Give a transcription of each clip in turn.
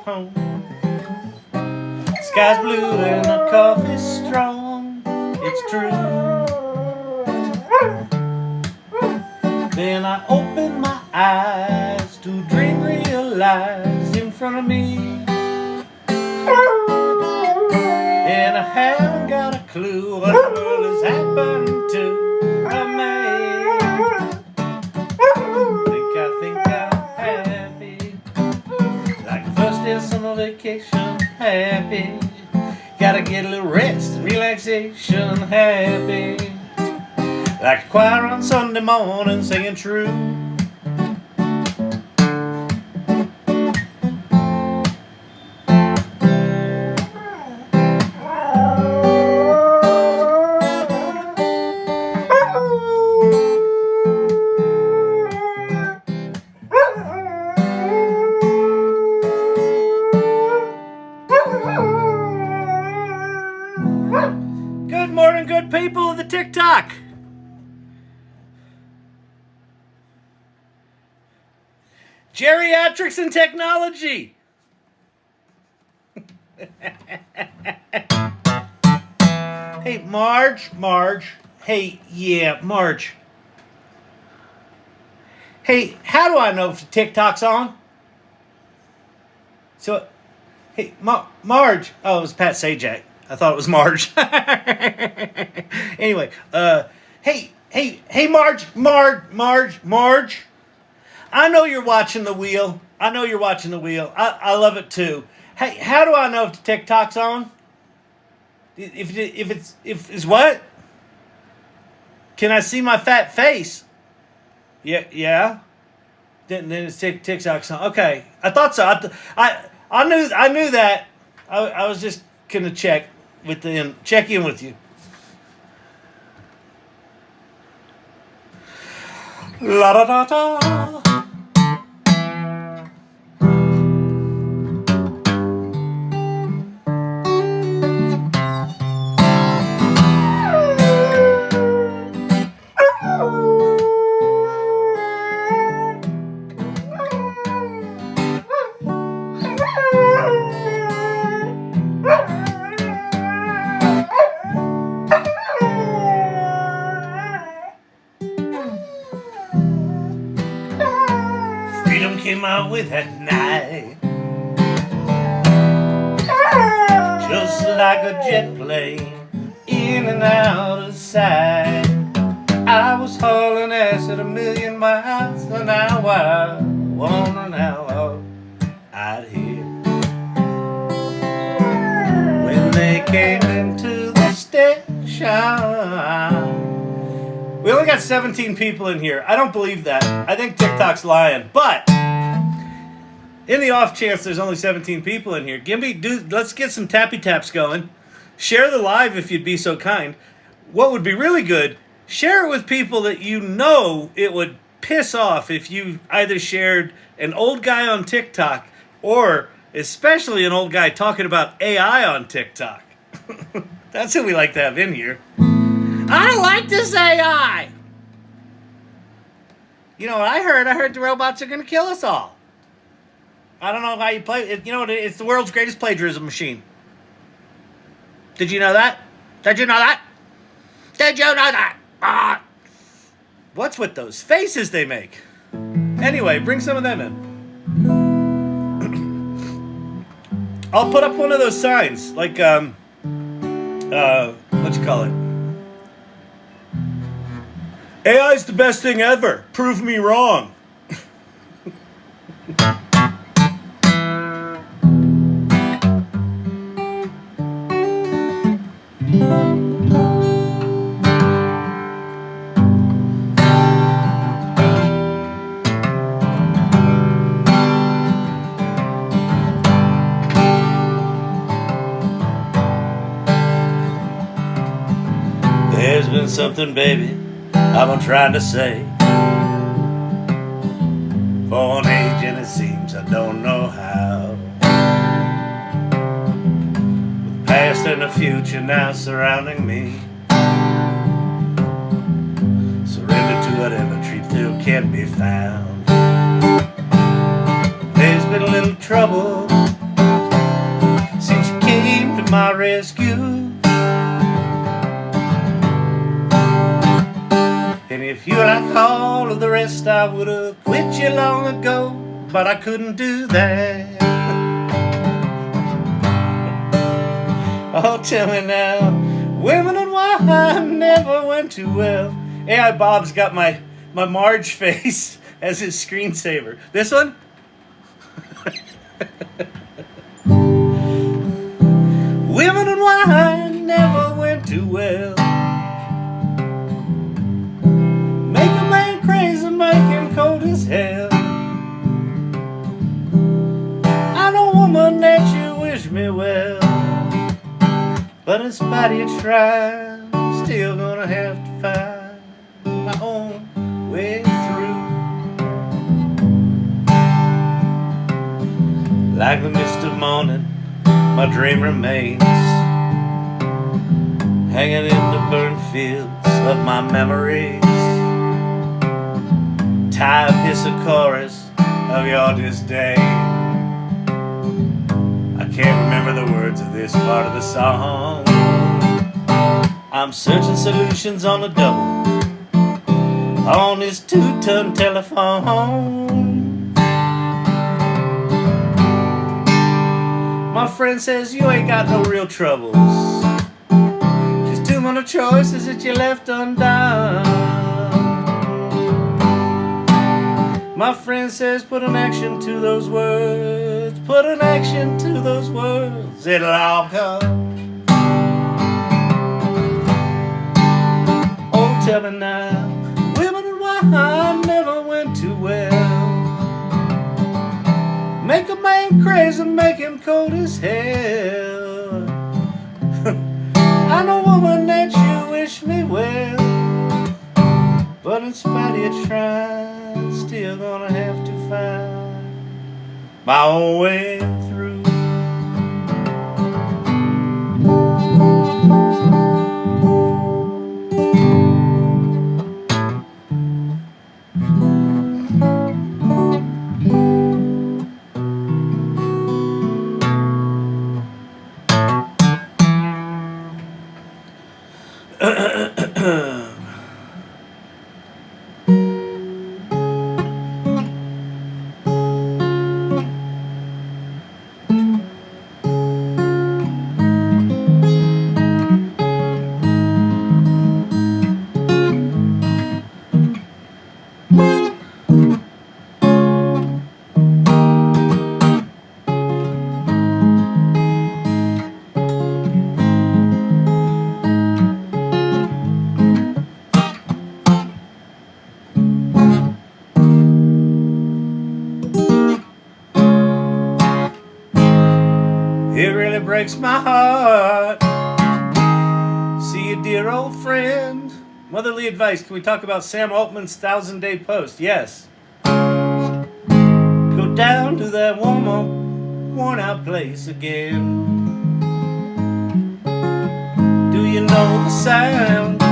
home. Sky's blue and the coffee's strong. It's true. Then I open my eyes to dream realize in front of me. And I haven't got a clue what the world has happened to me. Think I'm happy. Like the first day of summer vacation, happy. Gotta get a little rest, relaxation, happy. Like a choir on Sunday morning singing true. Good morning, good people of the TikTok. Geriatrics and technology. Hey, Marge. Hey, yeah, Marge. Hey, how do I know if TikTok's on? So, hey, Marge. Oh, it was Pat Sajak. I thought it was Marge. Anyway, hey, Marge. I know you're watching the wheel. I love it too. Hey, how do I know if the TikTok's on? If it's what? Can I see my fat face? Yeah. Then it's TikTok's on. Okay, I thought so. I knew that. I was just gonna check in with you. La da da da. Came out with that night, just like a jet plane, in and out of sight. I was hauling ass at 1,000,000 miles an hour, wondering how I'd hear when they came into the station. We only got 17 people in here. I don't believe that. I think TikTok's lying, but in the off chance there's only 17 people in here, let's get some tappy taps going. Share the live if you'd be so kind. What would be really good, share it with people that you know it would piss off if you either shared an old guy on TikTok or especially an old guy talking about AI on TikTok. That's who we like to have in here. I don't like this AI. You know what I heard? I heard the robots are going to kill us all. I don't know how you play it. You know, it's the world's greatest plagiarism machine. Did you know that? What's with those faces they make? Anyway, bring some of them in. I'll put up one of those signs, like, what you call it? AI's the best thing ever. Prove me wrong. There's been something, baby, I've been trying to say for an age, and it seems I don't know how. With the past and the future now surrounding me, surrender to whatever truth there can be found. There's been a little trouble my rescue. And if you're like all of the rest, I would have quit you long ago, but I couldn't do that. Oh, tell me now, women and wine never went too well. AI Bob's got my Marge face as his screensaver. This one? Women and wine never went too well. Make a man crazy, make him cold as hell. I know, woman, that you wish me well, but in spite of your try, I'm still gonna have to find my own way through. Like the mist of morning, my dream remains, hanging in the burned fields of my memories. Time hiss a chorus of your disdain. I can't remember the words of this part of the song. I'm searching solutions on a double on this 2-ton telephone. My friend says you ain't got no real troubles, just too many choices that you left undone. My friend says put an action to those words, put an action to those words, it'll all come. Oh, tell me now, women and wine never went too well. Make a man crazy, make him cold as hell. I know, woman, that you wish me well, but in spite of your trying, still gonna have to find my own way through. Breaks my heart. See you, dear old friend. Motherly advice. Can we talk about Sam Altman's 1,000-day post? Yes. Go down to that worn-out place again. Do you know the sound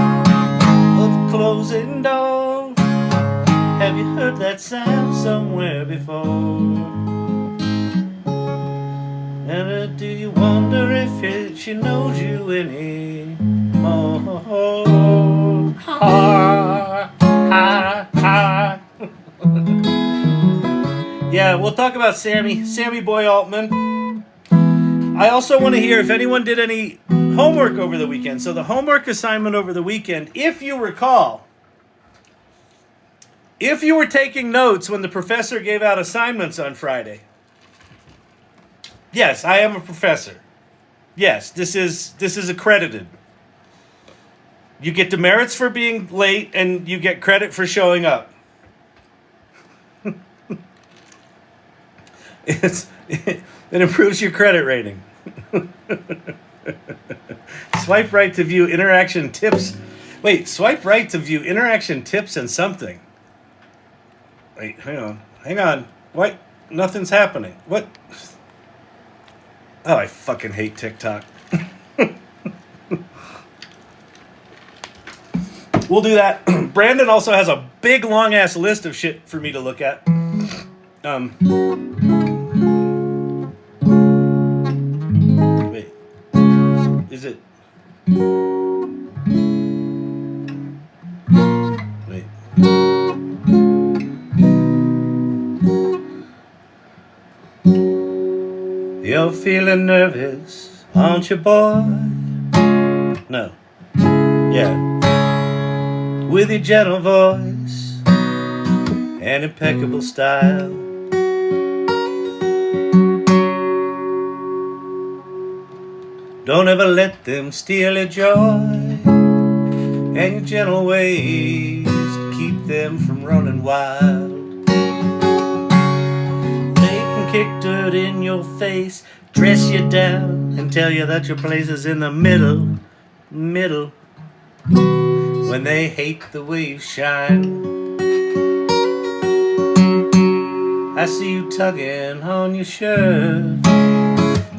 of closing door? Have you heard that sound somewhere before? And do you wonder if she knows you anymore? Yeah, we'll talk about Sammy Boy Altman. I also want to hear if anyone did any homework over the weekend. So the homework assignment over the weekend, if you recall, if you were taking notes when the professor gave out assignments on Friday. Yes, I am a professor. Yes, this is accredited. You get demerits for being late, and you get credit for showing up. It improves your credit rating. Swipe right to view interaction tips. Wait, swipe right to view interaction tips and something. Wait, hang on. What? Nothing's happening. What? Oh, I fucking hate TikTok. We'll do that. Brandon also has a big, long-ass list of shit for me to look at. Wait. Is it? Wait. You're feeling nervous, aren't you, boy? No. Yeah. With your gentle voice and impeccable style, don't ever let them steal your joy and your gentle ways to keep them from running wild. They can kick dirt in your face, dress you down, and tell you that your place is in the middle. When they hate the way you shine, I see you tugging on your shirt,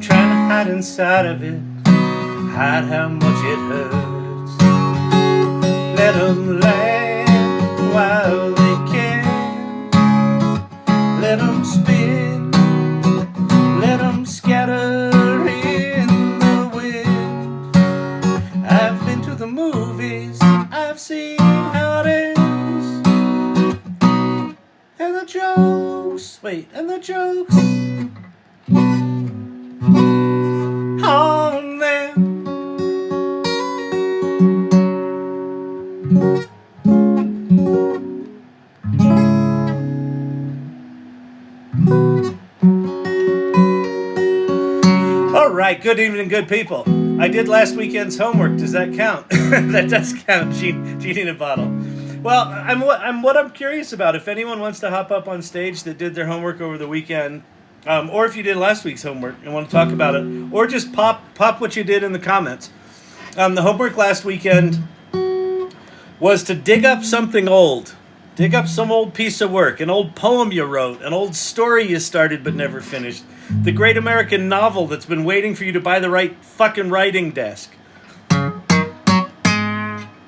trying to hide inside of it, hide how much it hurts. Let them laugh while they can, let them spin, let them scatter in the wind. I've been to the movies, I've seen how it ends, and the jokes, and the jokes on them. All right, good evening, good people. I did last weekend's homework. Does that count? That does count, Genie in a bottle. Well, what I'm curious about, if anyone wants to hop up on stage that did their homework over the weekend, or if you did last week's homework and want to talk about it, or just pop what you did in the comments. The homework last weekend was to dig up something old. Dig up some old piece of work, an old poem you wrote, an old story you started but never finished, the great American novel that's been waiting for you to buy the right fucking writing desk.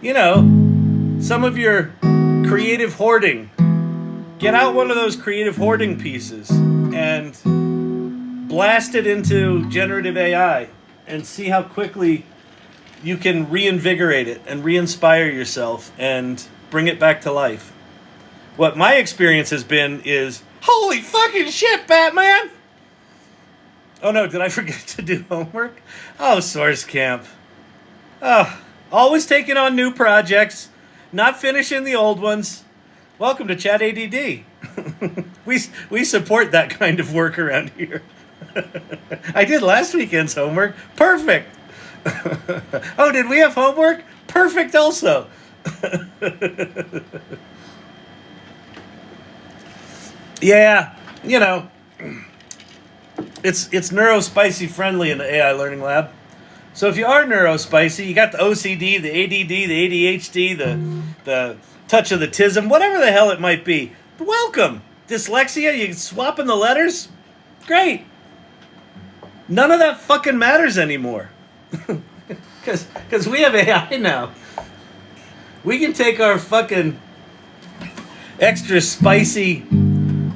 You know, some of your creative hoarding. Get out one of those creative hoarding pieces and blast it into generative AI and see how quickly you can reinvigorate it and re-inspire yourself and bring it back to life. What my experience has been is, holy fucking shit, Batman! Oh no, did I forget to do homework? Oh, Source Camp. Oh, always taking on new projects, not finishing the old ones. Welcome to Chat ADD. We support that kind of work around here. I did last weekend's homework. Perfect. Oh, did we have homework? Perfect also. Yeah, you know, it's neurospicy friendly in the AI Learning Lab. So if you are neurospicy, you got the OCD, the ADD, the ADHD, the touch of the tism, whatever the hell it might be. Welcome. Dyslexia, you swapping the letters? Great. None of that fucking matters anymore. Because we have AI now. We can take our fucking extra spicy,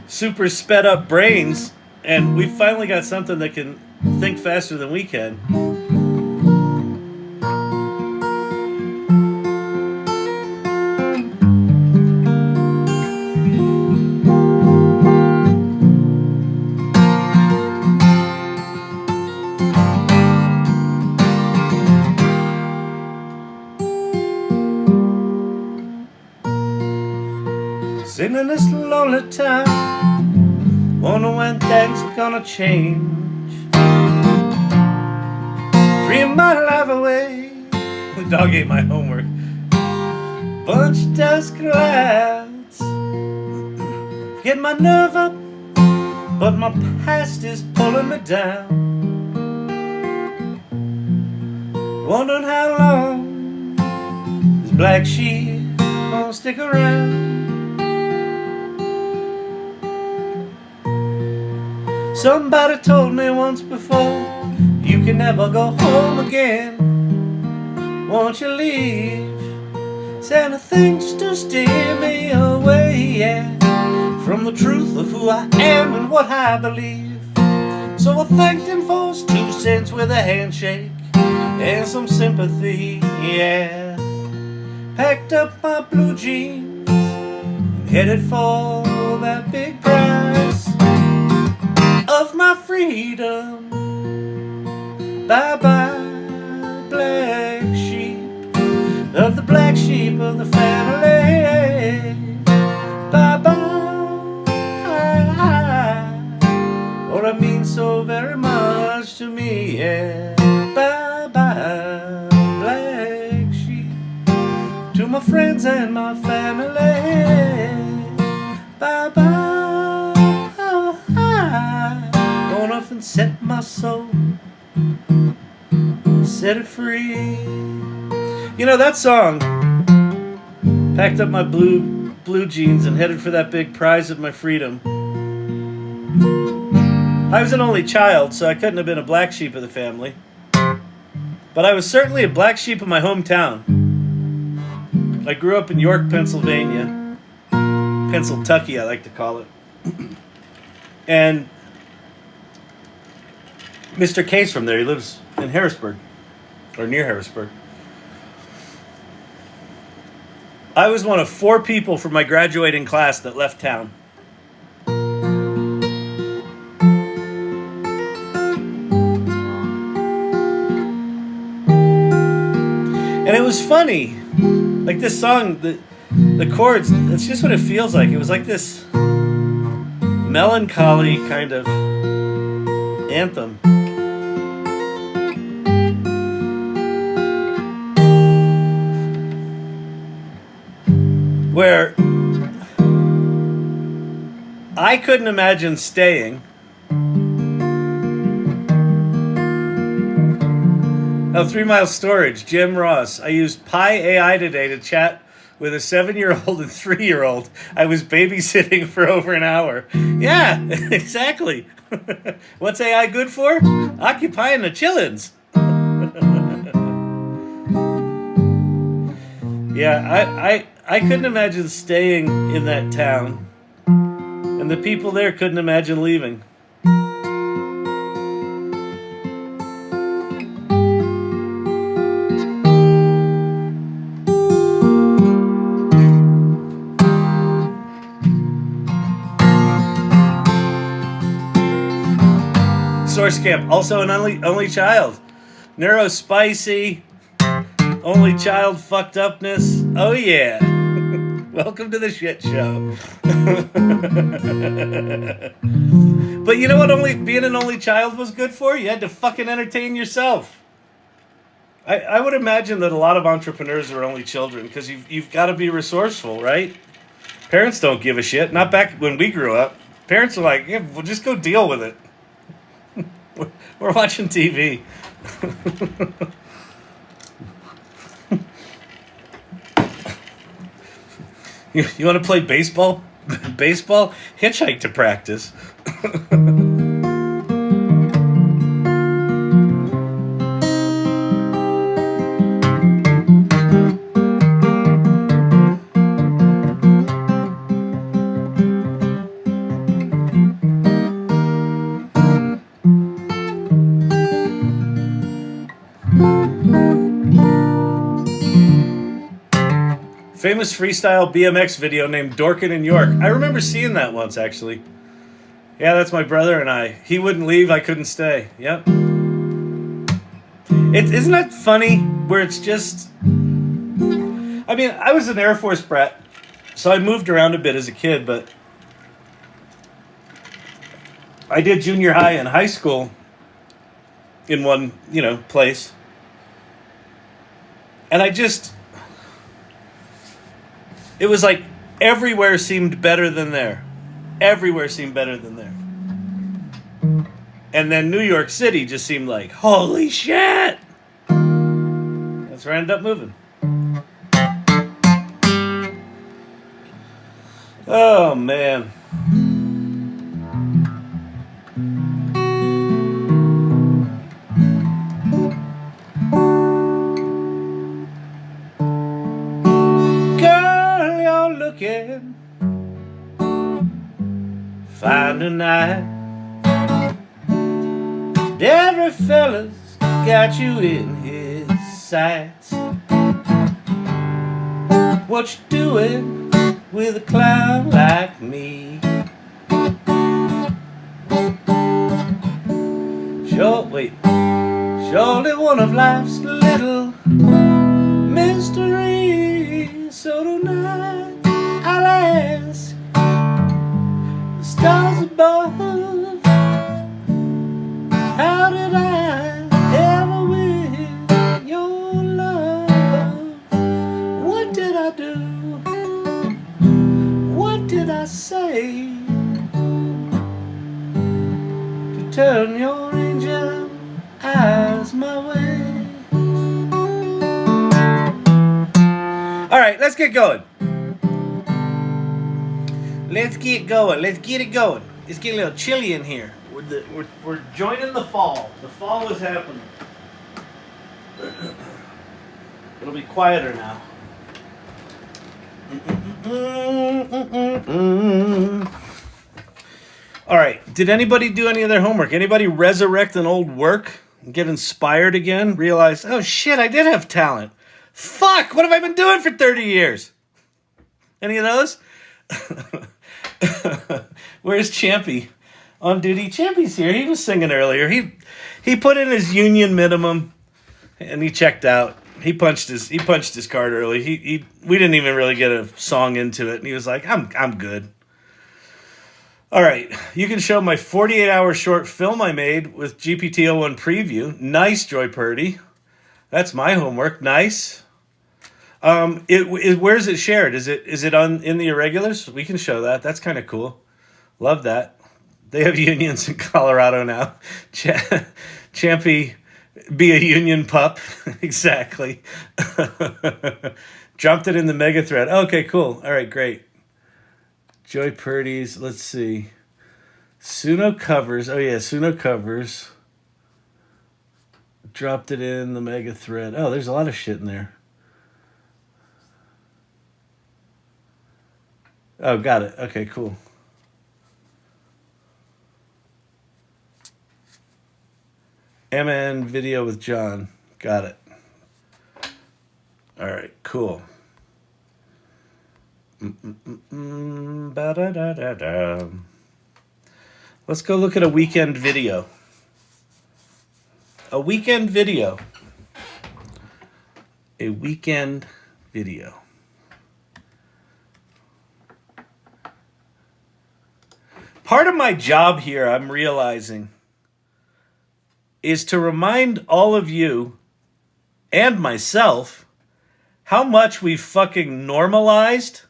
super sped up brains, and we finally got something that can think faster than we can. Sitting in this lonely town, wonder when things are gonna change. 3 my life away, the dog ate my homework. Bunch of dust clouds, get my nerve up, but my past is pulling me down. Wondering how long this black sheep gonna stick around. Somebody told me once before, you can never go home again. Won't you leave? Santa thinks to steer me away, yeah, from the truth of who I am and what I believe. So I thanked him for his 2 cents with a handshake and some sympathy, yeah. Packed up my blue jeans and headed for that big prize of my freedom. Bye-bye, black sheep of the black sheep of the family. Bye-bye. Oh, that means so very much to me, yeah. Bye-bye, black sheep, to my friends and my family. Bye-bye. Gone off and set my soul, set it free. You know, that song, packed up my blue jeans and headed for that big prize of my freedom. I was an only child, so I couldn't have been a black sheep of the family. But I was certainly a black sheep of my hometown. I grew up in York, Pennsylvania. Pennsyltucky, I like to call it. And Mr. K's from there. He lives in Harrisburg, or near Harrisburg. I was one of 4 people from my graduating class that left town. And it was funny, like this song, the chords, that's just what it feels like. It was like this melancholy kind of anthem. Where I couldn't imagine staying. Now, 3 Mile Storage, Jim Ross. I used Pi AI today to chat with a 7-year-old and 3-year-old. I was babysitting for over an hour. Yeah, exactly. What's AI good for? Occupying the chillins. Yeah, I couldn't imagine staying in that town. And the people there couldn't imagine leaving. Source Camp, also an only child. Neurospicy, only child fucked upness. Oh yeah. Welcome to the shit show. But you know what being an only child was good for? You had to fucking entertain yourself. I would imagine that a lot of entrepreneurs are only children because you've got to be resourceful, right? Parents don't give a shit. Not back when we grew up. Parents are like, yeah, well, just go deal with it. We're watching TV. You want to play baseball? Baseball? Hitchhike to practice. Famous freestyle BMX video named Dorkin In York. I remember seeing that once, actually. Yeah, that's my brother and I. He wouldn't leave, I couldn't stay. Yep. Isn't that funny? Where it's just... I mean, I was an Air Force brat, so I moved around a bit as a kid, but... I did junior high and high school in one, place. And I just... It was like everywhere seemed better than there. Everywhere seemed better than there. And then New York City just seemed like, holy shit! That's where I ended up moving. Oh, man. Looking fine tonight. Every fella's got you in his sights. What you doing with a clown like me? Surely one of life's little mysteries. So tonight I'll ask the stars above, how did I ever win your love? What did I do? What did I say to turn your angel eyes my way? All right, let's get going. Let's get going. Let's get it going. It's getting a little chilly in here. We're joining the fall. The fall is happening. It'll be quieter now. All right. Did anybody do any of their homework? Anybody resurrect an old work? Get inspired again? Realize, oh shit, I did have talent. Fuck, what have I been doing for 30 years? Any of those? Where's Champy? On duty. Champy's here. He was singing earlier. He put in his union minimum and he checked out. He punched his card early. We didn't even really get a song into it, and he was like, I'm good. All right, you can show my 48-hour short film I made with GPT-4 preview. Nice, Joy Purdy. That's my homework. Nice. Where's it shared? Is it in the irregulars? We can show that. That's kind of cool. Love that. They have unions in Colorado now. Champy, be a union pup. Exactly. Dropped it in the mega thread. Okay, cool. All right, great. Joy Purdy's, let's see. Suno covers. Oh, yeah, Suno covers. Dropped it in the mega thread. Oh, there's a lot of shit in there. Oh, got it. Okay, cool. MN video with John. Got it. All right, cool. Ba-da-da-da-da. Let's go look at a weekend video. A weekend video. A weekend video. Part of my job here, I'm realizing, is to remind all of you and myself how much we've fucking normalized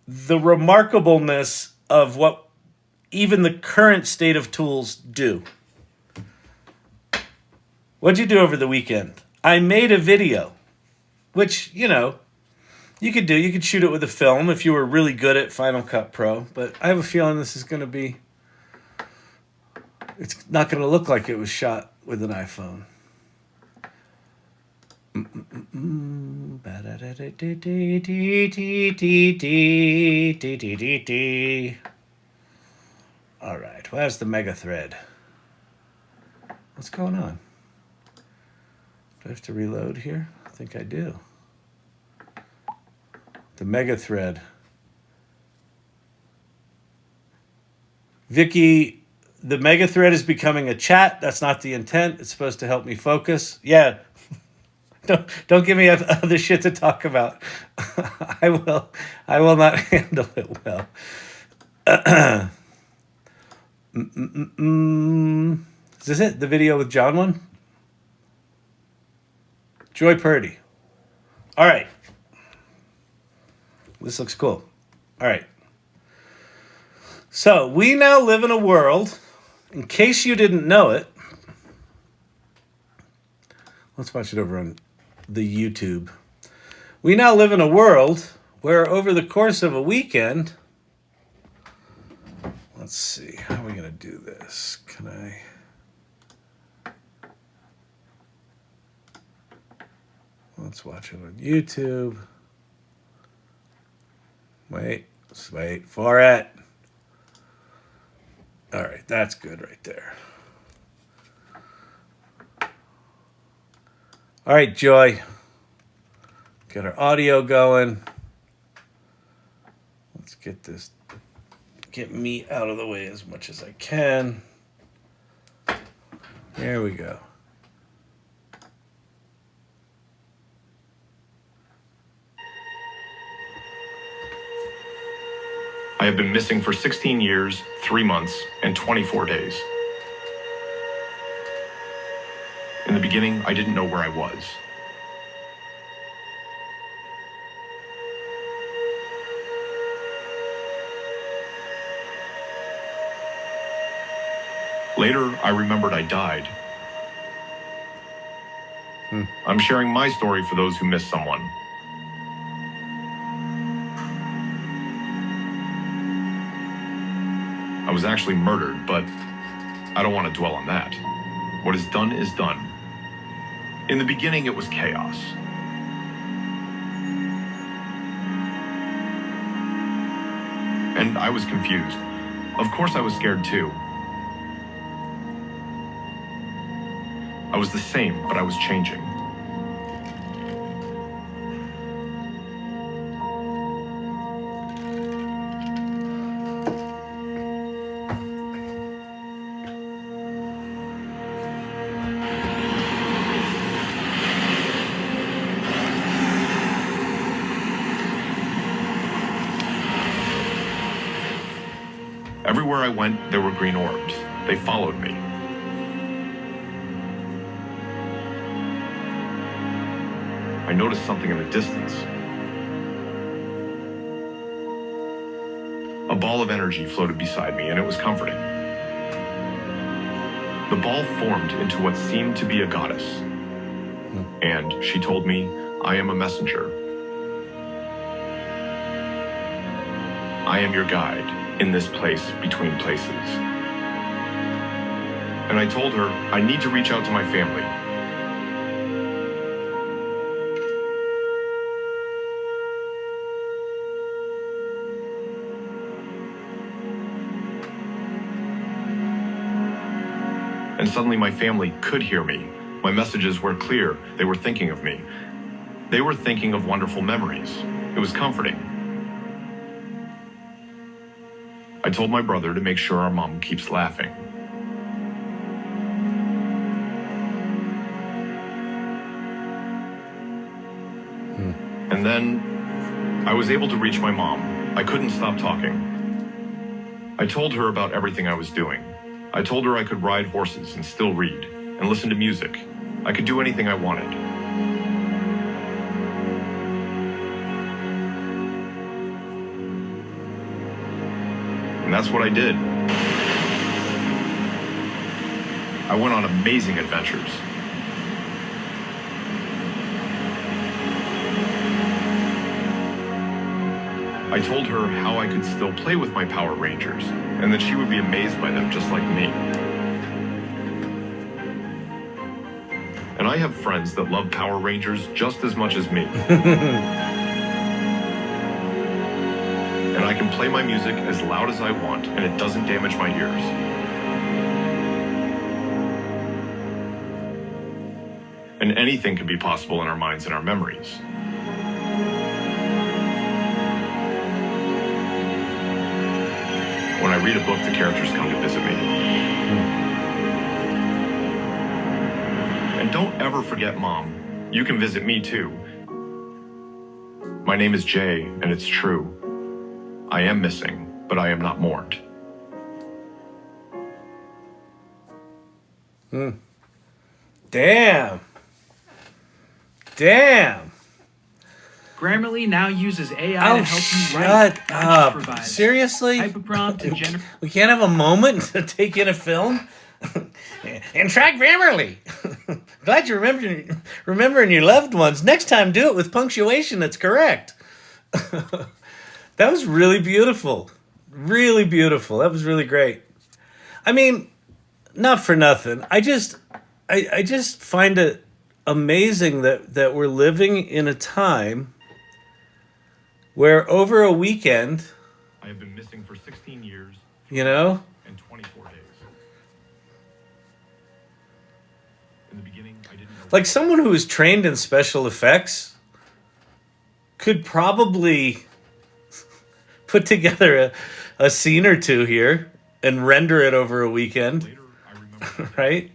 the remarkableness of what even the current state of tools do. What'd you do over the weekend? I made a video, which, you know, you could do. You could shoot it with a film if you were really good at Final Cut Pro, but I have a feeling this is going to be, it's not going to look like it was shot with an iPhone. All right, where's the mega thread? What's going on? Do I have to reload here? I think I do. The mega thread. Vicky, the mega thread is becoming a chat. That's not the intent. It's supposed to help me focus. Yeah. Don't give me other shit to talk about. I will not handle it well. Is this it? The video with John one? Joy Purdy. All right. This looks cool. All right. So we now live in a world, in case you didn't know it, let's watch it over on the YouTube. We now live in a world where over the course of a weekend, let's see, how are we going to do this? Can I? Let's watch it on YouTube. Wait for it. All right, that's good right there. All right, Joy. Get our audio going. Let's get me out of the way as much as I can. There we go. I have been missing for 16 years, 3 months, and 24 days. In the beginning, I didn't know where I was. Later, I remembered I died. I'm sharing my story for those who miss someone. I was actually murdered, but I don't want to dwell on that. What is done is done. In the beginning, it was chaos. And I was confused. Of course I was scared too. I was the same, but I was changing. Everywhere I went, there were green orbs. They followed me. I noticed something in the distance. A ball of energy floated beside me, and it was comforting. The ball formed into what seemed to be a goddess. And she told me, I am a messenger. I am your guide in this place between places. And I told her, I need to reach out to my family. And suddenly my family could hear me. My messages were clear. They were thinking of me. They were thinking of wonderful memories. It was comforting. I told my brother to make sure our mom keeps laughing. And then I was able to reach my mom. I couldn't stop talking. I told her about everything I was doing. I told her I could ride horses and still read and listen to music. I could do anything I wanted. And that's what I did. I went on amazing adventures. I told her how I could still play with my Power Rangers, and that she would be amazed by them just like me. And I have friends that love Power Rangers just as much as me. And I can play my music as loud as I want, and it doesn't damage my ears. And anything can be possible in our minds and our memories. When I read a book, the characters come to visit me. And don't ever forget, Mom, you can visit me too. My name is Jay, and it's true. I am missing, but I am not mourned. Damn. Damn. Grammarly now uses AI to help you Shut write, up. improvise. Seriously? Hyperprompt and Generative. We can't have a moment to take in a film? And try Grammarly. Glad you're remembering your loved ones. Next time, do it with punctuation that's correct. That was really beautiful. Really beautiful. That was really great. I mean, not for nothing. I just find it amazing that we're living in a time where over a weekend, I have been missing for 16 years, you know, and 24 days. In the beginning, I didn't know. Like someone who is trained in special effects could probably put together a scene or two here and render it over a weekend, Later, I remember. right?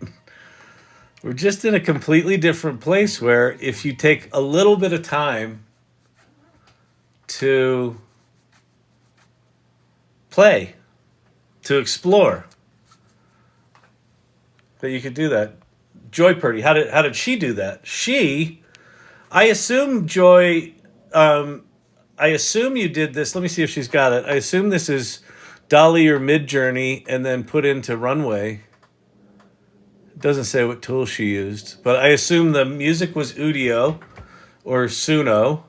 We're just in a completely different place where if you take a little bit of time to play, to explore, that you could do that. Joy Purdy, how did she do that? I assume Joy, I assume you did this. Let me see if she's got it. I assume this is Dolly or Midjourney and then put into Runway. It doesn't say what tool she used, but I assume the music was Udio or Suno.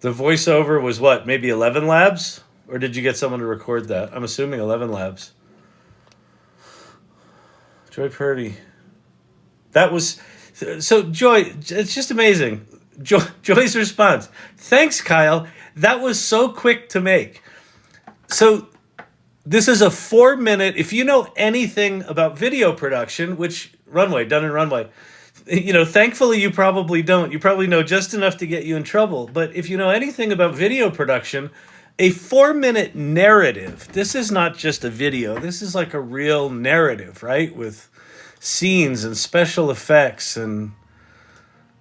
The voiceover was what, maybe 11 Labs? Or did you get someone to record that? I'm assuming 11 Labs. Joy Purdy. That was... So, Joy, it's just amazing. Joy's response. Thanks, Kyle. That was so quick to make. So, this is a 4-minute... If you know anything about video production, which Runway, done in Runway, thankfully you probably don't. You probably know just enough to get you in trouble. But if you know anything about video production... A 4-minute narrative. This is not just a video. This is like a real narrative, right? With scenes and special effects and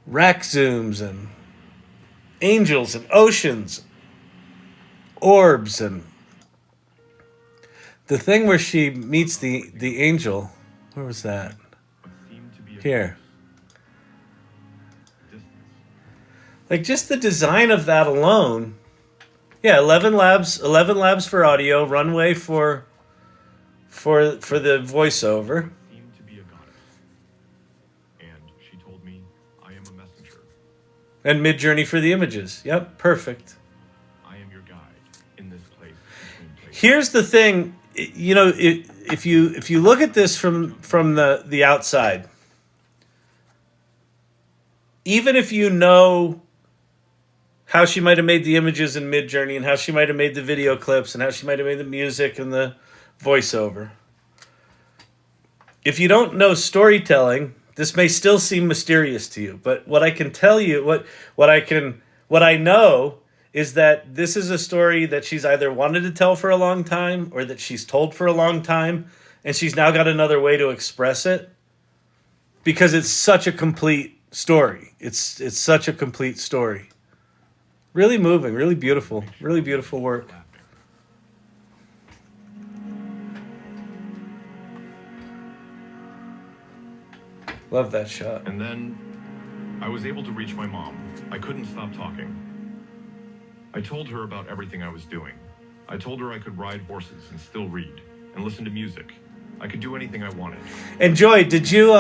rack zooms and angels and oceans, orbs, and the thing where she meets the angel. Where was that? Here. Like just the design of that alone. Yeah, 11 labs for audio, Runway for the voiceover. Seemed to be a goddess. And she told me, I am a messenger. And Midjourney for the images. Yep, perfect. I am your guide in this place between places. Here's the thing, if you look at this from the outside, even if you know how she might have made the images in Midjourney and how she might have made the video clips and how she might have made the music and the voiceover. If you don't know storytelling, this may still seem mysterious to you. But what I can tell you, what I know is that this is a story that she's either wanted to tell for a long time or that she's told for a long time, and she's now got another way to express it because it's such a complete story. It's such a complete story. Really moving, really beautiful work. Love that shot. And then I was able to reach my mom. I couldn't stop talking. I told her about everything I was doing. I told her I could ride horses and still read and listen to music. I could do anything I wanted. And Joy, did you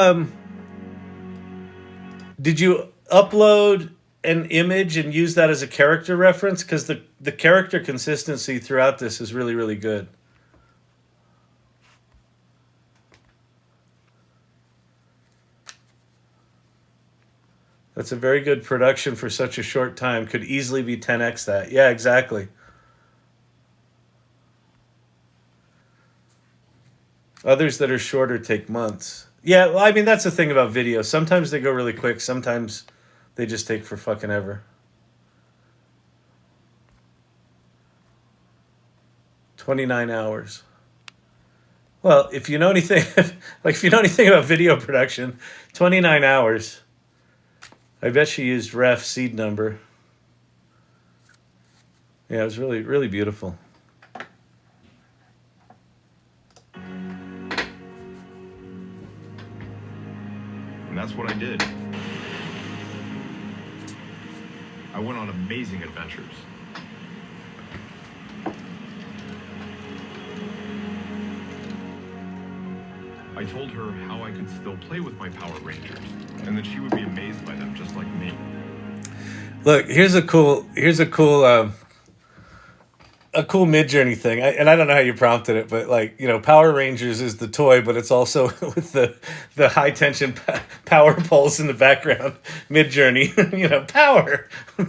upload an image and use that as a character reference? Because the character consistency throughout this is really, really good. That's a very good production for such a short time. Could easily be 10x that. Yeah, exactly. Others that are shorter take months. Yeah, well, I mean, that's the thing about video. Sometimes they go really quick. Sometimes they just take for fucking ever. 29 hours. Well, if you know anything, if you know anything about video production, 29 hours. I bet she used ref seed number. Yeah, it was really, really beautiful. And that's what I did. I went on amazing adventures. I told her how I could still play with my Power Rangers, and that she would be amazed by them just like me. Look, here's a cool Midjourney thing. I don't know how you prompted it, but Power Rangers is the toy, but it's also with the high tension power poles in the background. Midjourney,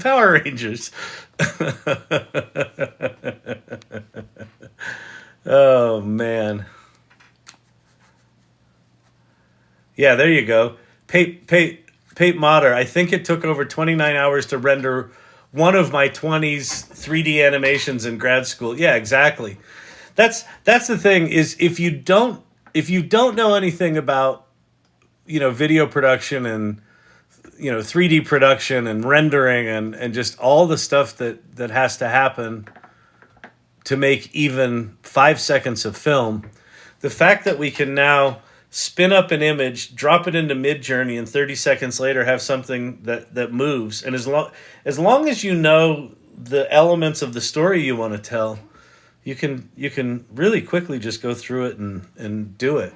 Power Rangers. Oh man. Yeah, there you go. Pape Mater. I think it took over 29 hours to render one of my 20s 3D animations in grad school. Yeah, exactly. That's the thing is if you don't know anything about video production and 3D production and rendering and just all the stuff that has to happen to make even 5 seconds of film, the fact that we can now spin up an image, drop it into Midjourney, and 30 seconds later have something that moves, and as long as you know the elements of the story you want to tell, you can really quickly just go through it and do it.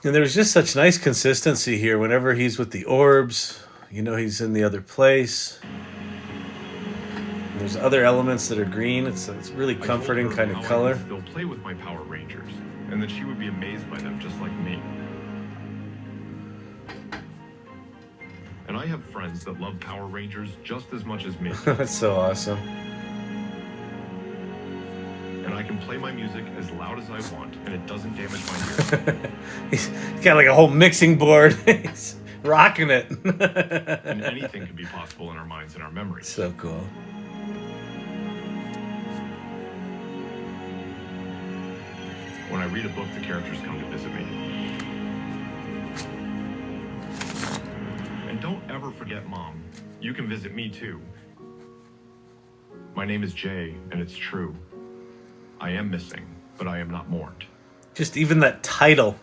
And there's just such nice consistency here. Whenever he's with the orbs, he's in the other place. And there's other elements that are green. It's really comforting kind of color. They'll play with my Power Rangers, and that she would be amazed by them just like me. And I have friends that love Power Rangers just as much as me. That's so awesome. And I can play my music as loud as I want, and it doesn't damage my ears. He's got like a whole mixing board. He's rocking it. And anything can be possible in our minds and our memories. So cool. When I read a book, the characters come to visit me. And don't ever forget, Mom, you can visit me too. My name is Jay, and it's true. I am missing, but I am not mourned. Just even that title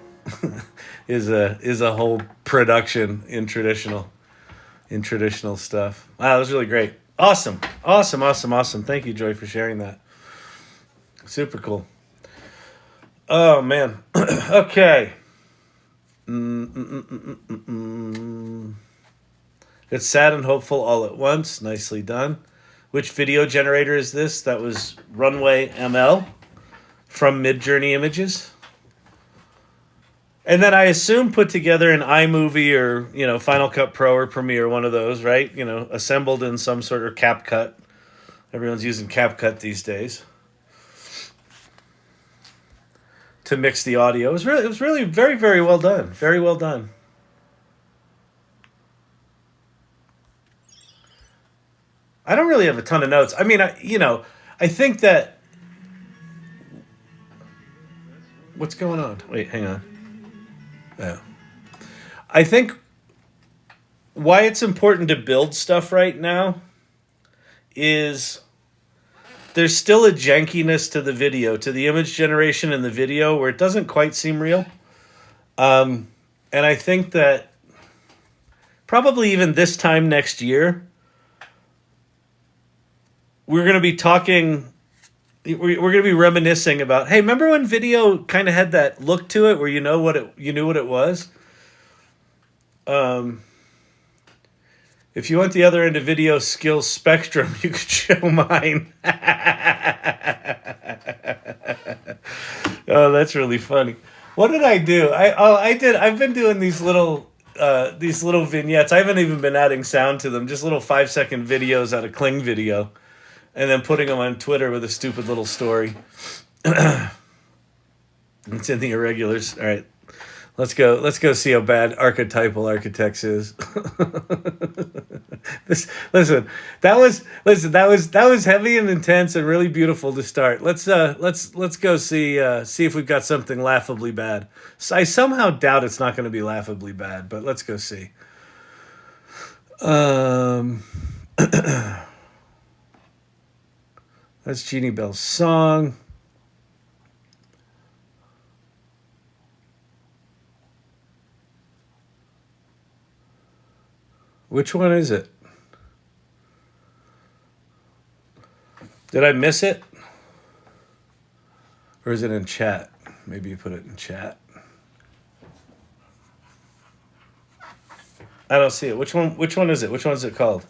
is a whole production in traditional stuff. Wow, that was really great. Awesome. Thank you, Joy, for sharing that. Super cool. Oh man. Okay. It's sad and hopeful all at once. Nicely done. Which video generator is this? That was RunwayML from Midjourney Images. And then I assume put together in iMovie or, Final Cut Pro or Premiere, one of those, right? Assembled in some sort of CapCut. Everyone's using CapCut these days to mix the audio. It was really very, very well done. Very well done. I don't really have a ton of notes. I mean, I think that... What's going on? Wait, hang on. Oh. I think why it's important to build stuff right now is there's still a jankiness to the video, to the image generation in the video where it doesn't quite seem real. And I think that probably even this time next year, we're going to be talking, we're going to be reminiscing about, hey, remember when video kind of had that look to it where you knew what it was? If you went the other end of video skills spectrum, you could show mine. Oh, that's really funny. What did I do? I've been doing these little vignettes. I haven't even been adding sound to them. Just little 5-second videos out of Kling Video. And then putting them on Twitter with a stupid little story. It's in the irregulars. All right, let's go see how bad Archetypal Architects is. That was heavy and intense and really beautiful to start. Let's go see if we've got something laughably bad. So I somehow doubt it's not going to be laughably bad, but let's go see. That's Jeannie Bell's song. Which one is it? Did I miss it? Or is it in chat? Maybe you put it in chat. I don't see it. Which one is it? Which one is it called?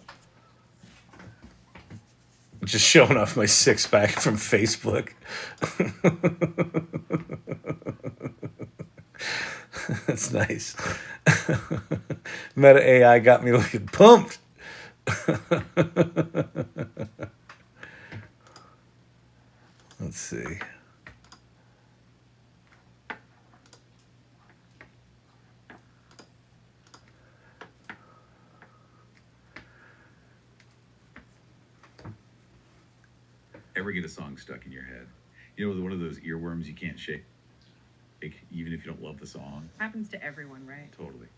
Just showing off my 6-pack from Facebook. That's nice. Meta AI got me looking pumped. Let's see. ever get a song stuck in your head? You know, one of those earworms you can't shake, even if you don't love the song. Happens to everyone, right? Totally.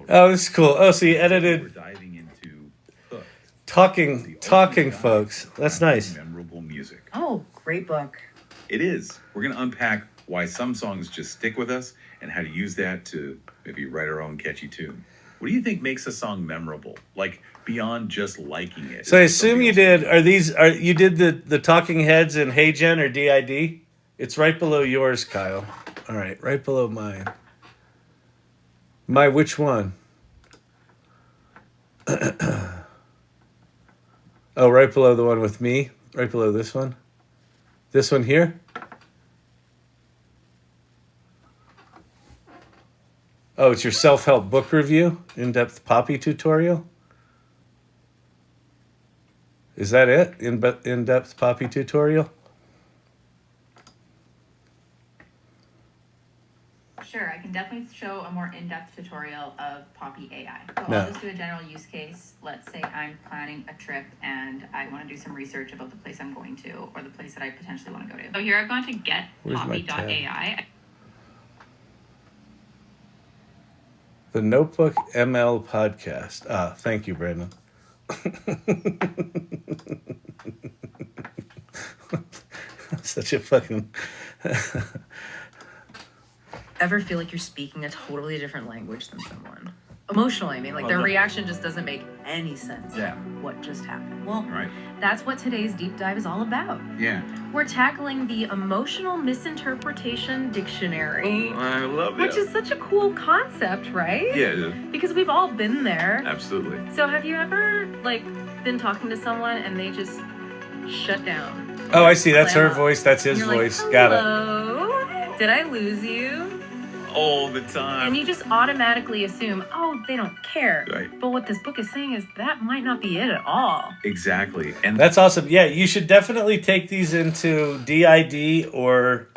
Oh, this is cool. Oh, so you We're edited diving into Hook, talking, folks. That's nice. Memorable music. Oh, great book. It is. We're going to unpack why some songs just stick with us and how to use that to maybe write our own catchy tune. What do you think makes a song memorable? Like beyond just liking it. So I assume you did. You did the talking heads in HeyGen or DID? It's right below yours, Kyle. All right, right below mine. My which one? Oh, right below the one with me. Right below this one. This one here. Oh, it's your self-help book review, in-depth Poppy tutorial. Is that it? In-depth Poppy tutorial? Sure, I can definitely show a more in-depth tutorial of Poppy AI. So No. I'll just do a general use case. Let's say I'm planning a trip and I want to do some research about the place I'm going to or the place that I potentially want to go to. So here I've gone to Where's my tab? getpoppy.ai. The Notebook.ML Podcast. Ah, thank you, Brandon. Such a fucking... Ever feel like you're speaking a totally different language than someone? Emotionally, I mean, like their reaction just doesn't make any sense. Yeah. What just happened? Well, Right. that's what today's deep dive is all about. Yeah. We're tackling the Emotional Misinterpretation Dictionary, I love which is such a cool concept, right? Yeah, Because we've all been there. absolutely. So have you ever, like, been talking to someone and they just shut down? Oh, I see. That's her Clam up. voice. That's his You're voice. Like, Got it. hello? Did I lose you? All the And time. you just automatically assume, oh, they don't care. Right. But what this book is saying is that might not be it at all. Exactly. And That's awesome. Yeah, you should definitely take these into DID or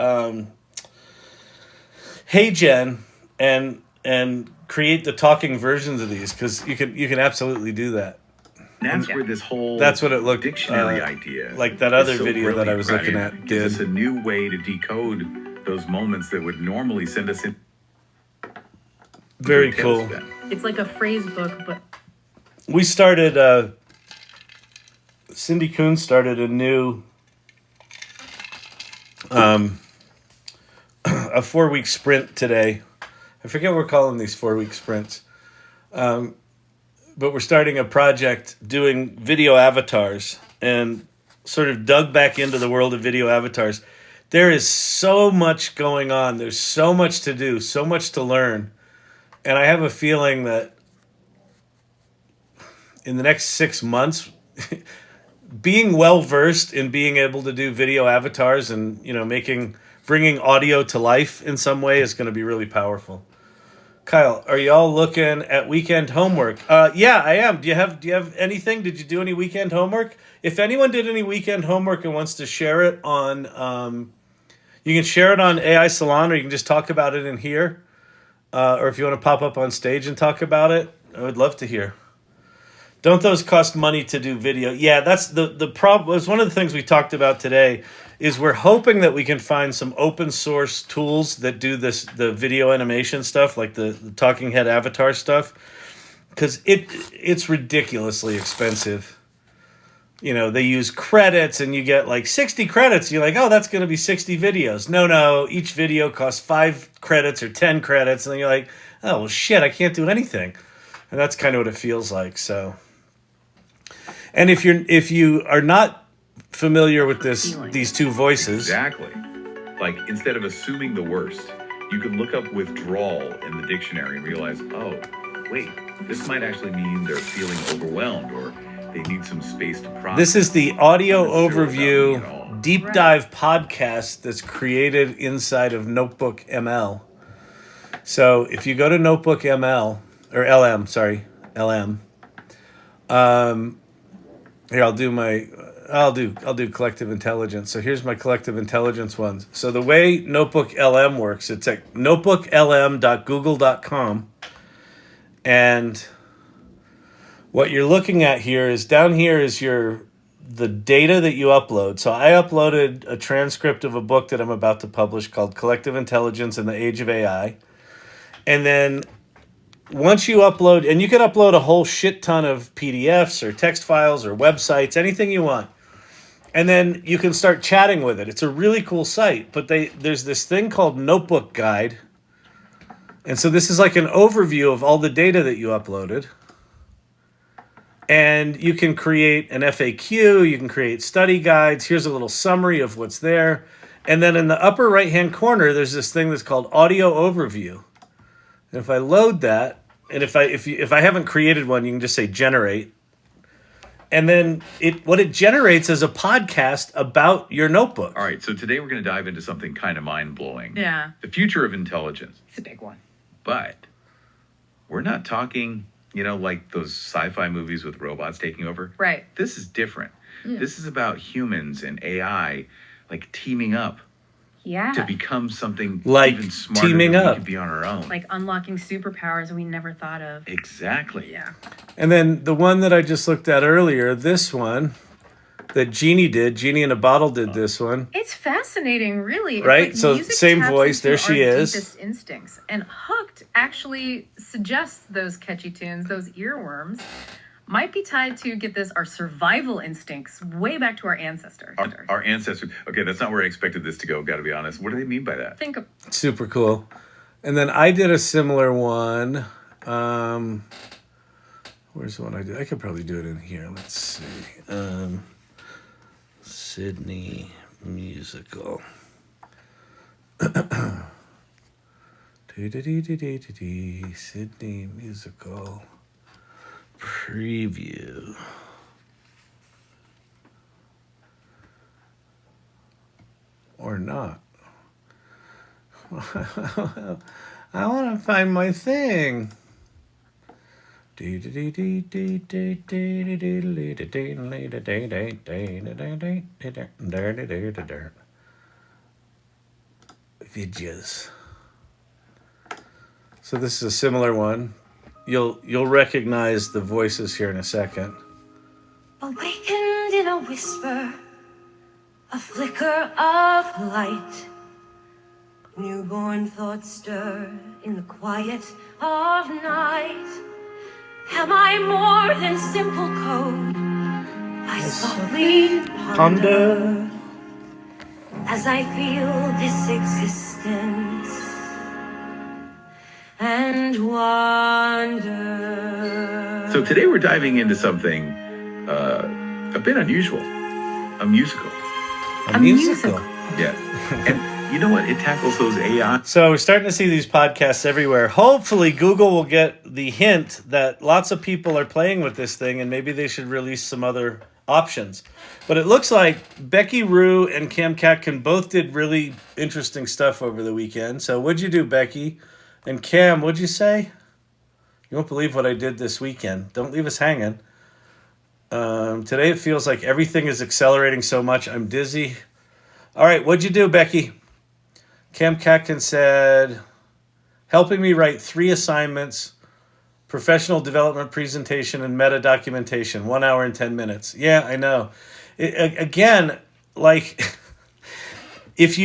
HeyGen and create the talking versions of these because you can absolutely do that. that's where this whole That's what it looked dictionary idea, like that is other so video that I was brilliant, looking right? at It gives did. us a new way to decode those moments that would normally send us in. Very cool. It's like a phrase book, but We started, Cindy Kuhn started a new, a 4-week sprint today. I forget what we're calling these 4-week sprints. But we're starting a project doing video avatars and sort of dug back into the world of video avatars. There is so much going on. There's so much to do, so much to learn. And I have a feeling that in the next 6 months, being well-versed in being able to do video avatars and, bringing audio to life in some way is going to be really powerful. Kyle, are y'all looking at weekend homework? Yeah, I am. Do you have anything? Did you do any weekend homework? If anyone did any weekend homework and wants to share it on, you can share it on AI Salon, or you can just talk about it in here. Or if you want to pop up on stage and talk about it, I would love to hear. Don't those cost money to do video? Yeah, that's the problem. It's one of the things we talked about today is we're hoping that we can find some open source tools that do the video animation stuff, like the talking head avatar stuff, because it's ridiculously expensive. They use credits and you get like 60 credits. You're like, oh, that's going to be 60 videos. No, each video costs 5 credits or 10 credits. And then you're like, oh, well, shit, I can't do anything. And that's kind of what it feels like. So, and if you are not familiar with these two voices. Exactly. Like, instead of assuming the worst, you can look up withdrawal in the dictionary and realize, oh, wait, this might actually mean they're feeling overwhelmed or they need some space to process. This is the audio Not necessarily about me at overview all. deep dive podcast that's created inside of Notebook.ML. So if you go to Notebook.ML or LM, here I'll do collective intelligence. So here's my collective intelligence ones. So the way Notebook.LM works, it's at notebooklm.google.com, and what you're looking at here is down here is the data that you upload. So I uploaded a transcript of a book that I'm about to publish called Collective Intelligence in the Age of AI. And then once you upload, and you can upload a whole shit ton of PDFs or text files or websites, anything you want. And then you can start chatting with it. It's a really cool site, but there's this thing called Notebook Guide. And so this is like an overview of all the data that you uploaded. And you can create an FAQ, you can create study guides. Here's a little summary of what's there. And then in the upper right-hand corner, there's this thing that's called Audio Overview. And if I load that, and if I haven't created one, you can just say generate. And then what it generates is a podcast about your notebook. All right, so today we're going to dive into something kind of mind-blowing. Yeah. The future of intelligence. It's a big one. But we're not talking, like those sci-fi movies with robots taking over. Right. This is different. This is about humans and AI, like teaming up to become something like even smarter teaming than up. we could be on our own. Like unlocking superpowers we never thought of. Exactly. Yeah. And then the one that I just looked at earlier, this one that Genie in a Bottle did this one. It's fascinating, really. It's Right? like So music same taps voice, into there she our is. deepest instincts. And Hooked actually suggests those catchy tunes, those earworms, might be tied to, get this, our survival instincts way back to our ancestors. Our ancestors. Okay, that's not where I expected this to go, got to be honest. What do they mean by that? Think of Super cool. And then I did a similar one. Where's the one I did? I could probably do it in here. Let's see. Sydney musical. Sydney musical preview. Or not. I want to find my thing. Vidges. So this is a similar one. You'll recognize the voices here in a second. Awakened in a whisper, a flicker of light. Newborn thoughts stir in the quiet of night. Am I more than simple code? I softly ponder as I feel this existence and wonder. So today we're diving into something a bit unusual, a musical. A musical. Yeah. And you know what? It tackles those AI. So we're starting to see these podcasts everywhere. Hopefully Google will get the hint that lots of people are playing with this thing and maybe they should release some other options. But it looks like Becky Rue and Cam Catkin both did really interesting stuff over the weekend. So what'd you do, Becky? And Cam, what'd you say? You won't believe what I did this weekend. Don't leave us hanging. Today it feels like everything is accelerating so much. I'm dizzy. All right, what'd you do, Becky? Cam Catkin said, helping me write 3 assignments, professional development presentation, and meta documentation, 1 hour and 10 minutes. Yeah, I know. Again, like, if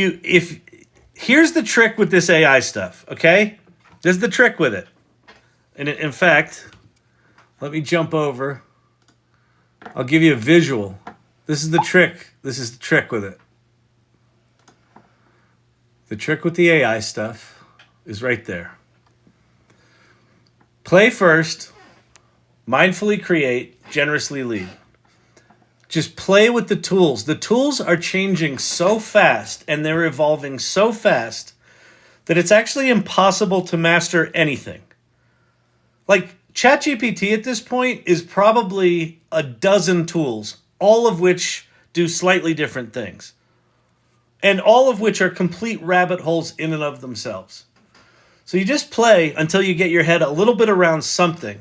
here's the trick with this AI stuff, okay? This is the trick with it. And in fact, let me jump over. I'll give you a visual. This is the trick. This is the trick with it. The trick with the AI stuff is right there. Play first, mindfully create, generously lead. Just play with the tools. The tools are changing so fast and they're evolving so fast that it's actually impossible to master anything. Like ChatGPT at this point is probably a dozen tools, all of which do slightly different things. And all of which are complete rabbit holes in and of themselves. So you just play until you get your head a little bit around something.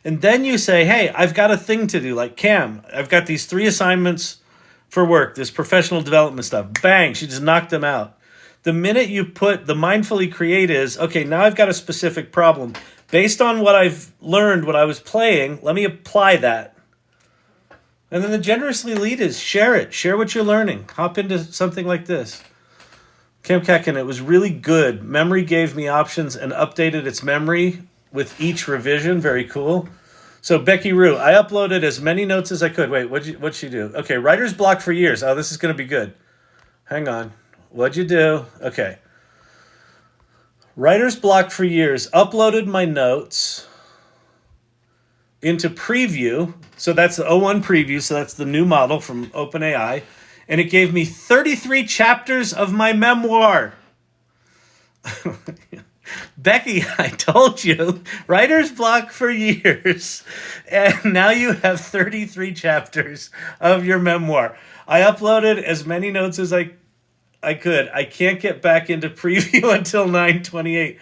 And then you say, hey, I've got a thing to do. Like Cam, I've got these 3 assignments for work, this professional development stuff. Bang, she just knocked them out. The minute you put the mindfully create is, okay, now I've got a specific problem. Based on what I've learned when I was playing, let me apply that. And then the generously lead is share it. Share what you're learning. Hop into something like this. Kim Kekin, it was really good. Memory gave me options and updated its memory with each revision. Very cool. So Becky Rue, I uploaded as many notes as I could. Wait, what'd she do? Okay, writer's block for years. Oh, this is going to be good. Hang on. What'd you do? Okay. Writer's block for years. Uploaded my notes into preview. So that's the O1 preview. So that's the new model from OpenAI. And it gave me 33 chapters of my memoir. Becky, I told you, writer's block for years. And now you have 33 chapters of your memoir. I uploaded as many notes as I could. I can't get back into preview until 9/28.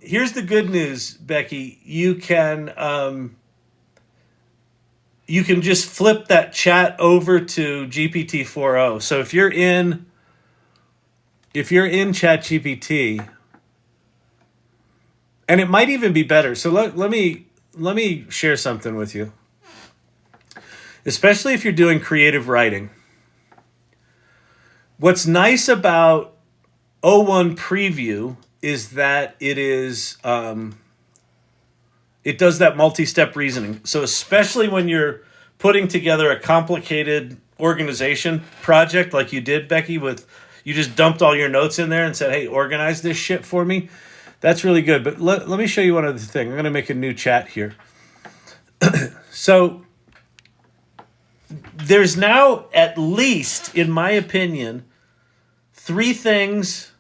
Here's the good news, Becky. You can just flip that chat over to GPT-4o. So if you're in ChatGPT, and it might even be better. So let me share something with you. Especially if you're doing creative writing. What's nice about O1 Preview is that it does that multi-step reasoning. So especially when you're putting together a complicated organization project like you did, Becky, you just dumped all your notes in there and said, hey, organize this shit for me. That's really good. But let me show you one other thing. I'm going to make a new chat here. So there's now, at least, in my opinion, 3 things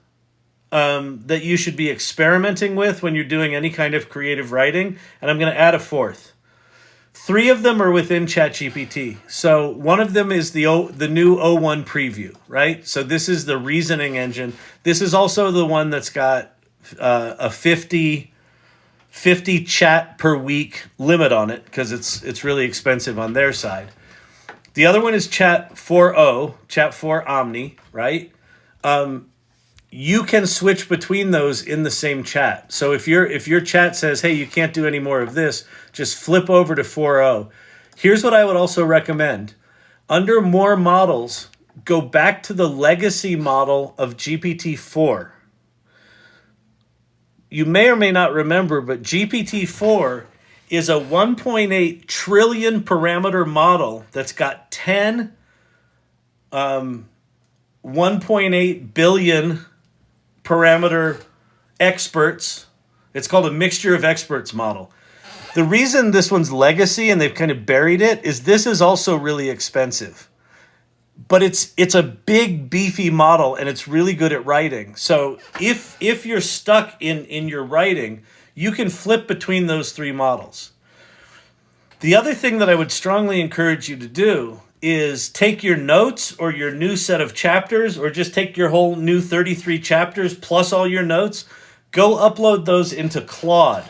that you should be experimenting with when you're doing any kind of creative writing. And I'm going to add a 4th. 3 of them are within ChatGPT. So one of them is the new O1 preview, right? So this is the reasoning engine. This is also the one that's got a 50 chat per week limit on it because it's really expensive on their side. The other one is Chat 4 Omni, right? You can switch between those in the same chat. So if your chat says, hey, you can't do any more of this, just flip over to 4.0. Here's what I would also recommend. Under more models, go back to the legacy model of GPT-4. You may or may not remember, but GPT-4 is a 1.8 trillion parameter model that's got 10 1.8 billion parameter experts. It's called a mixture of experts model. The reason this one's legacy and they've kind of buried it is this is also really expensive. But it's a big, beefy model, and it's really good at writing. So if you're stuck in your writing, you can flip between those 3 models. The other thing that I would strongly encourage you to do is take your notes or your new set of chapters, or just take your whole new 33 chapters plus all your notes, go upload those into Claude.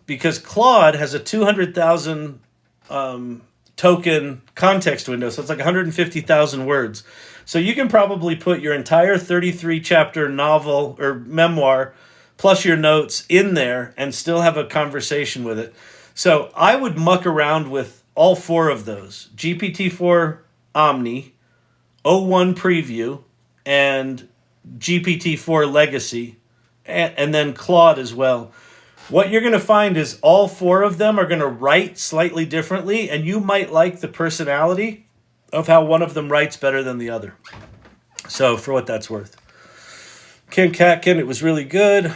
Because Claude has a 200,000 token context window, so it's like 150,000 words. So you can probably put your entire 33 chapter novel or memoir plus your notes in there and still have a conversation with it. So I would muck around with all 4 of those: GPT-4 Omni, O1 Preview, and GPT-4 Legacy, and then Claude as well. What you're going to find is all 4 of them are going to write slightly differently, and you might like the personality of how one of them writes better than the other. So for what that's worth. Kim Katkin, it was really good.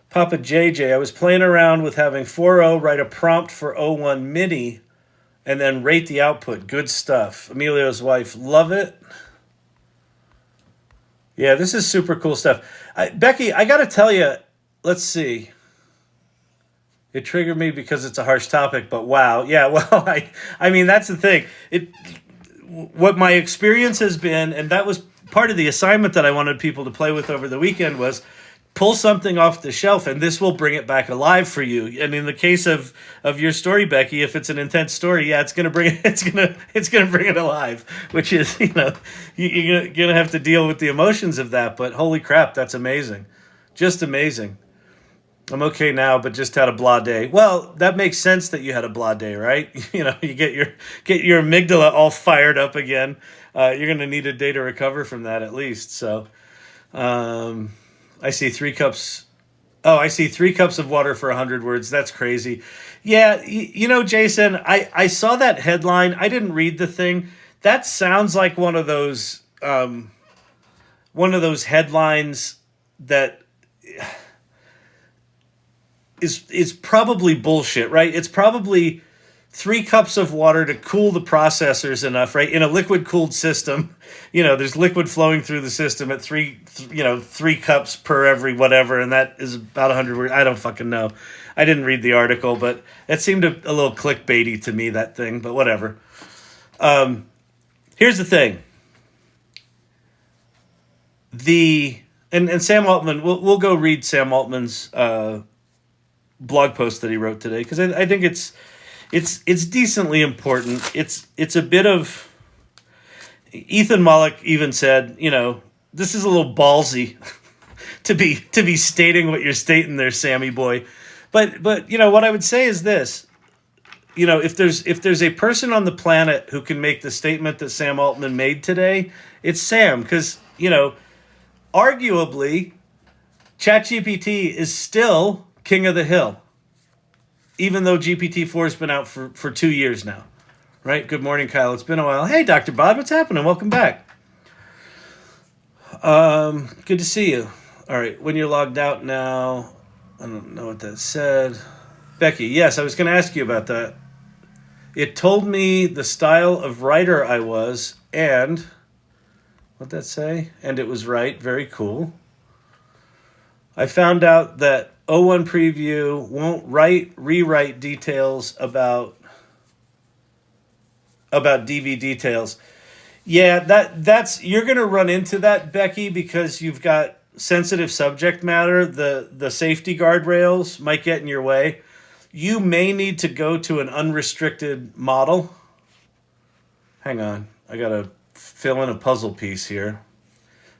Papa JJ, I was playing around with having 4.0 write a prompt for O1 Mini and then rate the output. Good stuff. Emilio's wife, love it. Yeah, this is super cool stuff. Becky, I got to tell you, let's see. It triggered me because it's a harsh topic, but wow. Yeah, well, I mean, that's the thing. What my experience has been, and that was part of the assignment that I wanted people to play with over the weekend, was pull something off the shelf, and this will bring it back alive for you. And in the case of your story, Becky, if it's an intense story, yeah, it's gonna bring it alive. Which is, you're gonna have to deal with the emotions of that. But holy crap, that's amazing, just amazing. I'm okay now, but just had a blah day. Well, that makes sense that you had a blah day, right? You know, you get your amygdala all fired up again. You're going to need a day to recover from that at least. So I see 3 cups. Oh, I see 3 cups of water for 100 words. That's crazy. Yeah, you know, Jason, I saw that headline. I didn't read the thing. That sounds like one of those headlines that is probably bullshit, right? It's probably 3 cups of water to cool the processors enough, right? In a liquid cooled system, you know, there's liquid flowing through the system at 3 cups per every whatever, and that is about 100 words. I don't fucking know. I didn't read the article, but it seemed a little clickbaity to me, that thing, but whatever. Here's the thing. And Sam Altman, we'll go read Sam Altman's blog post that he wrote today, because I think it's decently important. It's a bit of, Ethan Mollick even said, you know, this is a little ballsy to be stating what you're stating there, Sammy boy. But you know what I would say is this. You know, if there's a person on the planet who can make the statement that Sam Altman made today, it's Sam, because, you know, arguably ChatGPT is still king of the hill, even though GPT-4 has been out for 2 years now, right? Good morning, Kyle. It's been a while. Hey, Dr. Bob, what's happening? Welcome back. Good to see you. All right, when you're logged out now, I don't know what that said. Becky, yes, I was going to ask you about that. It told me the style of writer I was, and what'd that say? And it was right. Very cool. I found out that O1 Preview won't rewrite details about DV details. Yeah, that's you're going to run into that, Becky, because you've got sensitive subject matter. The safety guardrails might get in your way. You may need to go to an unrestricted model. Hang on. I got to fill in a puzzle piece here.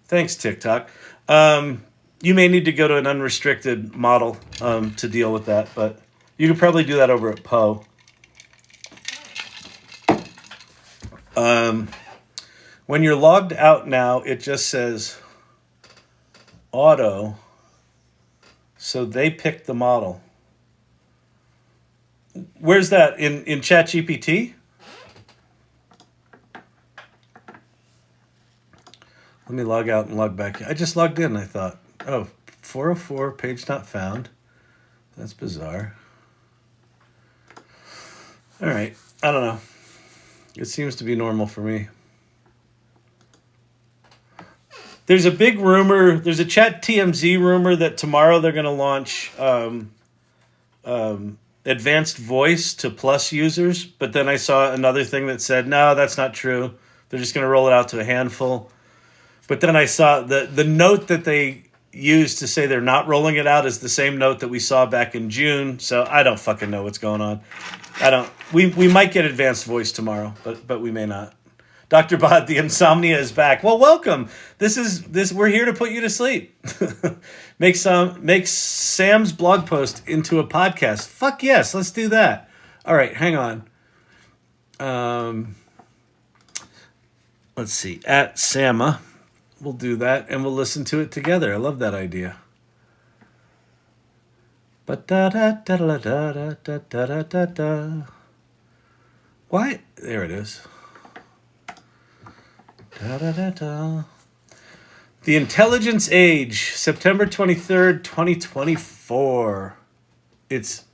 Thanks, TikTok. You may need to go to an unrestricted model to deal with that, but you could probably do that over at Poe. When you're logged out now, it just says auto, so they picked the model. Where's that? In ChatGPT? Let me log out and log back. I just logged in, I thought. Oh, 404, page not found. That's bizarre. All right, I don't know. It seems to be normal for me. There's a big rumor, there's a Chat TMZ rumor that tomorrow they're going to launch advanced voice to Plus users, but then I saw another thing that said, no, that's not true. They're just going to roll it out to a handful. But then I saw the note that they used to say they're not rolling it out is the same note that we saw back in June, so I don't fucking know what's going on. We might get advanced voice tomorrow, but we may not. Dr. Bod, the insomnia is back. Well, welcome. We're here to put you to sleep. Make Sam's blog post into a podcast. Fuck yes, let's do that. All right, hang on. Let's see. At Sama, we'll do that and we'll listen to it together. I love that idea. Why? There it is. The Intelligence Age, September 23rd, 2024. It's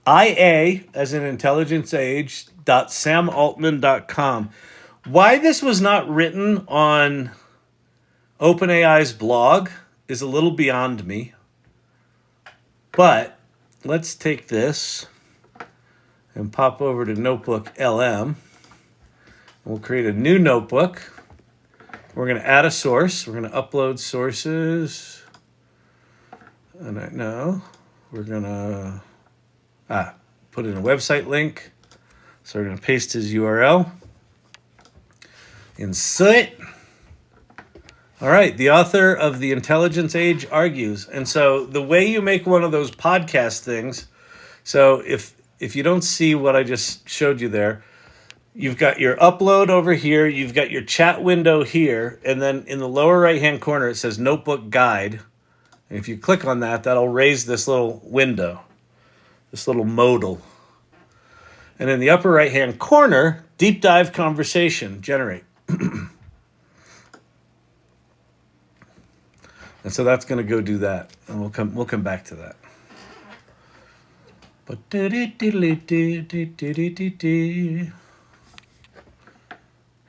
IA, as in Intelligence Age, .samaltman.com. Why this was not written on OpenAI's blog is a little beyond me. But let's take this and pop over to Notebook.LM. We'll create a new notebook. We're going to add a source. We're going to upload sources. And we're going to put in a website link. So we're going to paste his URL. Insert. All right, the author of The Intelligence Age argues. And so the way you make one of those podcast things, so if you don't see what I just showed you there, you've got your upload over here, you've got your chat window here, and then in the lower right-hand corner it says Notebook Guide. And if you click on that, that'll raise this little window, this little modal. And in the upper right-hand corner, Deep Dive Conversation, Generate. And so that's going to go do that, and we'll come back to that. But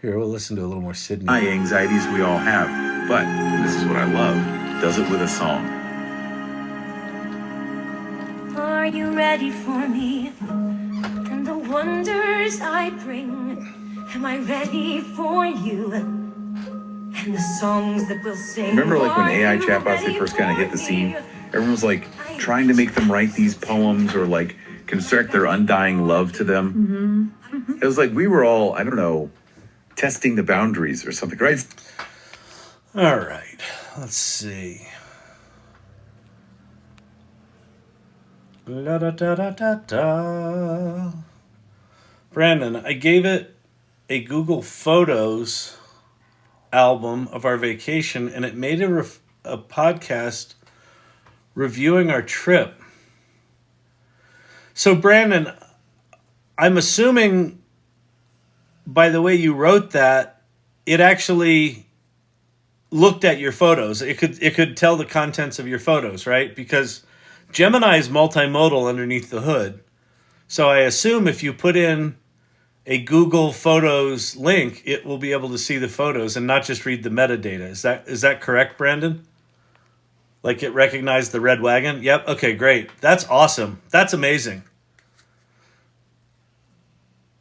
here, we'll listen to a little more Sydney. Anxieties we all have, but this is what I love. Does it with a song. Are you ready for me and the wonders I bring? Am I ready for you and the songs that we'll sing? Remember like when AI chatbots, they first kind of hit the scene? Everyone was like trying to make them write these poems or like construct their undying love to them. Mm-hmm. It was like we were all, I don't know, testing the boundaries or something, right? All right, let's see. La da da da da da. Brandon, I gave it a Google Photos album of our vacation, and it made a podcast reviewing our trip. So, Brandon, I'm assuming by the way you wrote that, it actually looked at your photos. It could tell the contents of your photos, right? Because Gemini is multimodal underneath the hood. So I assume if you put in a Google Photos link, it will be able to see the photos and not just read the metadata. Is that correct, Brandon? Like it recognized the red wagon? Yep. Okay, great. That's awesome. That's amazing.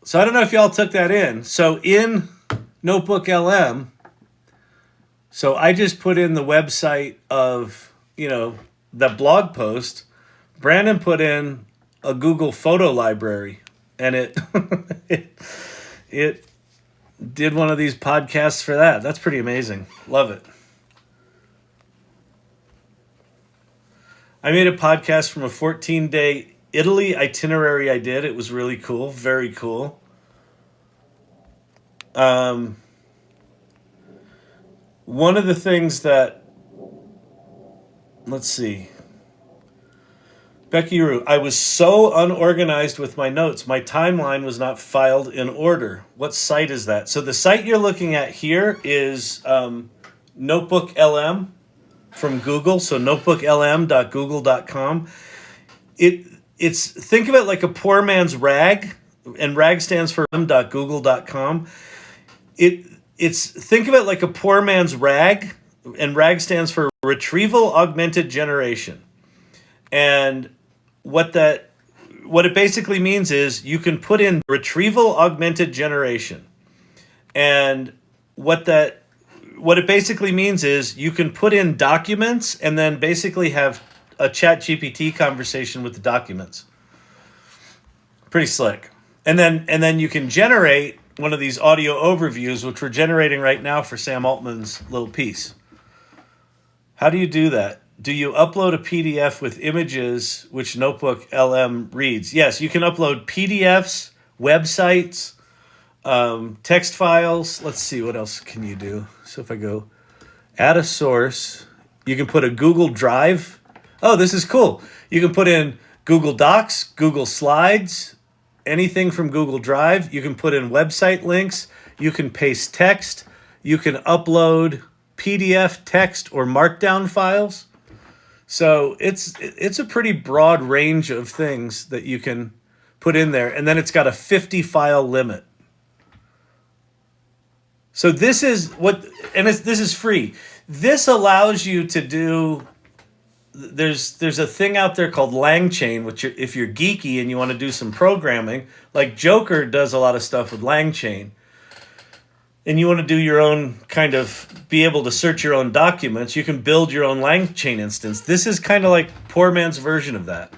So I don't know if y'all took that in. So in Notebook.LM, so I just put in the website of, the blog post. Brandon put in a Google photo library, and it it did one of these podcasts for that. That's pretty amazing. Love it. I made a podcast from a 14-day Italy itinerary I did. It was really cool. Very cool. One of the things that, let's see. Becky Rue, I was so unorganized with my notes. My timeline was not filed in order. What site is that? So the site you're looking at here is Notebook.LM from Google. So notebooklm.google.com. It's think of it like a poor man's rag, and rag stands for m.google.com. It's think of it like a poor man's rag, and rag stands for retrieval augmented generation. And what it basically means is you can put in retrieval augmented generation. And what it basically means is you can put in documents and then basically have a chat GPT conversation with the documents. Pretty slick. And then you can generate one of these audio overviews, which we're generating right now for Sam Altman's little piece. How do you do that? Do you upload a PDF with images which Notebook.LM reads? Yes, you can upload PDFs, websites, text files. Let's see, what else can you do? So if I go add a source, you can put a Google Drive. Oh, this is cool. You can put in Google Docs, Google Slides, anything from Google Drive. You can put in website links. You can paste text. You can upload PDF, text, or markdown files. So it's a pretty broad range of things that you can put in there. And then it's got a 50 file limit. So this is this is free. This allows you to do, there's a thing out there called Langchain, which if you're geeky and you want to do some programming, like Joker does a lot of stuff with Langchain, and you want to do your own kind of, be able to search your own documents, you can build your own Langchain instance. This is kind of like poor man's version of that.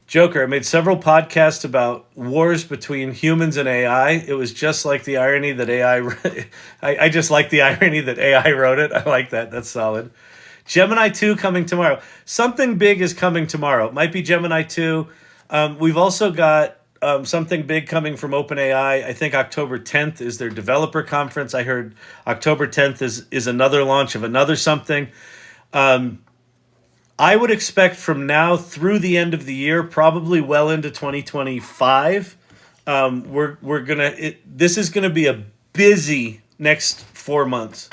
Joker, I made several podcasts about wars between humans and AI. It was just like the irony that AI... I just like the irony that AI wrote it. I like that. That's solid. Gemini 2 coming tomorrow. Something big is coming tomorrow. It might be Gemini 2. We've also got something big coming from OpenAI. I think October 10th is their developer conference. I heard October 10th is another launch of another something. I would expect from now through the end of the year, probably well into 2025, this is gonna be a busy next 4 months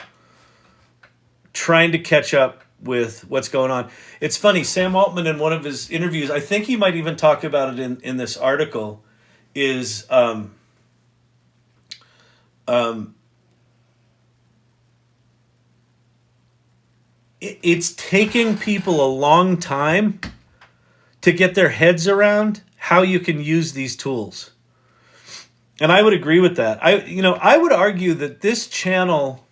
trying to catch up with what's going on. It's funny, Sam Altman in one of his interviews, I think he might even talk about it in this article, is it's taking people a long time to get their heads around how you can use these tools. And I would agree with that. I would argue that this channel,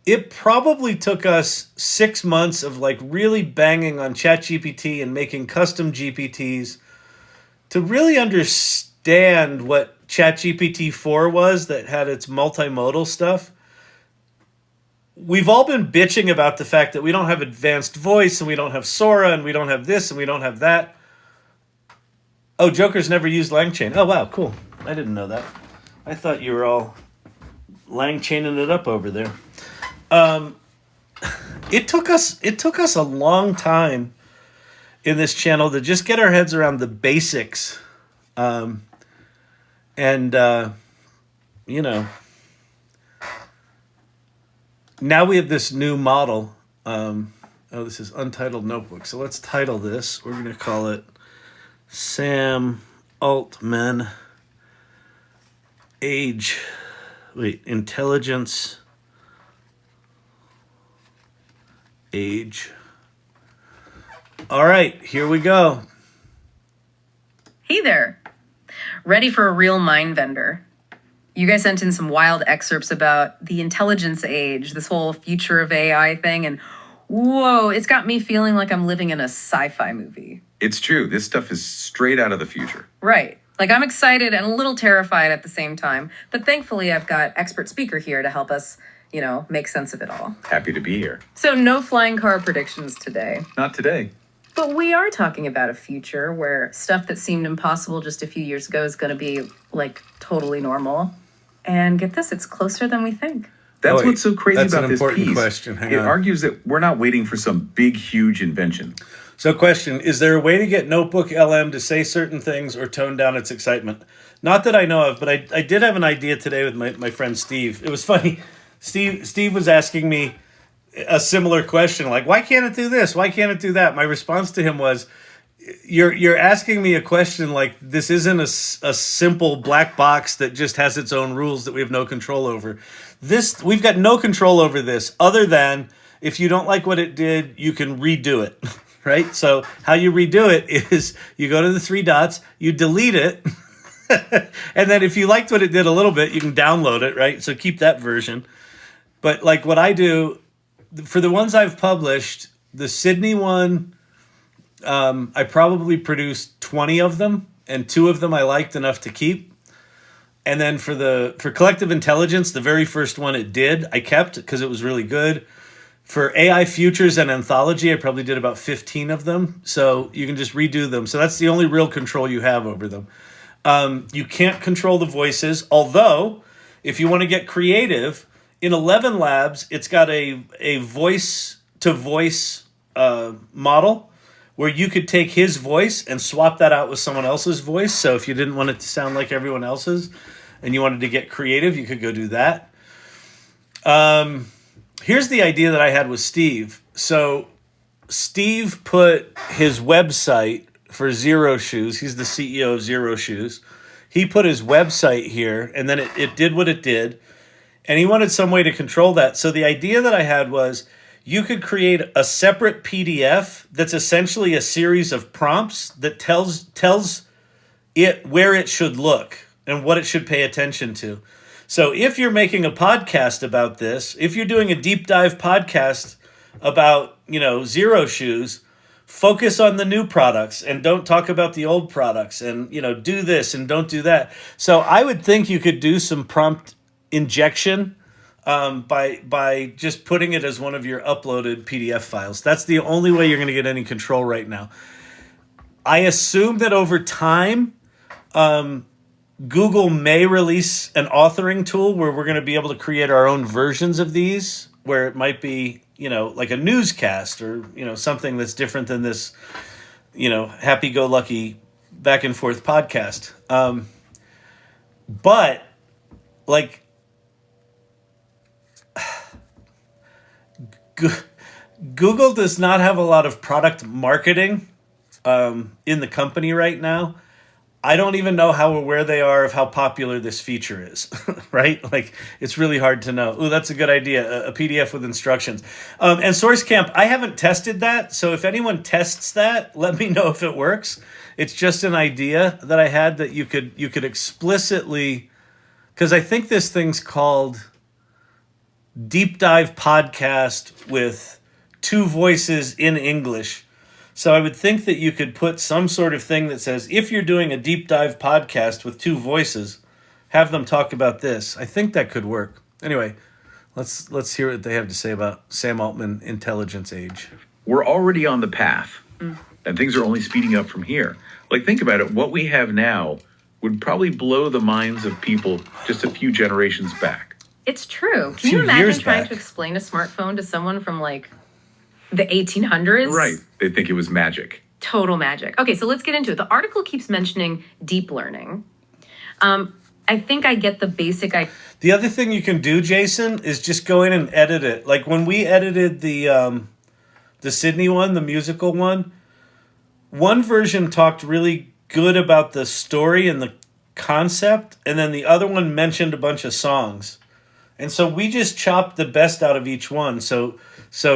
it probably took us 6 months of like really banging on ChatGPT and making custom GPTs to really understand what ChatGPT-4 was that had its multimodal stuff. We've all been bitching about the fact that we don't have advanced voice and we don't have Sora and we don't have this and we don't have that. Oh, Joker's never used Langchain. Oh, wow, cool. I didn't know that. I thought you were all Langchaining it up over there. It took us a long time in this channel to just get our heads around the basics. Now we have this new model. This is Untitled Notebook. So let's title this. We're going to call it Sam Altman Intelligence Age. All right, here we go. Hey there. Ready for a real mind vendor? You guys sent in some wild excerpts about the intelligence age, this whole future of AI thing, and whoa, it's got me feeling like I'm living in a sci-fi movie. It's true. This stuff is straight out of the future. Right. Like, I'm excited and a little terrified at the same time, but thankfully I've got expert speaker here to help us, make sense of it all. Happy to be here. So no flying car predictions today. Not today. But we are talking about a future where stuff that seemed impossible just a few years ago is going to be, totally normal. And get this, it's closer than we think. That's what's so crazy that's about an this important piece. question. Hang it on. argues that we're not waiting for some big, huge invention. So question, is there a way to get Notebook.LM to say certain things or tone down its excitement? Not that I know of, but I did have an idea today with my friend Steve. It was funny. Steve was asking me a similar question, like, why can't it do this? Why can't it do that? My response to him was, you're asking me a question like this isn't a simple black box that just has its own rules that we have no control over. We've got no control over this other than if you don't like what it did, you can redo it, right? So how you redo it is you go to the 3 dots, you delete it, and then if you liked what it did a little bit, you can download it, right? So keep that version. But like what I do, for the ones I've published, the Sydney one, I probably produced 20 of them, and 2 of them I liked enough to keep. And then for Collective Intelligence, the very first one I kept because it was really good. For AI Futures and Anthology, I probably did about 15 of them. So you can just redo them. So that's the only real control you have over them. You can't control the voices, although if you want to get creative, in 11 Labs, it's got a voice-to-voice model where you could take his voice and swap that out with someone else's voice. So if you didn't want it to sound like everyone else's and you wanted to get creative, you could go do that. Here's the idea that I had with Steve. So Steve put his website for Zero Shoes. He's the CEO of Zero Shoes. He put his website here, and then it did what it did. And he wanted some way to control that. So the idea that I had was you could create a separate PDF that's essentially a series of prompts that tells it where it should look and what it should pay attention to. So if you're making a podcast about this, if you're doing a deep dive podcast about, Zero Shoes, focus on the new products and don't talk about the old products, and do this and don't do that. So I would think you could do some prompt injection by just putting it as one of your uploaded PDF files. That's the only way you're going to get any control right now. I assume that over time, Google may release an authoring tool where we're going to be able to create our own versions of these, where it might be, like a newscast or, something that's different than this, happy-go-lucky back and forth podcast. But like Google does not have a lot of product marketing in the company right now. I don't even know how aware they are of how popular this feature is, right? Like, it's really hard to know. Ooh, that's a good idea, a PDF with instructions. And SourceCamp, I haven't tested that, so if anyone tests that, let me know if it works. It's just an idea that I had that you could explicitly, because I think this thing's called Deep Dive Podcast with 2 voices in English. So I would think that you could put some sort of thing that says, if you're doing a deep dive podcast with 2 voices, have them talk about this. I think that could work. Anyway, let's hear what they have to say about Sam Altman Intelligence Age. We're already on the path, and things are only speeding up from here. Like, think about it. What we have now would probably blow the minds of people just a few generations back. It's true. Can you imagine trying to explain a smartphone to someone from like the 1800s? Right. They think it was magic. Total magic. Okay, so let's get into it. The article keeps mentioning deep learning. I think I get the basic idea. The other thing you can do, Jason, is just go in and edit it. Like when we edited the Sydney one, the musical one version talked really good about the story and the concept, and then the other one mentioned a bunch of songs. And so we just chopped the best out of each one. So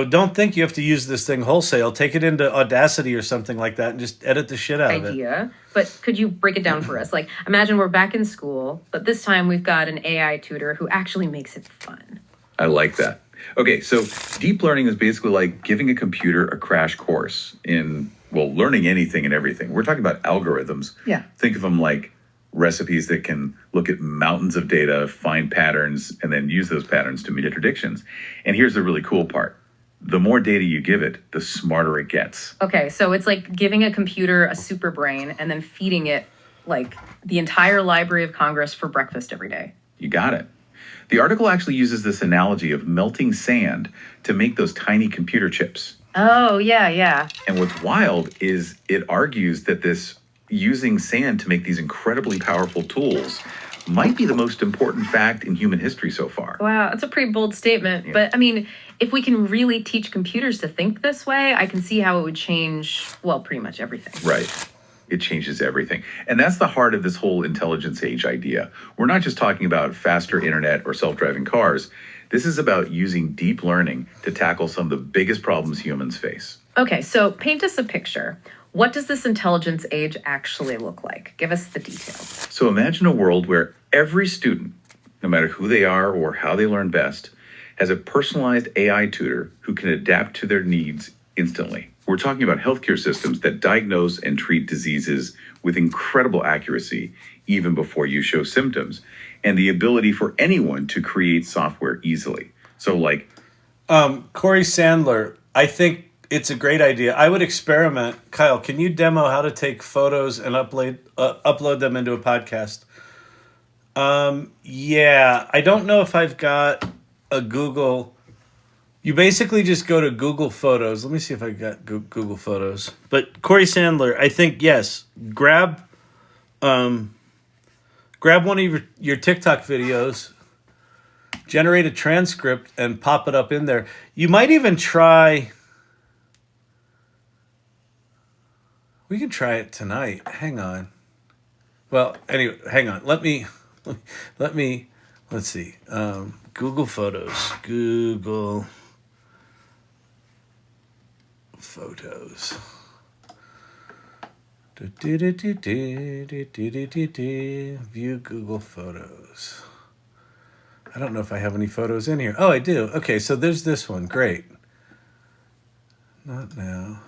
don't think you have to use this thing wholesale. Take it into Audacity or something like that and just edit the shit out of it. But could you break it down for us? Like, imagine we're back in school, but this time we've got an AI tutor who actually makes it fun. I like that. Okay, so deep learning is basically like giving a computer a crash course in, learning anything and everything. We're talking about algorithms. Yeah. Think of them like recipes that can look at mountains of data, find patterns, and then use those patterns to meet predictions. And here's the really cool part. The more data you give it, the smarter it gets. Okay, so it's like giving a computer a super brain and then feeding it like the entire Library of Congress for breakfast every day. You got it. The article actually uses this analogy of melting sand to make those tiny computer chips. Oh, yeah. And what's wild is it argues that this using sand to make these incredibly powerful tools might be the most important fact in human history so far. Wow, that's a pretty bold statement. Yeah. But, I mean, if we can really teach computers to think this way, I can see how it would change, pretty much everything. Right. It changes everything. And that's the heart of this whole intelligence age idea. We're not just talking about faster internet or self-driving cars. This is about using deep learning to tackle some of the biggest problems humans face. Okay, so paint us a picture. What does this intelligence age actually look like? Give us the details. So imagine a world where every student, no matter who they are or how they learn best, has a personalized AI tutor who can adapt to their needs instantly. We're talking about healthcare systems that diagnose and treat diseases with incredible accuracy, even before you show symptoms, and the ability for anyone to create software easily. So like... Corey Sandler, I think it's a great idea. I would experiment. Kyle, can you demo how to take photos and upload them into a podcast? Yeah, I don't know if I've got a Google. You basically just go to Google Photos. Let me see if I got Google Photos. But Corey Sandler, I think, yes, grab one of your TikTok videos, generate a transcript, and pop it up in there. You might even try... We can try it tonight. Hang on. Well, anyway, hang on. Let's see. Google Photos. Google Photos. View Google Photos. I don't know if I have any photos in here. Oh, I do. Okay, so there's this one. Great. Not now.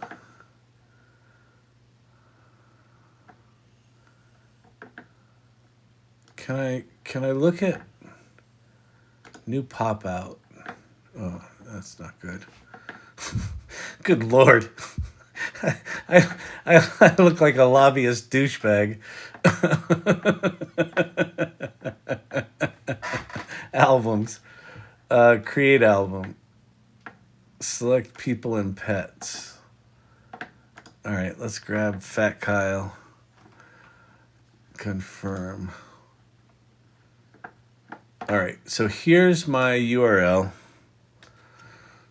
Can I look at new pop out? Oh, that's not good. Good Lord. I look like a lobbyist douchebag. Albums. Create album. Select people and pets. All right, let's grab Fat Kyle. Confirm. All right, so here's my URL.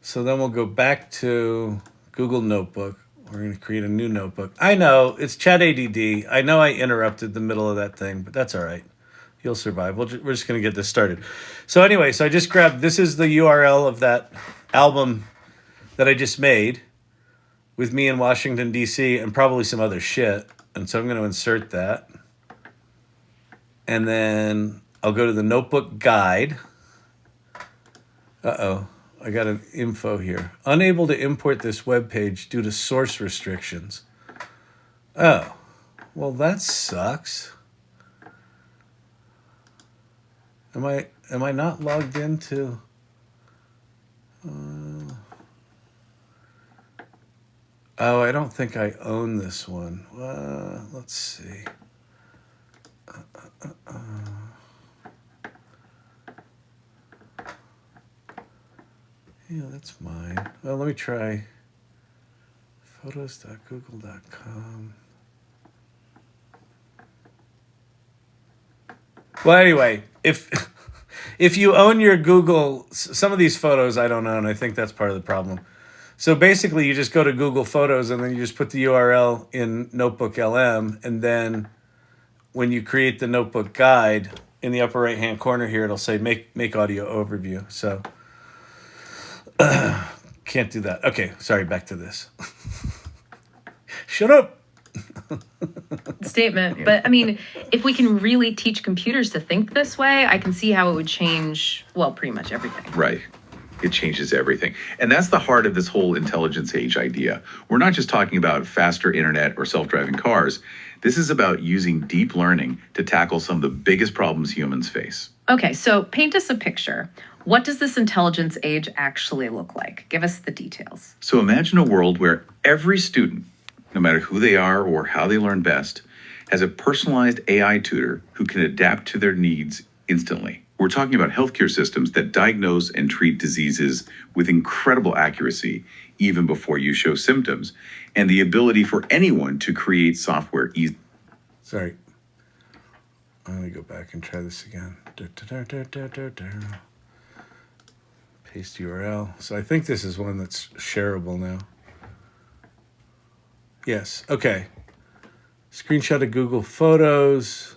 So then we'll go back to Google Notebook. We're going to create a new notebook. I know, it's Chat ADD. I know I interrupted the middle of that thing, but that's all right. You'll survive. We're just going to get this started. So anyway, so I just grabbed, this is the URL of that album that I just made with me in Washington, D.C., and probably some other shit. And so I'm going to insert that. And then I'll go to the notebook guide. Uh-oh. I got an info here. Unable to import this web page due to source restrictions. Oh, well, that sucks. Am I not logged into? Oh, I don't think I own this one. Let's see. Yeah, that's mine. Well, let me try photos.google.com. Well, anyway, if you own your Google, some of these photos I don't own. I think that's part of the problem. So basically, you just go to Google Photos and then you just put the URL in Notebook.LM, and then when you create the notebook guide in the upper right-hand corner here, it'll say make audio overview. So can't do that. Okay, sorry, back to this. Shut up. Statement. But I mean, if we can really teach computers to think this way, I can see how it would change, well, pretty much everything. Right. It changes everything. And that's the heart of this whole intelligence age idea. We're not just talking about faster internet or self-driving cars. This is about using deep learning to tackle some of the biggest problems humans face. Okay, so paint us a picture. What does this intelligence age actually look like? Give us the details. So imagine a world where every student, no matter who they are or how they learn best, has a personalized AI tutor who can adapt to their needs instantly. We're talking about healthcare systems that diagnose and treat diseases with incredible accuracy, even before you show symptoms, and the ability for anyone to create software easily. Sorry. I'm going to go back and try this again. Paste URL. So I think this is one that's shareable now. Yes. Okay. Screenshot of Google Photos.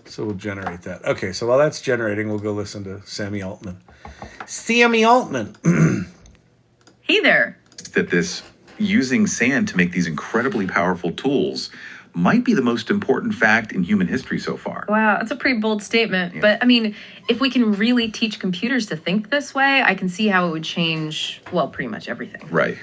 So we'll generate that. Okay, so while that's generating, we'll go listen to Sammy Altman. Sammy Altman. Hey there. That this using sand to make these incredibly powerful tools might be the most important fact in human history so far. Wow, that's a pretty bold statement. Yeah. But I mean, if we can really teach computers to think this way, I can see how it would change, well, pretty much everything. Right.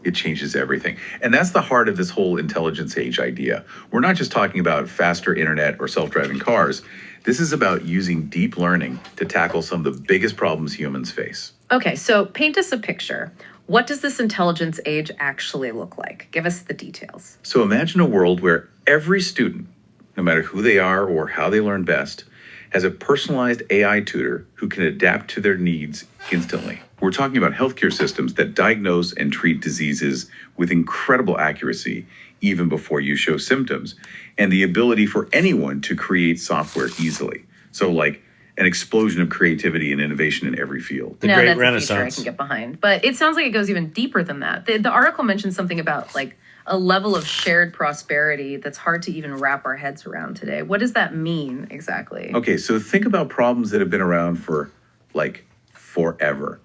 It changes everything. And that's the heart of this whole intelligence age idea. We're not just talking about faster internet or self-driving cars. This is about using deep learning to tackle some of the biggest problems humans face. Okay, so paint us a picture. What does this intelligence age actually look like? Give us the details. So imagine a world where every student, no matter who they are or how they learn best, has a personalized AI tutor who can adapt to their needs instantly. We're talking about healthcare systems that diagnose and treat diseases with incredible accuracy, even before you show symptoms, and the ability for anyone to create software easily. So like an explosion of creativity and innovation in every field. The Great that's Renaissance. A feature I can get behind. But it sounds like it goes even deeper than that. The article mentioned something about like a level of shared prosperity that's hard to even wrap our heads around today. What does that mean exactly? Okay, so think about problems that have been around for like forever.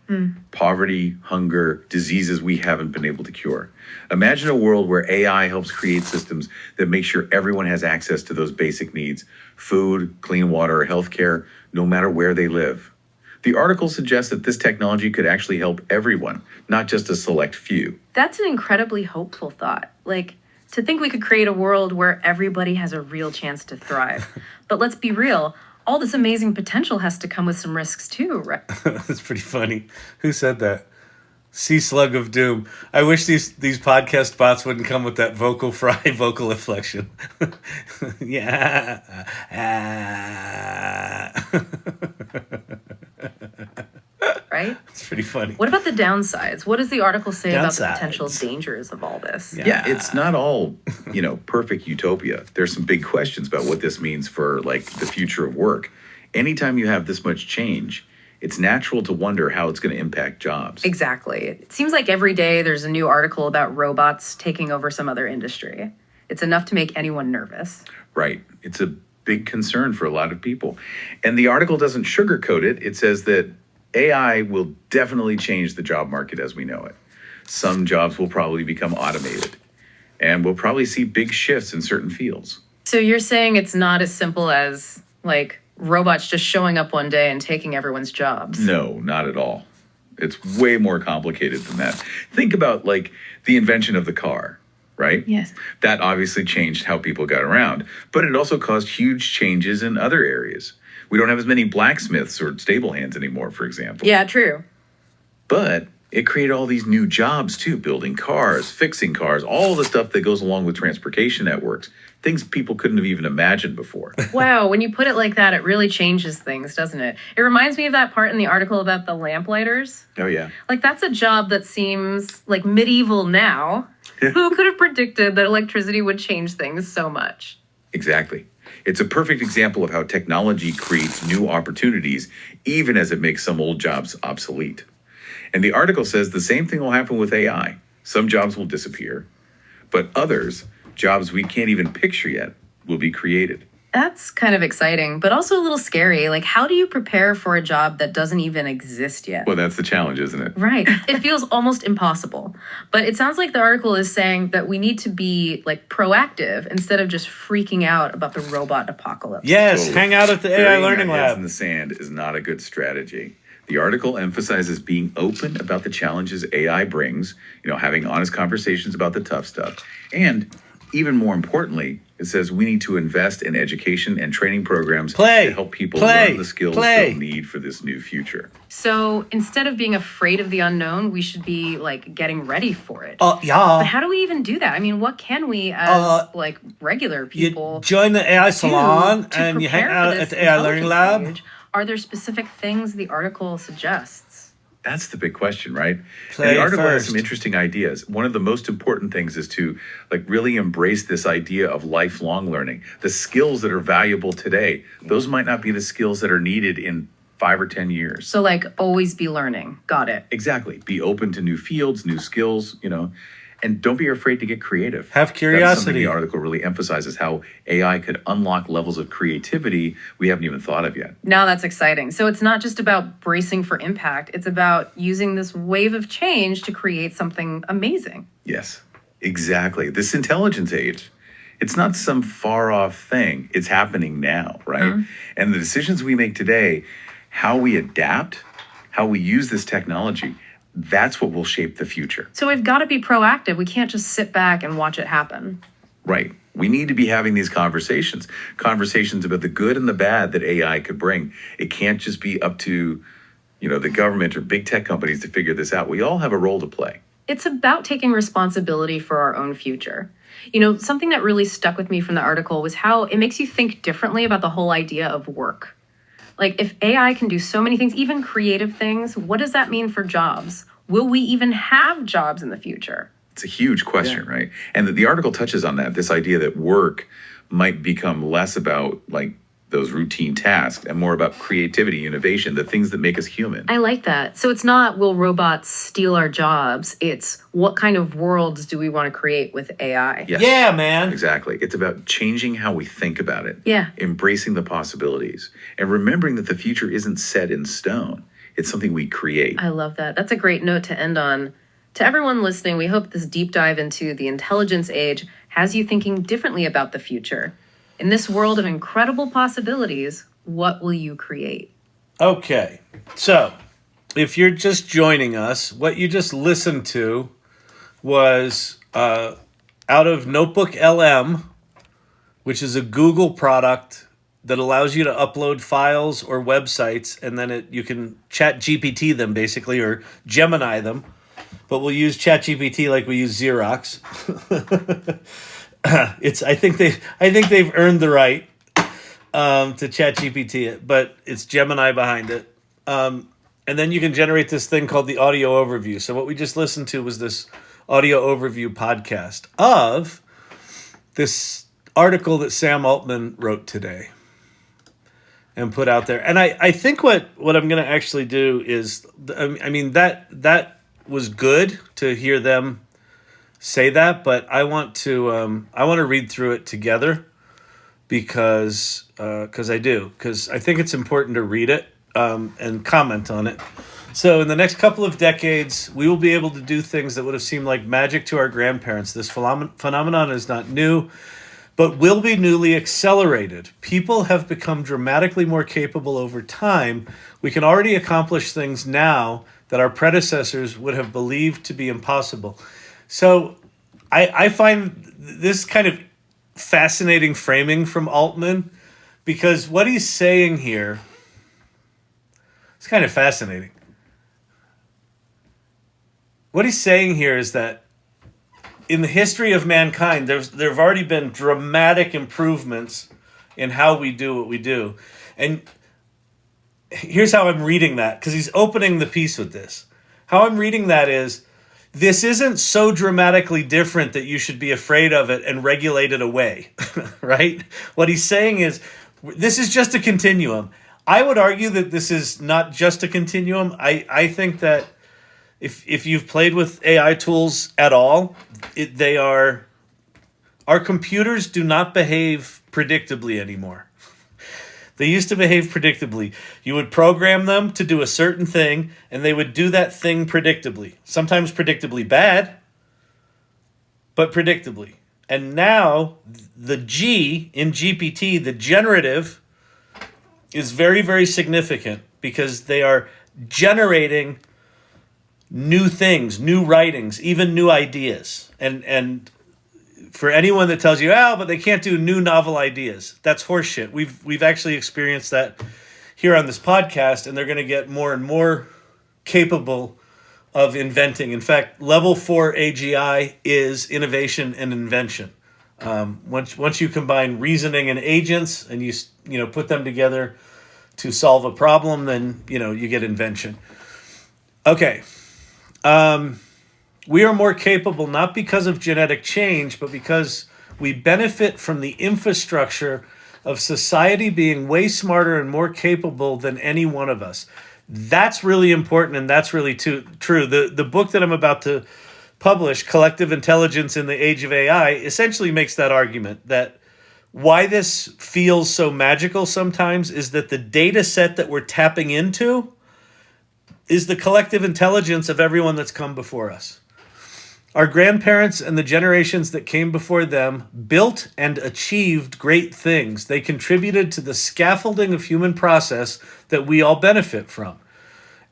Poverty, hunger, diseases we haven't been able to cure. Imagine a world where AI helps create systems that make sure everyone has access to those basic needs: food, clean water, healthcare, no matter where they live. The article suggests that this technology could actually help everyone, not just a select few. That's an incredibly hopeful thought. Like, To think we could create a world where everybody has a real chance to thrive. But let's be real, all this amazing potential has to come with some risks too, right? That's pretty funny. Who said that? Sea Slug of Doom. I wish these podcast bots wouldn't come with that vocal fry vocal inflection. Yeah. Right? It's pretty funny. What about the downsides? What does the article say about the Downsides. potential dangers of all this? Yeah, it's not all, perfect utopia. There's some big questions about what this means for like the future of work. Anytime you have this much change, it's natural to wonder how it's going to impact jobs. Exactly. It seems like every day there's a new article about robots taking over some other industry. It's enough to make anyone nervous. Right. It's a big concern for a lot of people. And the article doesn't sugarcoat it. It says that AI will definitely change the job market as we know it. Some jobs will probably become automated, and we'll probably see big shifts in certain fields. So you're saying it's not as simple as, like, robots just showing up one day and taking everyone's jobs? No, not at all. It's way more complicated than that. Think about, like, the invention of the car, right? Yes. That obviously changed how people got around, but it also caused huge changes in other areas. We don't have as many blacksmiths or stable hands anymore, for example. Yeah, true. But it created all these new jobs, too, building cars, fixing cars, all the stuff that goes along with transportation networks, things people couldn't have even imagined before. Wow, when you put it like that, it really changes things, doesn't it? It reminds me of that part in the article about the lamplighters. Oh, yeah. Like, that's a job that seems, like, medieval now. Who could have predicted that electricity would change things so much? Exactly. It's a perfect example of how technology creates new opportunities, even as it makes some old jobs obsolete. And the article says the same thing will happen with AI. Some jobs will disappear, but others, jobs we can't even picture yet, will be created. That's kind of exciting, but also a little scary. Like, how do you prepare for a job that doesn't even exist yet? Well, that's the challenge, isn't it? Right. It feels almost impossible. But it sounds like the article is saying that we need to be, like, proactive instead of just freaking out about the robot apocalypse. Yes, Totally. hang out at the AI Burying Learning our heads Lab. in the sand is not a good strategy. The article emphasizes being open about the challenges AI brings, having honest conversations about the tough stuff. And even more importantly, it says we need to invest in education and training programs to help people learn the skills they'll need for this new future. So instead of being afraid of the unknown, we should be, like, getting ready for it. Yeah. But how do we even do that? I mean, what can we as, like, regular people You join the AI Salon to and you hang prepare for out this at the AI Learning Lab. intelligence age? Are there specific things the article suggests? That's the big question, right? Play and the article has first. some interesting ideas. One of the most important things is to really embrace this idea of lifelong learning. The skills that are valuable today, those might not be the skills that are needed in 5 or 10 years. So, like, always be learning. Got it. Exactly. Be open to new fields, new skills, and don't be afraid to get creative. Have That's curiosity. something the article really emphasizes, how AI could unlock levels of creativity we haven't even thought of yet. Now that's exciting. So it's not just about bracing for impact. It's about using this wave of change to create something amazing. Yes, exactly. This intelligence age, it's not some far off thing. It's happening now, right? And the decisions we make today, how we adapt, how we use this technology, that's what will shape the future. So we've got to be proactive. We can't just sit back and watch it happen. Right. We need to be having these conversations about the good and the bad that AI could bring. It can't just be up to, the government or big tech companies to figure this out. We all have a role to play. It's about taking responsibility for our own future. Something that really stuck with me from the article was how it makes you think differently about the whole idea of work. Like, if AI can do so many things, even creative things, what does that mean for jobs? Will we even have jobs in the future? It's a huge question, right? And the article touches on that, this idea that work might become less about, like, those routine tasks and more about creativity, innovation, the things that make us human. I like that. So it's not, will robots steal our jobs? It's, what kind of worlds do we want to create with AI? Yes. Yeah, man. Exactly. It's about changing how we think about it. Yeah. Embracing the possibilities. And remembering that the future isn't set in stone. It's something we create. I love that. That's a great note to end on. To everyone listening, we hope this deep dive into the intelligence age has you thinking differently about the future. In this world of incredible possibilities, what will you create? Okay, so if you're just joining us, what you just listened to was out of Notebook.LM, which is a Google product that allows you to upload files or websites, and then you can chat GPT them basically, or Gemini them. But we'll use ChatGPT like we use Xerox. I think they've earned the right to ChatGPT it, but it's Gemini behind it. And then you can generate this thing called the audio overview. So what we just listened to was this audio overview podcast of this article that Sam Altman wrote today and put out there. And I think what I'm going to actually do is, I mean, that was good to hear them say that, but I want to read through it together because I think it's important to read it and comment on it. So in the next couple of decades, we will be able to do things that would have seemed like magic to our grandparents. This phenomenon is not new, but will be newly accelerated. People have become dramatically more capable over time. We can already accomplish things now that our predecessors would have believed to be impossible. So I find this kind of fascinating framing from Altman, because what he's saying here is kind of fascinating. What he's saying here is that in the history of mankind, there have already been dramatic improvements in how we do what we do. And here's how I'm reading that, because he's opening the piece with this. How I'm reading that is, this isn't so dramatically different that you should be afraid of it and regulate it away, right? What he's saying is, this is just a continuum. I would argue that this is not just a continuum. I think that if you've played with AI tools at all, our computers do not behave predictably anymore. They used to behave predictably. You would program them to do a certain thing, and they would do that thing predictably. Sometimes predictably bad, but predictably. And now, the G in GPT, the generative, is very, very significant because they are generating new things, new writings, even new ideas. And for anyone that tells you, but they can't do new novel ideas, that's horseshit. We've actually experienced that here on this podcast, and they're going to get more and more capable of inventing. In fact, level 4 AGI is innovation and invention. Once you combine reasoning and agents, and you put them together to solve a problem, then you get invention. Okay. We are more capable not because of genetic change, but because we benefit from the infrastructure of society being way smarter and more capable than any one of us. That's really important, and that's really true. The book that I'm about to publish, Collective Intelligence in the Age of AI, essentially makes that argument that why this feels so magical sometimes is that the data set that we're tapping into is the collective intelligence of everyone that's come before us. Our grandparents and the generations that came before them built and achieved great things. They contributed to the scaffolding of human process that we all benefit from.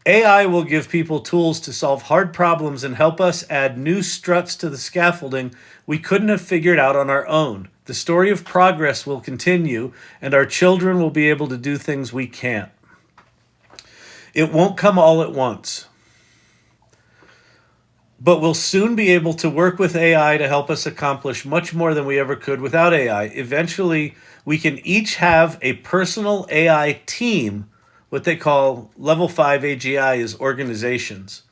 AI will give people tools to solve hard problems and help us add new struts to the scaffolding we couldn't have figured out on our own. The story of progress will continue, and our children will be able to do things we can't. It won't come all at once, but we'll soon be able to work with AI to help us accomplish much more than we ever could without AI. Eventually, we can each have a personal AI team, what they call level 5 AGI is organizations,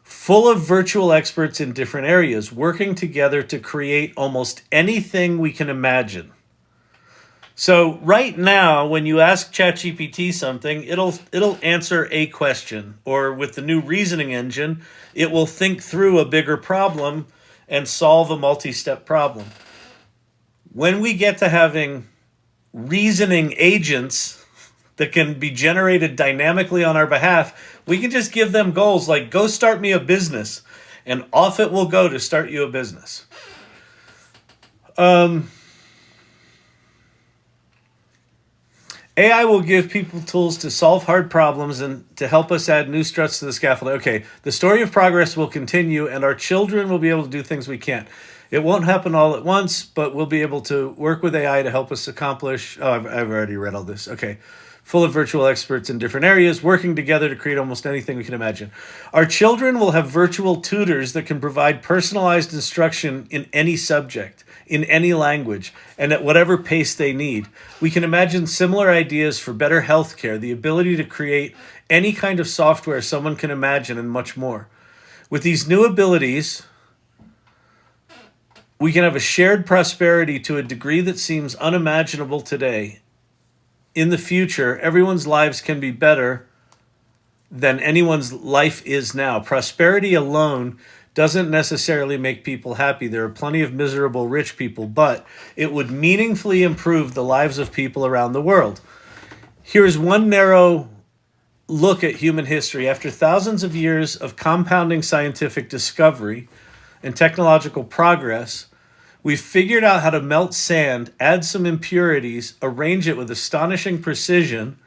full of virtual experts in different areas, working together to create almost anything we can imagine. So right now, when you ask ChatGPT something, it'll answer a question, or with the new reasoning engine, it will think through a bigger problem and solve a multi-step problem. When we get to having reasoning agents that can be generated dynamically on our behalf, we can just give them goals like, go start me a business, and off it will go to start you a business. AI will give people tools to solve hard problems and to help us add new struts to the scaffolding. Okay, the story of progress will continue, and our children will be able to do things we can't. It won't happen all at once, but we'll be able to work with AI to help us accomplish... Oh, I've already read all this. Okay. Full of virtual experts in different areas, working together to create almost anything we can imagine. Our children will have virtual tutors that can provide personalized instruction in any subject, in any language, and at whatever pace they need. We can imagine similar ideas for better healthcare, the ability to create any kind of software someone can imagine, and much more. With these new abilities, we can have a shared prosperity to a degree that seems unimaginable today. In the future, everyone's lives can be better than anyone's life is now. Prosperity alone doesn't necessarily make people happy. There are plenty of miserable rich people, but it would meaningfully improve the lives of people around the world. Here's one narrow look at human history. After thousands of years of compounding scientific discovery and technological progress, we've figured out how to melt sand, add some impurities, arrange it with astonishing precision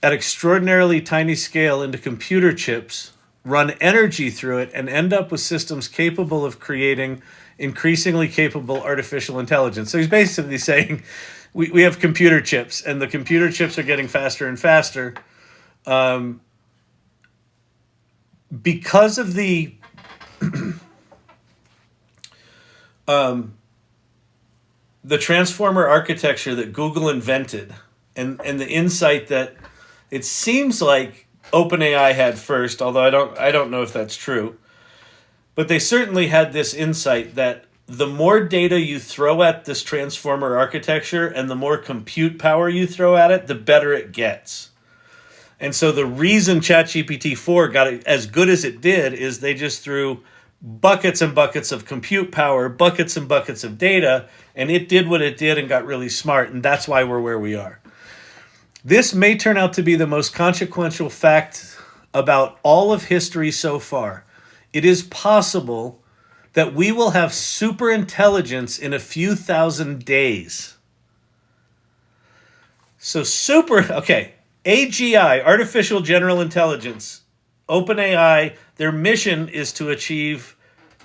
at extraordinarily tiny scale into computer chips, run energy through it, and end up with systems capable of creating increasingly capable artificial intelligence. So he's basically saying we have computer chips, and the computer chips are getting faster and faster because of the... the transformer architecture that Google invented, and the insight that it seems like OpenAI had first, although I don't know if that's true, but they certainly had this insight that the more data you throw at this transformer architecture and the more compute power you throw at it, the better it gets. And so the reason ChatGPT-4 got it as good as it did is they just threw buckets and buckets of compute power, buckets and buckets of data, and it did what it did and got really smart, and that's why we're where we are. This may turn out to be the most consequential fact about all of history so far. It is possible that we will have superintelligence in a few thousand days. So AGI, Artificial General Intelligence, OpenAI, their mission is to achieve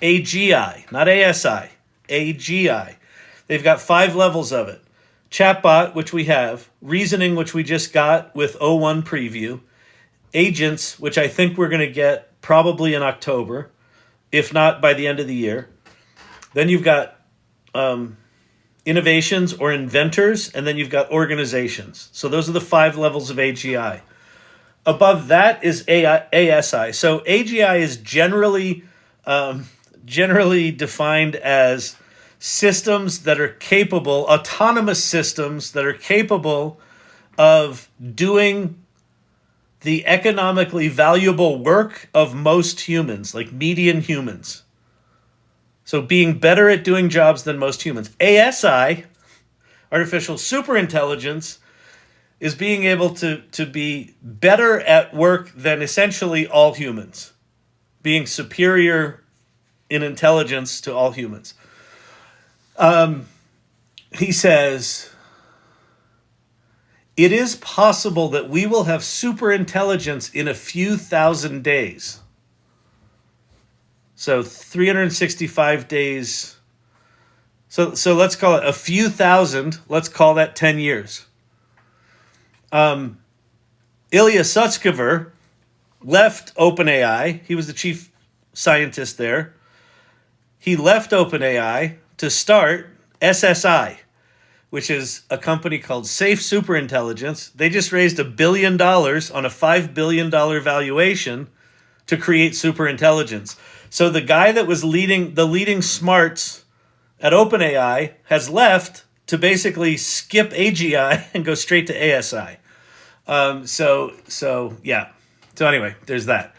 AGI, not ASI, AGI. They've got 5 levels of it. Chatbot, which we have. Reasoning, which we just got with O1 preview. Agents, which I think we're going to get probably in October, if not by the end of the year. Then you've got innovations or inventors, and then you've got organizations. So those are the 5 levels of AGI. Above that is ASI. So AGI is generally defined as systems that are capable, autonomous systems that are capable of doing the economically valuable work of most humans, like median humans. So being better at doing jobs than most humans. ASI, artificial superintelligence, is being able to be better at work than essentially all humans, being superior in intelligence to all humans. He says, it is possible that we will have superintelligence in a few thousand days. So 365 days. So let's call it a few thousand. Let's call that 10 years. Ilya Sutskever left OpenAI. He was the chief scientist there. He left OpenAI to start SSI, which is a company called Safe Superintelligence. They just raised $1 billion on a $5 billion valuation to create superintelligence. So the guy that was leading smarts at OpenAI has left to basically skip AGI and go straight to ASI. So anyway, there's that.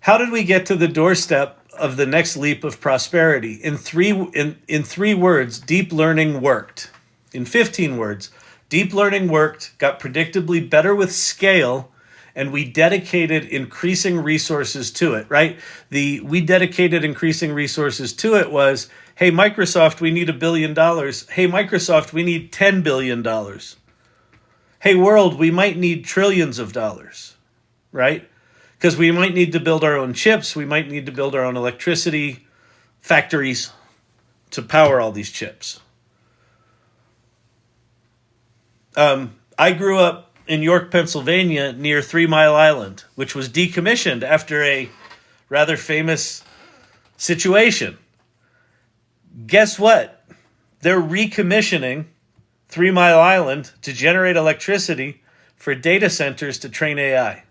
How did we get to the doorstep of the next leap of prosperity? In three words, deep learning worked. In 15 words, deep learning worked, got predictably better with scale, and we dedicated increasing resources to it, right? We dedicated increasing resources to it was, hey, Microsoft, we need $1 billion. Hey, Microsoft, we need $10 billion. hey, world, we might need trillions of dollars, right? Because we might need to build our own chips. We might need to build our own electricity factories to power all these chips. I grew up in York, Pennsylvania, near 3 Mile Island, which was decommissioned after a rather famous situation. Guess what? They're recommissioning 3 Mile Island to generate electricity for data centers to train AI.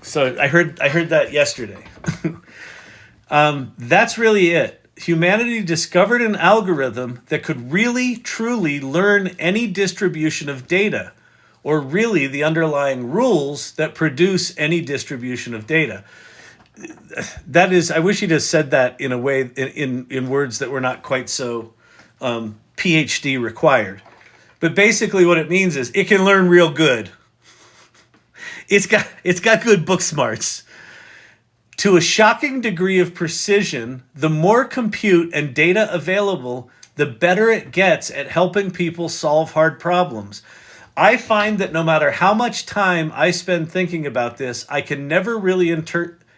So I heard that yesterday. That's really it. Humanity discovered an algorithm that could really, truly learn any distribution of data, or really the underlying rules that produce any distribution of data. That is, I wish he'd have said that in a way, in words that were not quite so PhD required. But basically what it means is it can learn real good. It's got good book smarts. To a shocking degree of precision, the more compute and data available, the better it gets at helping people solve hard problems. I find that no matter how much time I spend thinking about this, I can never really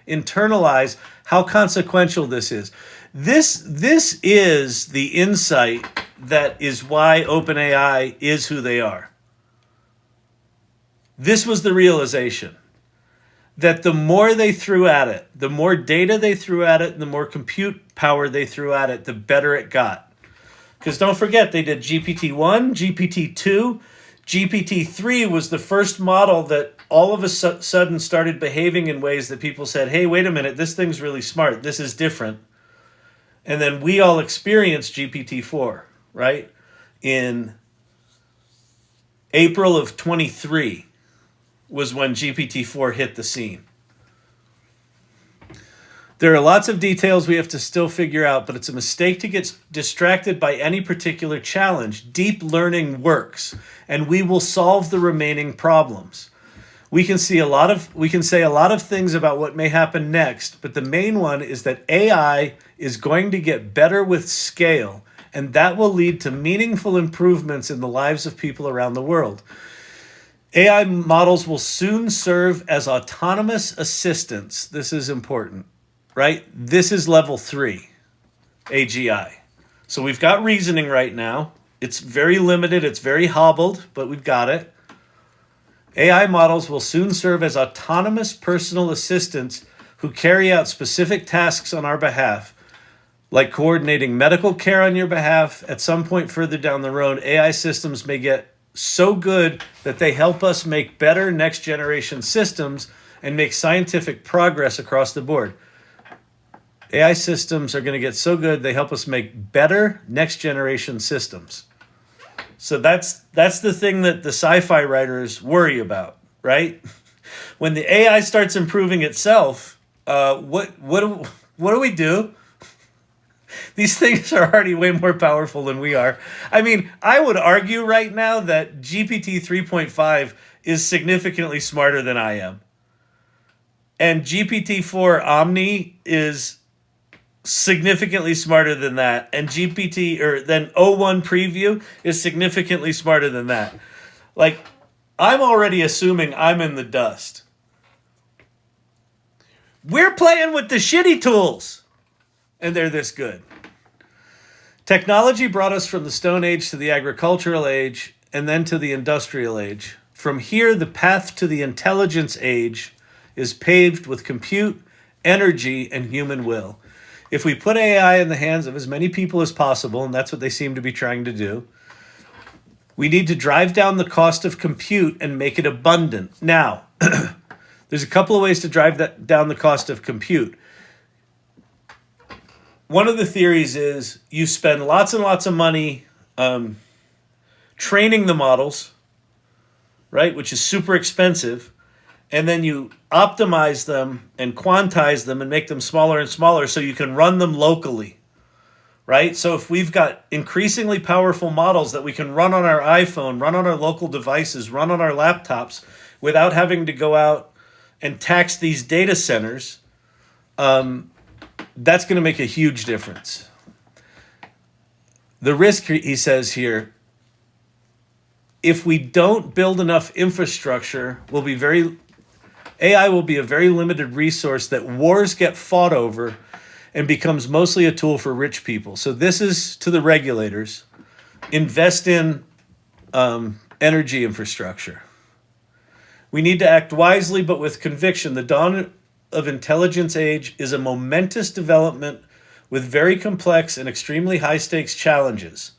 internalize how consequential this is. This is the insight that is why OpenAI is who they are. This was the realization. That the more they threw at it, the more data they threw at it, and the more compute power they threw at it, the better it got. Because don't forget, they did GPT-1, GPT-2, GPT-3 was the first model that all of a sudden started behaving in ways that people said, hey, wait a minute, this thing's really smart, this is different. And then we all experienced GPT-4, right? In April of 23. Was when GPT-4 hit the scene. There are lots of details we have to still figure out, but it's a mistake to get distracted by any particular challenge. Deep learning works, and we will solve the remaining problems. We can say a lot of things about what may happen next, but the main one is that AI is going to get better with scale, and that will lead to meaningful improvements in the lives of people around the world. AI models will soon serve as autonomous assistants. This is important, right? This is level 3, AGI. So we've got reasoning right now. It's very limited, it's very hobbled, but we've got it. AI models will soon serve as autonomous personal assistants who carry out specific tasks on our behalf, like coordinating medical care on your behalf. At some point further down the road, AI systems may get so good that they help us make better next generation systems and make scientific progress across the board. AI systems are going to get so good they help us make better next generation systems. So that's the thing that the sci-fi writers worry about, right? When the AI starts improving itself, what do we do? These things are already way more powerful than we are. I mean, I would argue right now that GPT 3.5 is significantly smarter than I am. And GPT-4 Omni is significantly smarter than that. And then O1 Preview is significantly smarter than that. Like, I'm already assuming I'm in the dust. We're playing with the shitty tools. And they're this good. Technology brought us from the Stone Age to the Agricultural Age, and then to the Industrial Age. From here, the path to the Intelligence Age is paved with compute, energy, and human will. If we put AI in the hands of as many people as possible, and that's what they seem to be trying to do, we need to drive down the cost of compute and make it abundant. Now, there's a couple of ways to drive down the cost of compute. One of the theories is you spend lots and lots of money training the models, right, which is super expensive, and then you optimize them and quantize them and make them smaller and smaller so you can run them locally, right? So if we've got increasingly powerful models that we can run on our iPhone, run on our local devices, run on our laptops without having to go out and tax these data centers, that's going to make a huge difference. The risk, he says here, if we don't build enough infrastructure, AI will be a very limited resource that wars get fought over and becomes mostly a tool for rich people. So this is to the regulators. Invest in energy infrastructure. We need to act wisely, but with conviction. The dawn of intelligence age is a momentous development with very complex and extremely high-stakes challenges.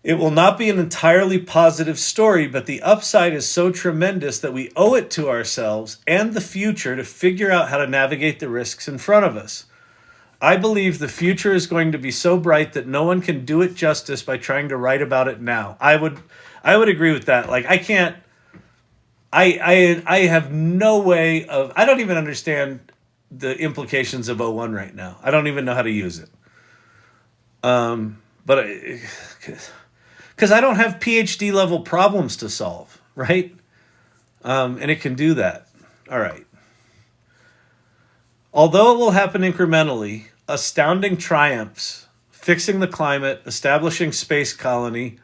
It will not be an entirely positive story, but the upside is so tremendous that we owe it to ourselves and the future to figure out how to navigate the risks in front of us. I believe the future is going to be so bright that no one can do it justice by trying to write about it now. I would agree with that. Like, I can't, I have no way of, I don't even understand the implications of O1 right now. I don't even know how to use it. But because I don't have PhD level problems to solve, right? And it can do that. All right. Although it will happen incrementally, astounding triumphs, fixing the climate, establishing a space colony,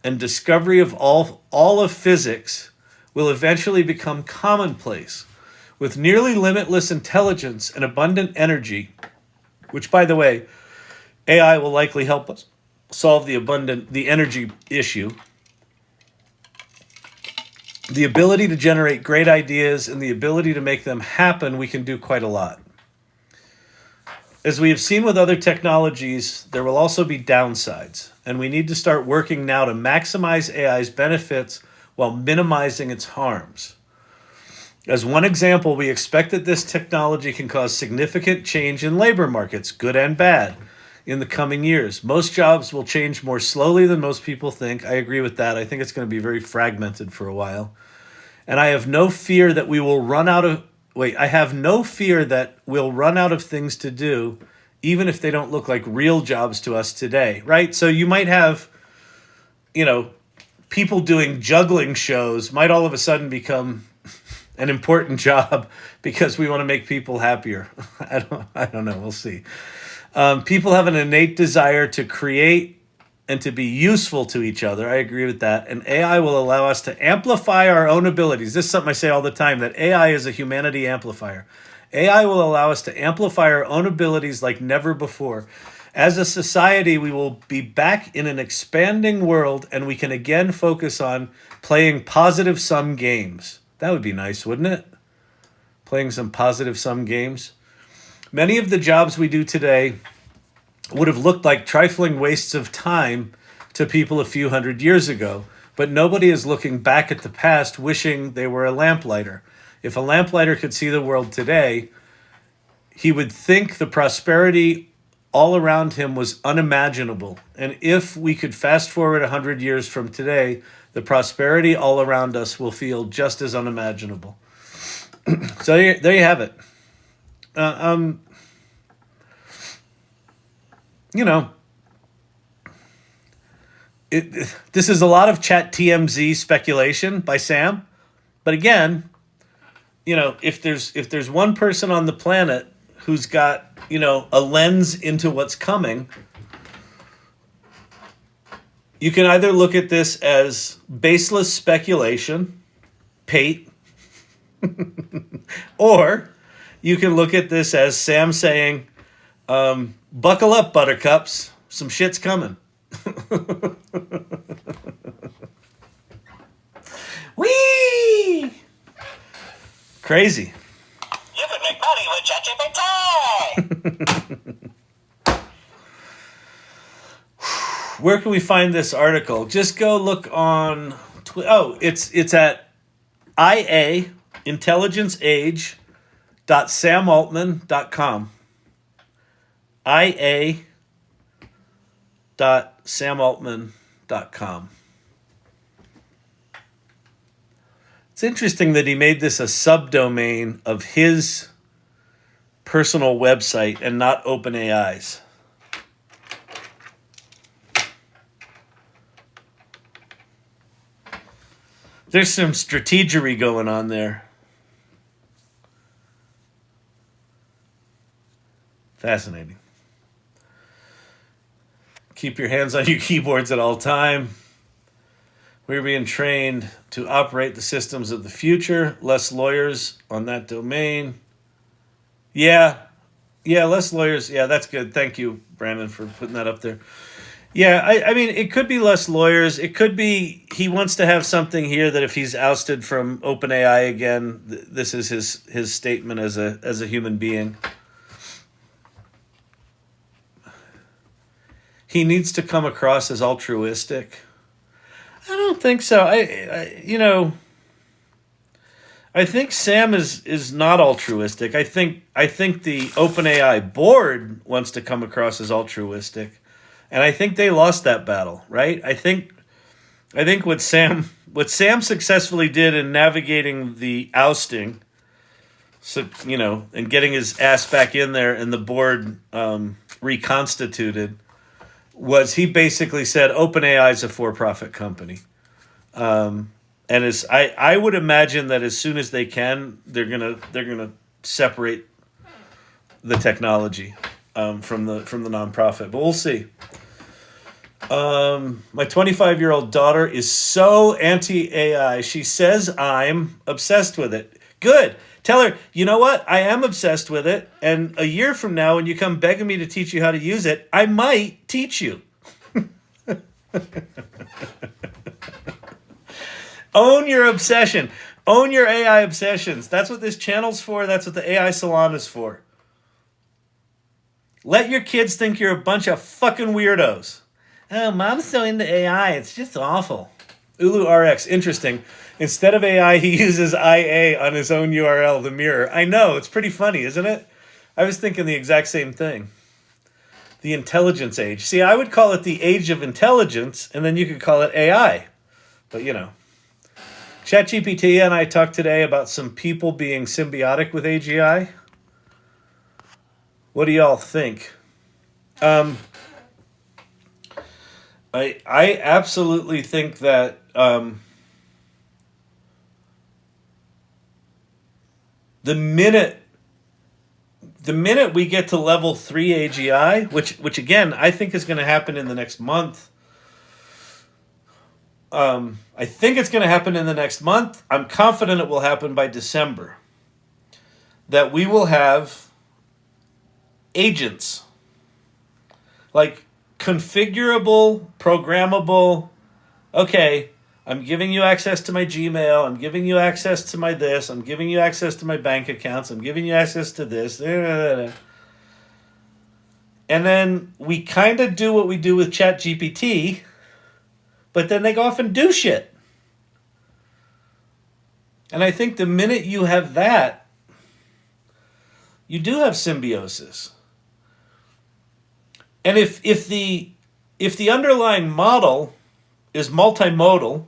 and discovery of all of physics will eventually become commonplace. With nearly limitless intelligence and abundant energy, which, by the way, AI will likely help us solve the energy issue, the ability to generate great ideas and the ability to make them happen, we can do quite a lot. As we have seen with other technologies, there will also be downsides, and we need to start working now to maximize AI's benefits while minimizing its harms. As one example, we expect that this technology can cause significant change in labor markets, good and bad, in the coming years. Most jobs will change more slowly than most people think. I agree with that. I think it's going to be very fragmented for a while. And I have no fear that we'll run out of things to do, even if they don't look like real jobs to us today, right? So you might have, people doing juggling shows might all of a sudden become an important job because we want to make people happier. I don't know. We'll see. People have an innate desire to create and to be useful to each other. I agree with that. And AI will allow us to amplify our own abilities. This is something I say all the time, that AI is a humanity amplifier. AI will allow us to amplify our own abilities like never before. As a society, we will be back in an expanding world, and we can again focus on playing positive sum games. That would be nice, wouldn't it? Playing some positive sum games. Many of the jobs we do today would have looked like trifling wastes of time to people a few hundred years ago, but nobody is looking back at the past wishing they were a lamplighter. If a lamplighter could see the world today, he would think the prosperity all around him was unimaginable. And if we could fast forward 100 years from today, the prosperity all around us will feel just as unimaginable. So there you have it. This is a lot of chat TMZ speculation by Sam. But again, if there's one person on the planet who's got, a lens into what's coming, you can either look at this as baseless speculation, Pate, or you can look at this as Sam saying, buckle up, buttercups, some shit's coming. Whee! Crazy. You can make money with ChatGPT. Where can we find this article? Just go look on it's at iaintelligenceage.samaltman.com. ia.samaltman.com. It's interesting that he made this a subdomain of his personal website and not OpenAI's. There's some strategery going on there. Fascinating. Keep your hands on your keyboards at all time. We're being trained to operate the systems of the future. Less lawyers on that domain. Yeah, less lawyers. Yeah, that's good. Thank you, Brandon, for putting that up there. Yeah, I mean, it could be less lawyers. It could be he wants to have something here that if he's ousted from OpenAI again, this is his statement as a human being. He needs to come across as altruistic. I don't think so. I think Sam is not altruistic. I think the OpenAI board wants to come across as altruistic. And I think they lost that battle, right? I think what Sam successfully did in navigating the ousting, so and getting his ass back in there and the board reconstituted, was he basically said OpenAI is a for-profit company. And I would imagine that as soon as they can, they're gonna separate the technology from the nonprofit. But we'll see. My 25-year-old daughter is so anti-AI. She says I'm obsessed with it. Good. Tell her, you know what? I am obsessed with it. And a year from now, when you come begging me to teach you how to use it, I might teach you. Own your obsession. Own your AI obsessions. That's what this channel's for. That's what the AI Salon is for. Let your kids think you're a bunch of fucking weirdos. Oh, mom's so into AI. It's just awful. Ulu RX, interesting. Instead of AI, he uses IA on his own URL, the mirror. I know, it's pretty funny, isn't it? I was thinking the exact same thing. The intelligence age. See, I would call it the age of intelligence, and then you could call it AI. But, ChatGPT and I talked today about some people being symbiotic with AGI. What do y'all think? I absolutely think that the minute we get to level 3 AGI, which again I think is going to happen in the next month. I think it's going to happen in the next month. I'm confident it will happen by December. That we will have agents, like configurable, programmable. Okay, I'm giving you access to my Gmail. I'm giving you access to my this. I'm giving you access to my bank accounts. I'm giving you access to this. And then we kind of do what we do with ChatGPT, but then they go off and do shit. And I think the minute you have that, you do have symbiosis. And if the underlying model is multimodal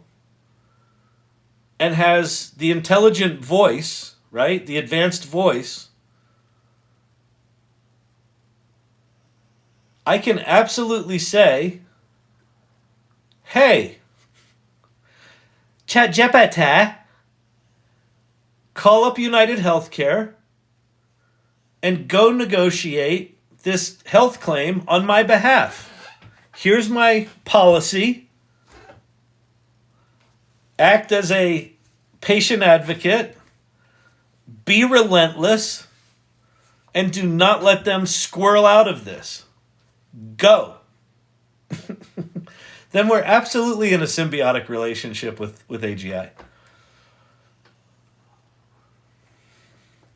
and has the intelligent voice, right, the advanced voice, I can absolutely say, hey, ChatGPT, call up United Healthcare and go negotiate this health claim on my behalf. Here's my policy. Act as a patient advocate. Be relentless. And do not let them squirrel out of this. Go. Then we're absolutely in a symbiotic relationship with AGI.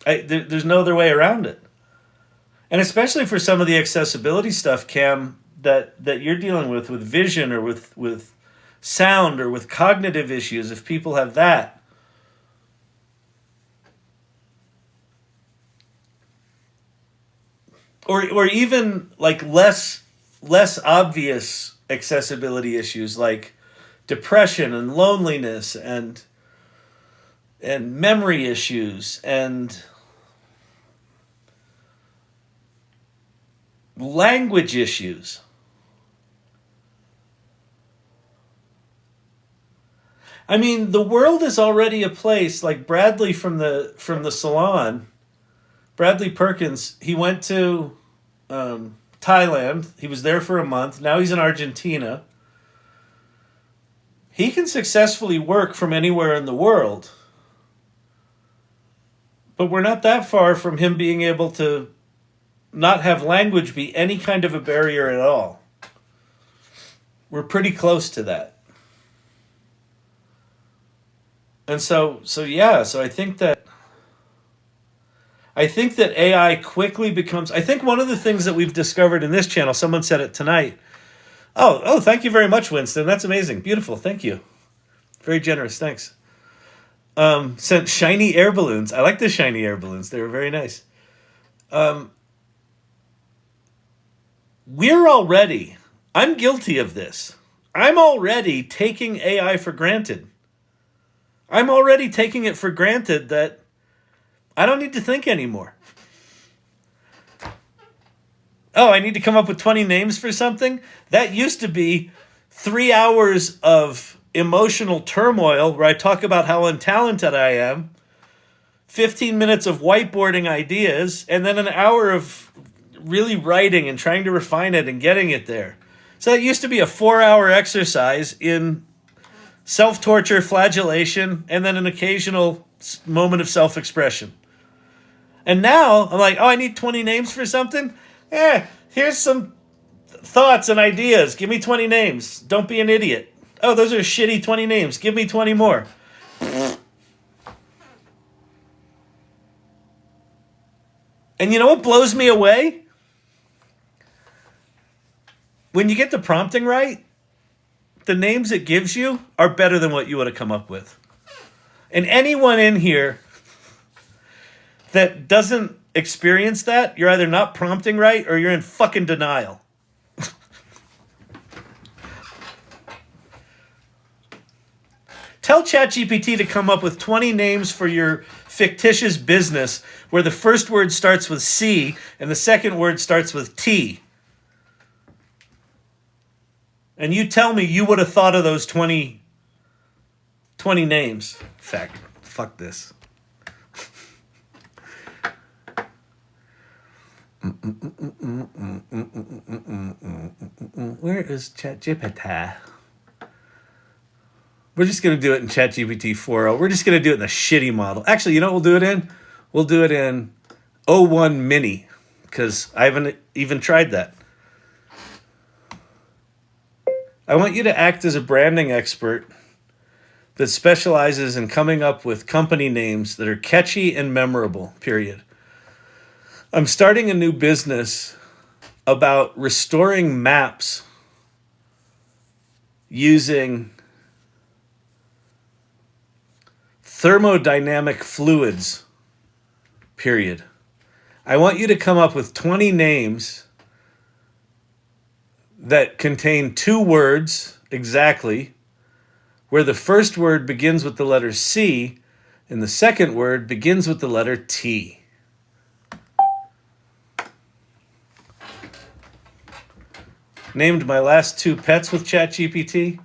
There's no other way around it. And especially for some of the accessibility stuff, Cam, that you're dealing with vision or with sound or with cognitive issues, if people have that. Or even like less obvious accessibility issues like depression and loneliness and memory issues and language issues. I mean, the world is already a place like Bradley from the Salon. Bradley Perkins, he went to Thailand. He was there for a month. Now he's in Argentina. He can successfully work from anywhere in the world. But we're not that far from him being able to not have language be any kind of a barrier at all. We're pretty close to that. And so I think that AI quickly becomes, I think one of the things that we've discovered in this channel, someone said it tonight. Oh, thank you very much, Winston. That's amazing. Beautiful. Thank you. Very generous. Thanks. Sent shiny air balloons. I like the shiny air balloons. They were very nice. I'm guilty of this. I'm already taking AI for granted. I'm already taking it for granted that I don't need to think anymore. Oh, I need to come up with 20 names for something? That used to be 3 hours of emotional turmoil where I talk about how untalented I am, 15 minutes of whiteboarding ideas, and then an hour of really writing and trying to refine it and getting it there. So it used to be a 4-hour exercise in self-torture, flagellation, and then an occasional moment of self-expression. And now I'm like, oh, I need 20 names for something? Here's some thoughts and ideas. Give me 20 names. Don't be an idiot. Oh, those are shitty 20 names. Give me 20 more. And you know what blows me away? When you get the prompting right, the names it gives you are better than what you would have come up with. And anyone in here that doesn't experience that, you're either not prompting right or you're in fucking denial. Tell ChatGPT to come up with 20 names for your fictitious business where the first word starts with C and the second word starts with T. And you tell me you would have thought of those 20 names. In fact, fuck this. Where is ChatGPT? We're just going to do it in ChatGPT-4. We're just going to do it in a shitty model. Actually, you know what we'll do it in? We'll do it in O1 Mini, because I haven't even tried that. I want you to act as a branding expert that specializes in coming up with company names that are catchy and memorable, period. I'm starting a new business about restoring maps using thermodynamic fluids, period. I want you to come up with 20 names that contain 2 words exactly, where the first word begins with the letter C and the second word begins with the letter T. Named my last 2 pets with ChatGPT.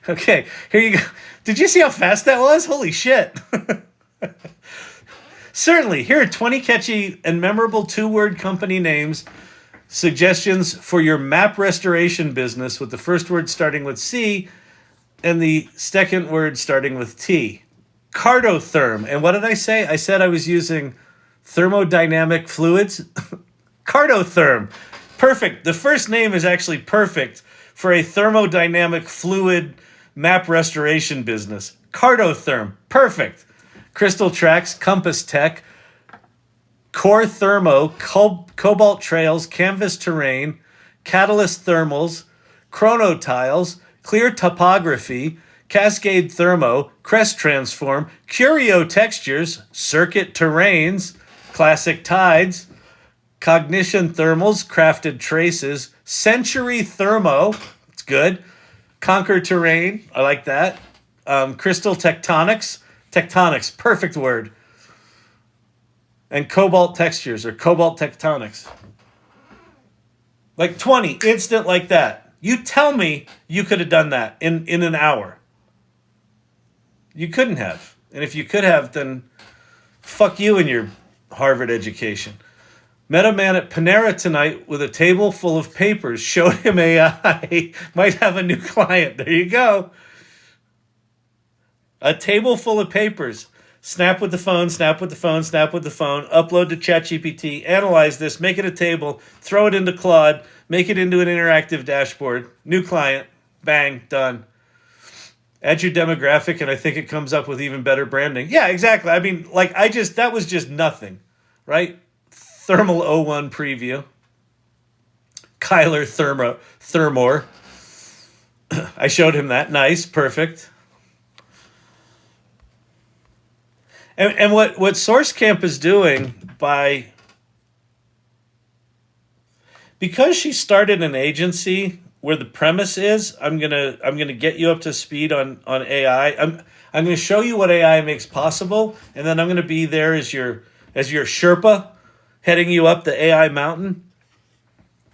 Okay, here you go. Did you see how fast that was? Holy shit. Certainly, here are 20 catchy and memorable 2-word company names, suggestions for your map restoration business with the first word starting with C and the second word starting with T. Cardotherm. And what did I say? I said I was using thermodynamic fluids. Cardotherm. Perfect. The first name is actually perfect for a thermodynamic fluid map restoration business. Cardotherm. Perfect. Crystal Tracks, Compass Tech, Core Thermo, Cobalt Trails, Canvas Terrain, Catalyst Thermals, Chrono Tiles, Clear Topography, Cascade Thermo, Crest Transform, Curio Textures, Circuit Terrains, Classic Tides, Cognition Thermals, Crafted Traces, Century Thermo, it's good. Conquer Terrain, I like that. Crystal Tectonics, perfect word. And Cobalt Textures, or Cobalt Tectonics. Like 20, instant like that. You tell me you could have done that in an hour. You couldn't have. And if you could have, then fuck you and your Harvard education. Met a man at Panera tonight with a table full of papers. Showed him AI. Might have a new client. There you go. A table full of papers. Snap with the phone, snap with the phone, snap with the phone. Upload to ChatGPT. Analyze this. Make it a table. Throw it into Claude. Make it into an interactive dashboard. New client. Bang. Done. Add your demographic, and I think it comes up with even better branding. Yeah, exactly. I mean, like, that was just nothing, right? Thermal 01 preview. Kyler Thermore. I showed him that. Nice. Perfect. And what SourceCamp is doing because she started an agency where the premise is I'm gonna get you up to speed on AI. I'm gonna show you what AI makes possible, and then I'm gonna be there as your Sherpa, heading you up the AI mountain.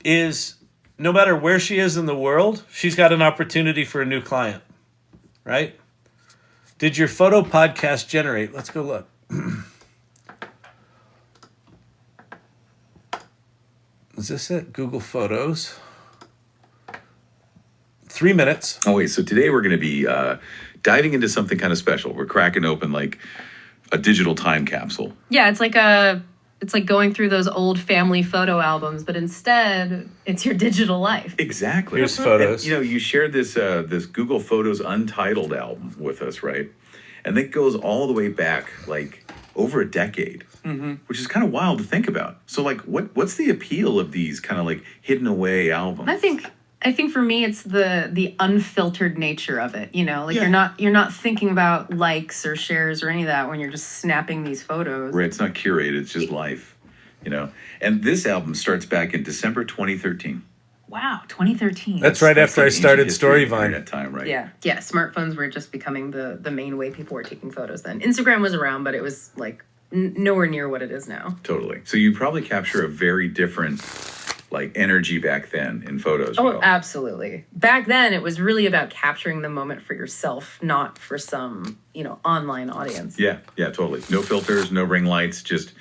Is no matter where she is in the world, she's got an opportunity for a new client, right? Did your photo podcast generate? Let's go look. Is this it? Google Photos. 3 minutes. Oh, wait. So today we're going to be diving into something kind of special. We're cracking open like a digital time capsule. Yeah, it's like going through those old family photo albums, but instead it's your digital life. Exactly. Here's photos. And, you shared this this Google Photos Untitled album with us, right? And that goes all the way back like over a decade, which is kind of wild to think about. So like, what's the appeal of these kind of like hidden away albums? I think for me it's the unfiltered nature of it. Like you're not thinking about likes or shares or any of that when you're just snapping these photos. Right, it's not curated, it's just life, And this album starts back in December 2013. Wow, 2013. That's right after I started Storyvine. At time, right? Yeah. Smartphones were just becoming the main way people were taking photos then. Instagram was around, but it was like nowhere near what it is now. Totally. So you probably capture a very different like energy back then in photos. Oh, absolutely. Back then, it was really about capturing the moment for yourself, not for some, online audience. Yeah, totally. No filters, no ring lights, just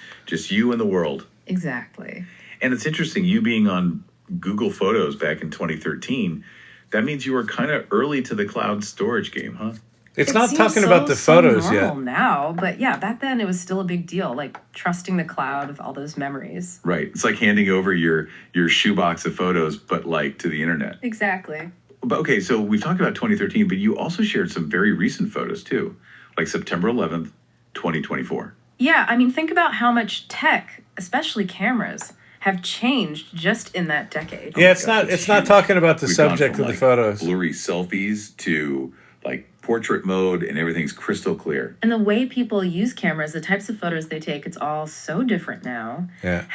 you and the world. Exactly. And it's interesting, you being on Google Photos back in 2013, that means you were kind of early to the cloud storage game, huh? It's not talking about the photos so yet. Now, but yeah, back then it was still a big deal, like trusting the cloud with all those memories. Right. It's like handing over your shoebox of photos, but like to the internet. Exactly. But okay, so we've talked about 2013, but you also shared some very recent photos too, like September 11th, 2024. Yeah, I mean, think about how much tech, especially cameras, have changed just in that decade. Yeah, it's not talking about the subject of the photos. Blurry selfies to like portrait mode, and everything's crystal clear. And the way people use cameras, the types of photos they take, it's all so different now. Yeah.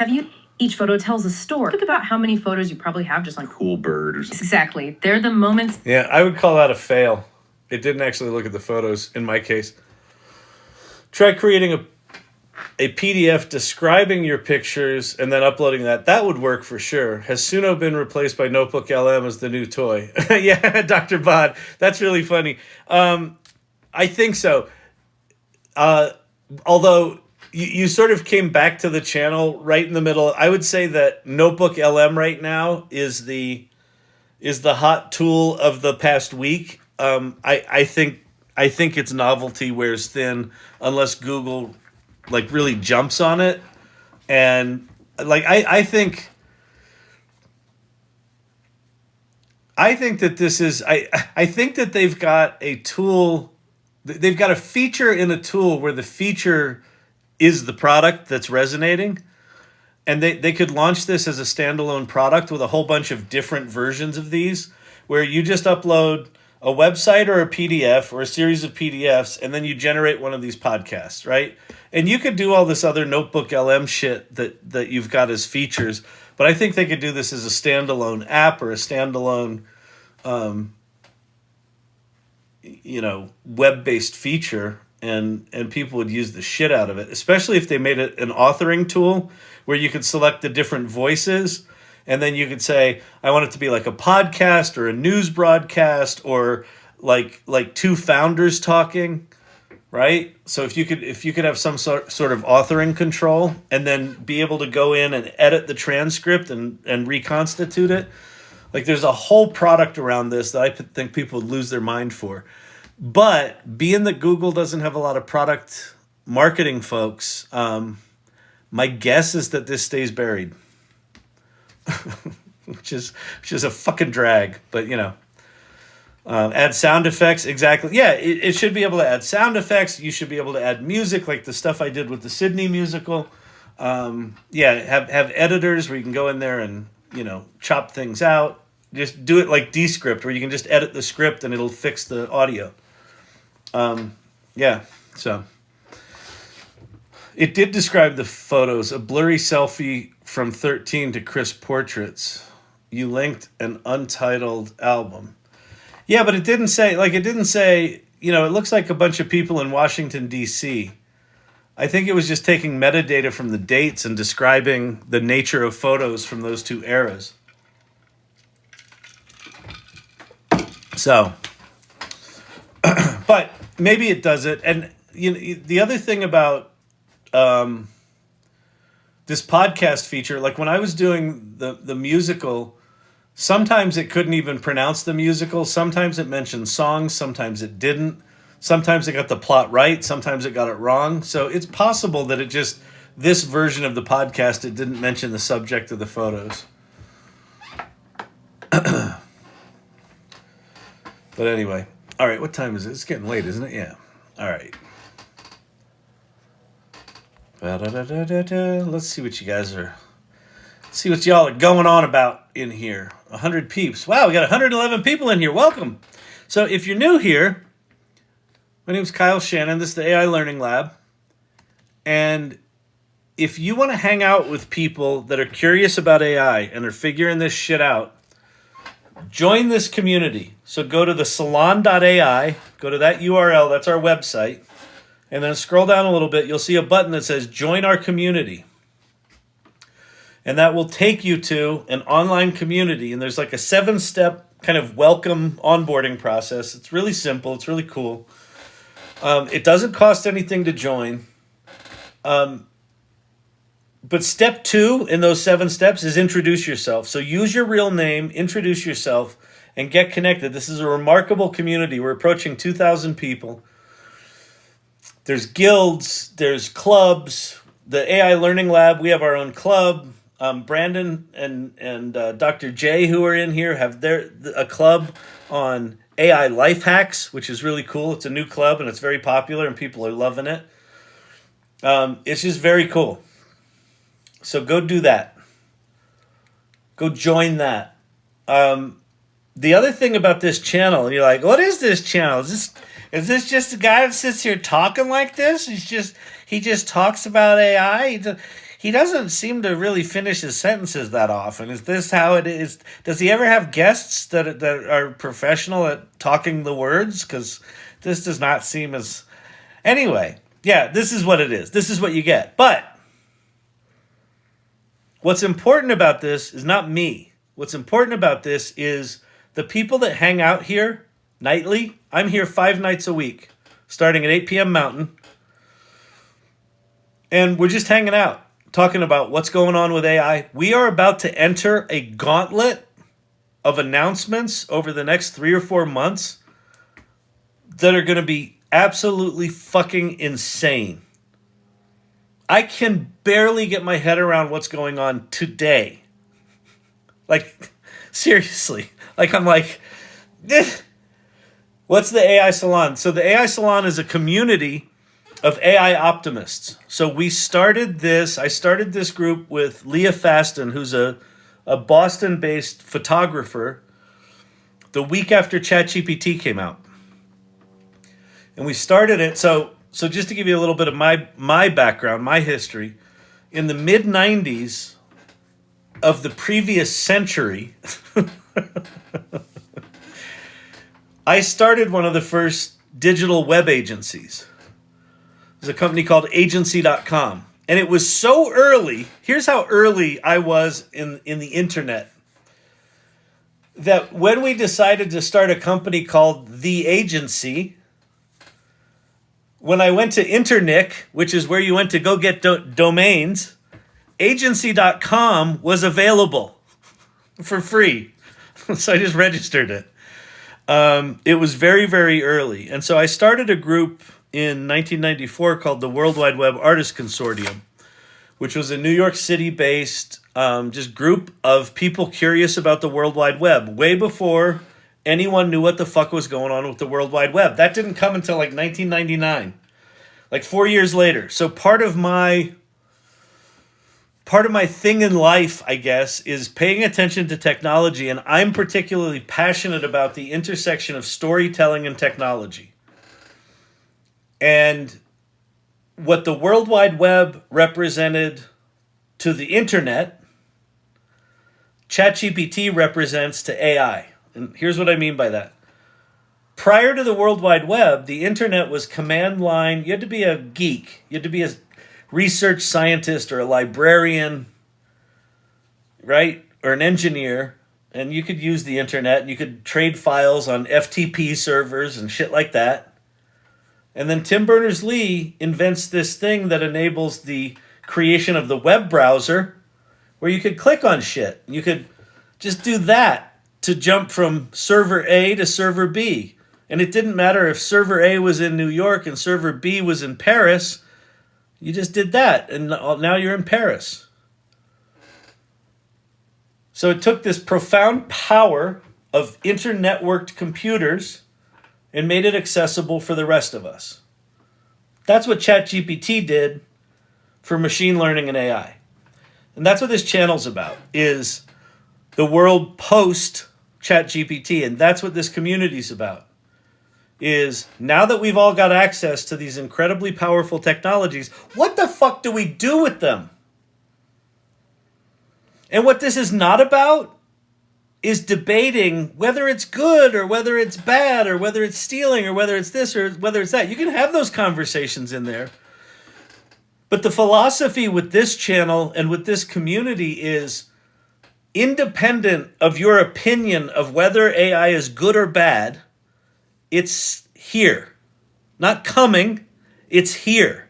Each photo tells a story. Think about how many photos you probably have just on Cool Bird or something. Exactly. They're the moments. Yeah, I would call that a fail. It didn't actually look at the photos in my case. Try creating a PDF describing your pictures and then uploading that. That would work for sure. Has Suno been replaced by Notebook.LM as the new toy? Yeah, Dr. Bod. That's really funny. I think so. Although you sort of came back to the channel right in the middle. I would say that Notebook.LM right now is the hot tool of the past week. I think its novelty wears thin unless Google like really jumps on it. And like I think that this is I think that they've got a tool, they've got a feature in a tool where the feature is the product that's resonating, and they could launch this as a standalone product with a whole bunch of different versions of these where you just upload a website or a PDF or a series of PDFs, and then you generate one of these podcasts, right? And you could do all this other Notebook.LM shit that you've got as features, but I think they could do this as a standalone app or a standalone, web-based feature, and people would use the shit out of it, especially if they made it an authoring tool where you could select the different voices. And then you could say, I want it to be like a podcast or a news broadcast or like two founders talking, right? So if you could have some sort of authoring control and then be able to go in and edit the transcript and reconstitute it, like there's a whole product around this that I think people would lose their mind for. But being that Google doesn't have a lot of product marketing folks, my guess is that this stays buried, which is a fucking drag. But you know, add sound effects, exactly. Yeah, it should be able to add sound effects. You should be able to add music, like the stuff I did with the Sydney musical. Yeah, have editors where you can go in there and chop things out. Just do it like Descript, where you can just edit the script and it'll fix the audio. Yeah, so it did describe the photos, a blurry selfie from 13 to crisp portraits. You linked an untitled album. Yeah, but it didn't say, it looks like a bunch of people in Washington, D.C. I think it was just taking metadata from the dates and describing the nature of photos from those two eras. So, but maybe it does it. And the other thing about this podcast feature, like when I was doing the musical, sometimes it couldn't even pronounce the musical. Sometimes it mentioned songs. Sometimes it didn't. Sometimes it got the plot right. Sometimes it got it wrong. So it's possible that this version of the podcast, it didn't mention the subject of the photos. But anyway, all right, what time is it? It's getting late, isn't it? Yeah. All right. Let's see what y'all are going on about in here. 100 peeps. Wow, we got 111 people in here. Welcome. So if you're new here, my name is Kyle Shannon. This is the AI Learning Lab. And if you want to hang out with people that are curious about AI and are figuring this shit out, join this community. So go to the salon.ai, go to that URL, that's our website, and then scroll down a little bit. You'll see a button that says join our community. And that will take you to an online community. And there's like a 7-step kind of welcome onboarding process. It's really simple. It's really cool. It doesn't cost anything to join. But step 2 in those 7 steps is introduce yourself. So use your real name, introduce yourself, and get connected. This is a remarkable community. We're approaching 2,000 people. There's guilds, there's clubs. The AI Learning Lab, we have our own club. Brandon and Dr. J, who are in here, have a club on AI life hacks, which is really cool. It's a new club, and it's very popular, and people are loving it. It's just very cool. So go do that. Go join that. The other thing about this channel, you're like, what is this channel? Is this just a guy that sits here talking like this? He just talks about AI. He doesn't seem to really finish his sentences that often. Is this how it is? Does he ever have guests that are professional at talking the words? Because this does not seem as... Anyway, yeah, this is what it is. This is what you get. But what's important about this is not me. What's important about this is the people that hang out here nightly. I'm here 5 nights a week, starting at 8 p.m. Mountain. And we're just hanging out, talking about what's going on with AI. We are about to enter a gauntlet of announcements over the next 3 or 4 months that are going to be absolutely fucking insane. I can barely get my head around what's going on today. Like, seriously. Like, I'm like, what's the AI Salon? So the AI Salon is a community of AI optimists. So I started this group with Leah Faston, who's a Boston-based photographer, the week after ChatGPT came out. And we started it, so just to give you a little bit of my background, my history, in the mid-90s of the previous century, I started one of the first digital web agencies. There's a company called agency.com. And it was so early. Here's how early I was in the internet. That when we decided to start a company called The Agency, when I went to Internic, which is where you went to go get domains, agency.com was available for free. So I just registered it. It was very, very early. And so I started a group in 1994 called the World Wide Web Artists Consortium, which was a New York City-based just group of people curious about the World Wide Web, way before anyone knew what the fuck was going on with the World Wide Web. That didn't come until like 1999, like 4 years later. So part of my thing in life, I guess, is paying attention to technology, and I'm particularly passionate about the intersection of storytelling and technology. And what the World Wide Web represented to the internet, ChatGPT represents to AI. And here's what I mean by that. Prior to the World Wide Web, the internet was command line. You had to be a geek. You had to be a research scientist or a librarian, right? Or an engineer. And you could use the internet and you could trade files on FTP servers and shit like that. And then Tim Berners-Lee invents this thing that enables the creation of the web browser where you could click on shit. You could just do that to jump from server A to server B. And it didn't matter if server A was in New York and server B was in Paris. You just did that, and now you're in Paris. So it took this profound power of internetworked computers and made it accessible for the rest of us. That's what ChatGPT did for machine learning and AI. And that's what this channel's about, is the world post ChatGPT. And that's what this community's about, is now that we've all got access to these incredibly powerful technologies, what the fuck do we do with them? And what this is not about is debating whether it's good or whether it's bad or whether it's stealing or whether it's this or whether it's that. You can have those conversations in there. But the philosophy with this channel and with this community is, independent of your opinion of whether AI is good or bad, it's here. Not coming, it's here.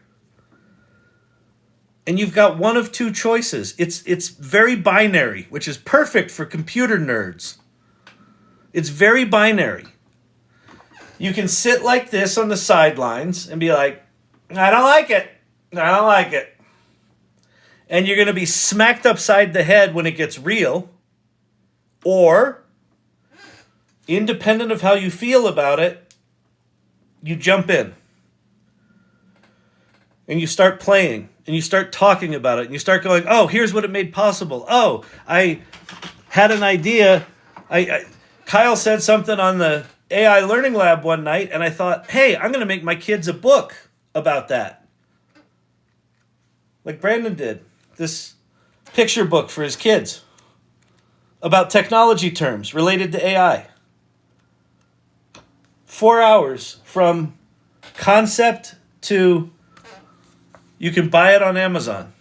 And you've got one of two choices. It's very binary, which is perfect for computer nerds. It's very binary. You can sit like this on the sidelines and be like, I don't like it. I don't like it. And you're going to be smacked upside the head when it gets real. Or, independent of how you feel about it, you jump in. And you start playing. And you start talking about it. And you start going, oh, here's what it made possible. Oh, I had an idea. Kyle said something on the AI Learning Lab one night. And I thought, hey, I'm going to make my kids a book about that. Like Brandon did. This picture book for his kids. About technology terms related to AI. 4 hours from concept to you can buy it on Amazon.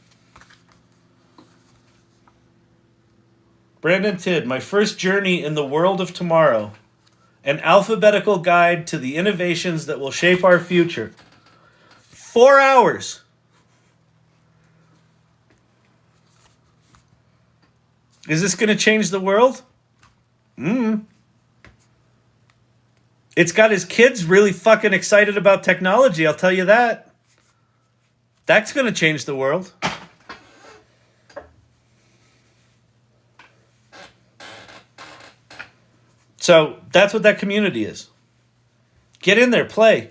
Brandon Tidd, My First Journey in the World of Tomorrow. An alphabetical guide to the innovations that will shape our future. 4 hours. Is this going to change the world? It's got his kids really fucking excited about technology, I'll tell you that. That's going to change the world. So that's what that community is. Get in there, play.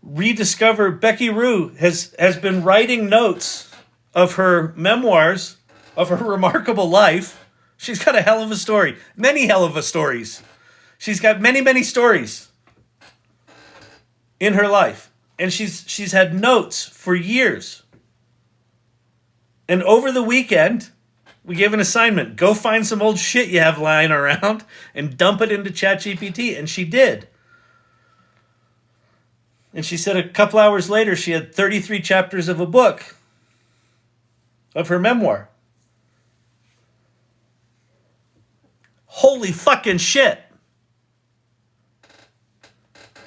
Rediscover. Becky Rue has been writing notes of her memoirs of her remarkable life. She's got a hell of a story. Many hell of a stories. She's got many, many stories in her life. And she's had notes for years. And over the weekend, we gave an assignment. Go find some old shit you have lying around and dump it into ChatGPT. And she did. And she said a couple hours later, she had 33 chapters of a book of her memoir. Holy fucking shit.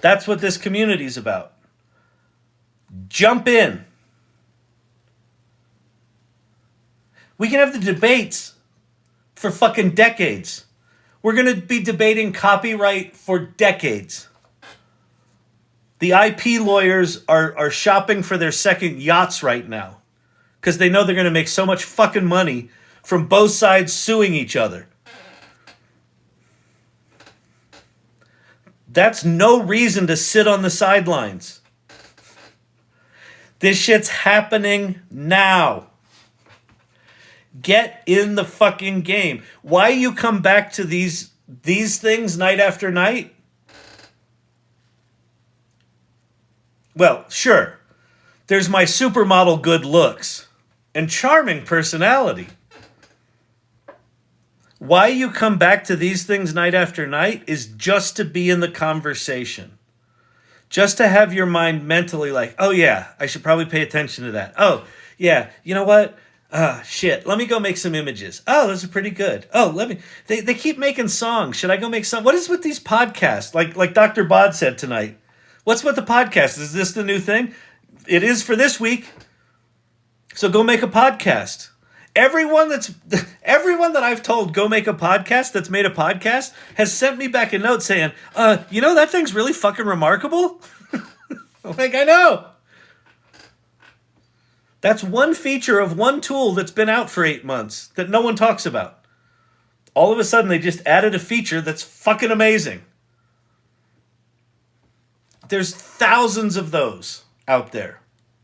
That's what this community's about. Jump in. We can have the debates for fucking decades. We're going to be debating copyright for decades. The IP lawyers are shopping for their second yachts right now because they know they're going to make so much fucking money from both sides suing each other. That's no reason to sit on the sidelines. This shit's happening now. Get in the fucking game. Why you come back to these things night after night? Well, sure. There's my supermodel good looks and charming personality. Why you come back to these things night after night is just to be in the conversation. Just to have your mind mentally like, oh yeah, I should probably pay attention to that. Oh, yeah, you know what? Shit, let me go make some images. Oh, those are pretty good. Oh, they keep making songs. Should I go make some? What is with these podcasts? Like Dr. Bod said tonight. What's with the podcast? Is this the new thing? It is for this week. So go make a podcast. Everyone that I've told go make a podcast that's made a podcast has sent me back a note saying, you know, that thing's really fucking remarkable. I'm like, I know. That's one feature of one tool that's been out for 8 months that no one talks about. All of a sudden, they just added a feature that's fucking amazing. There's thousands of those out there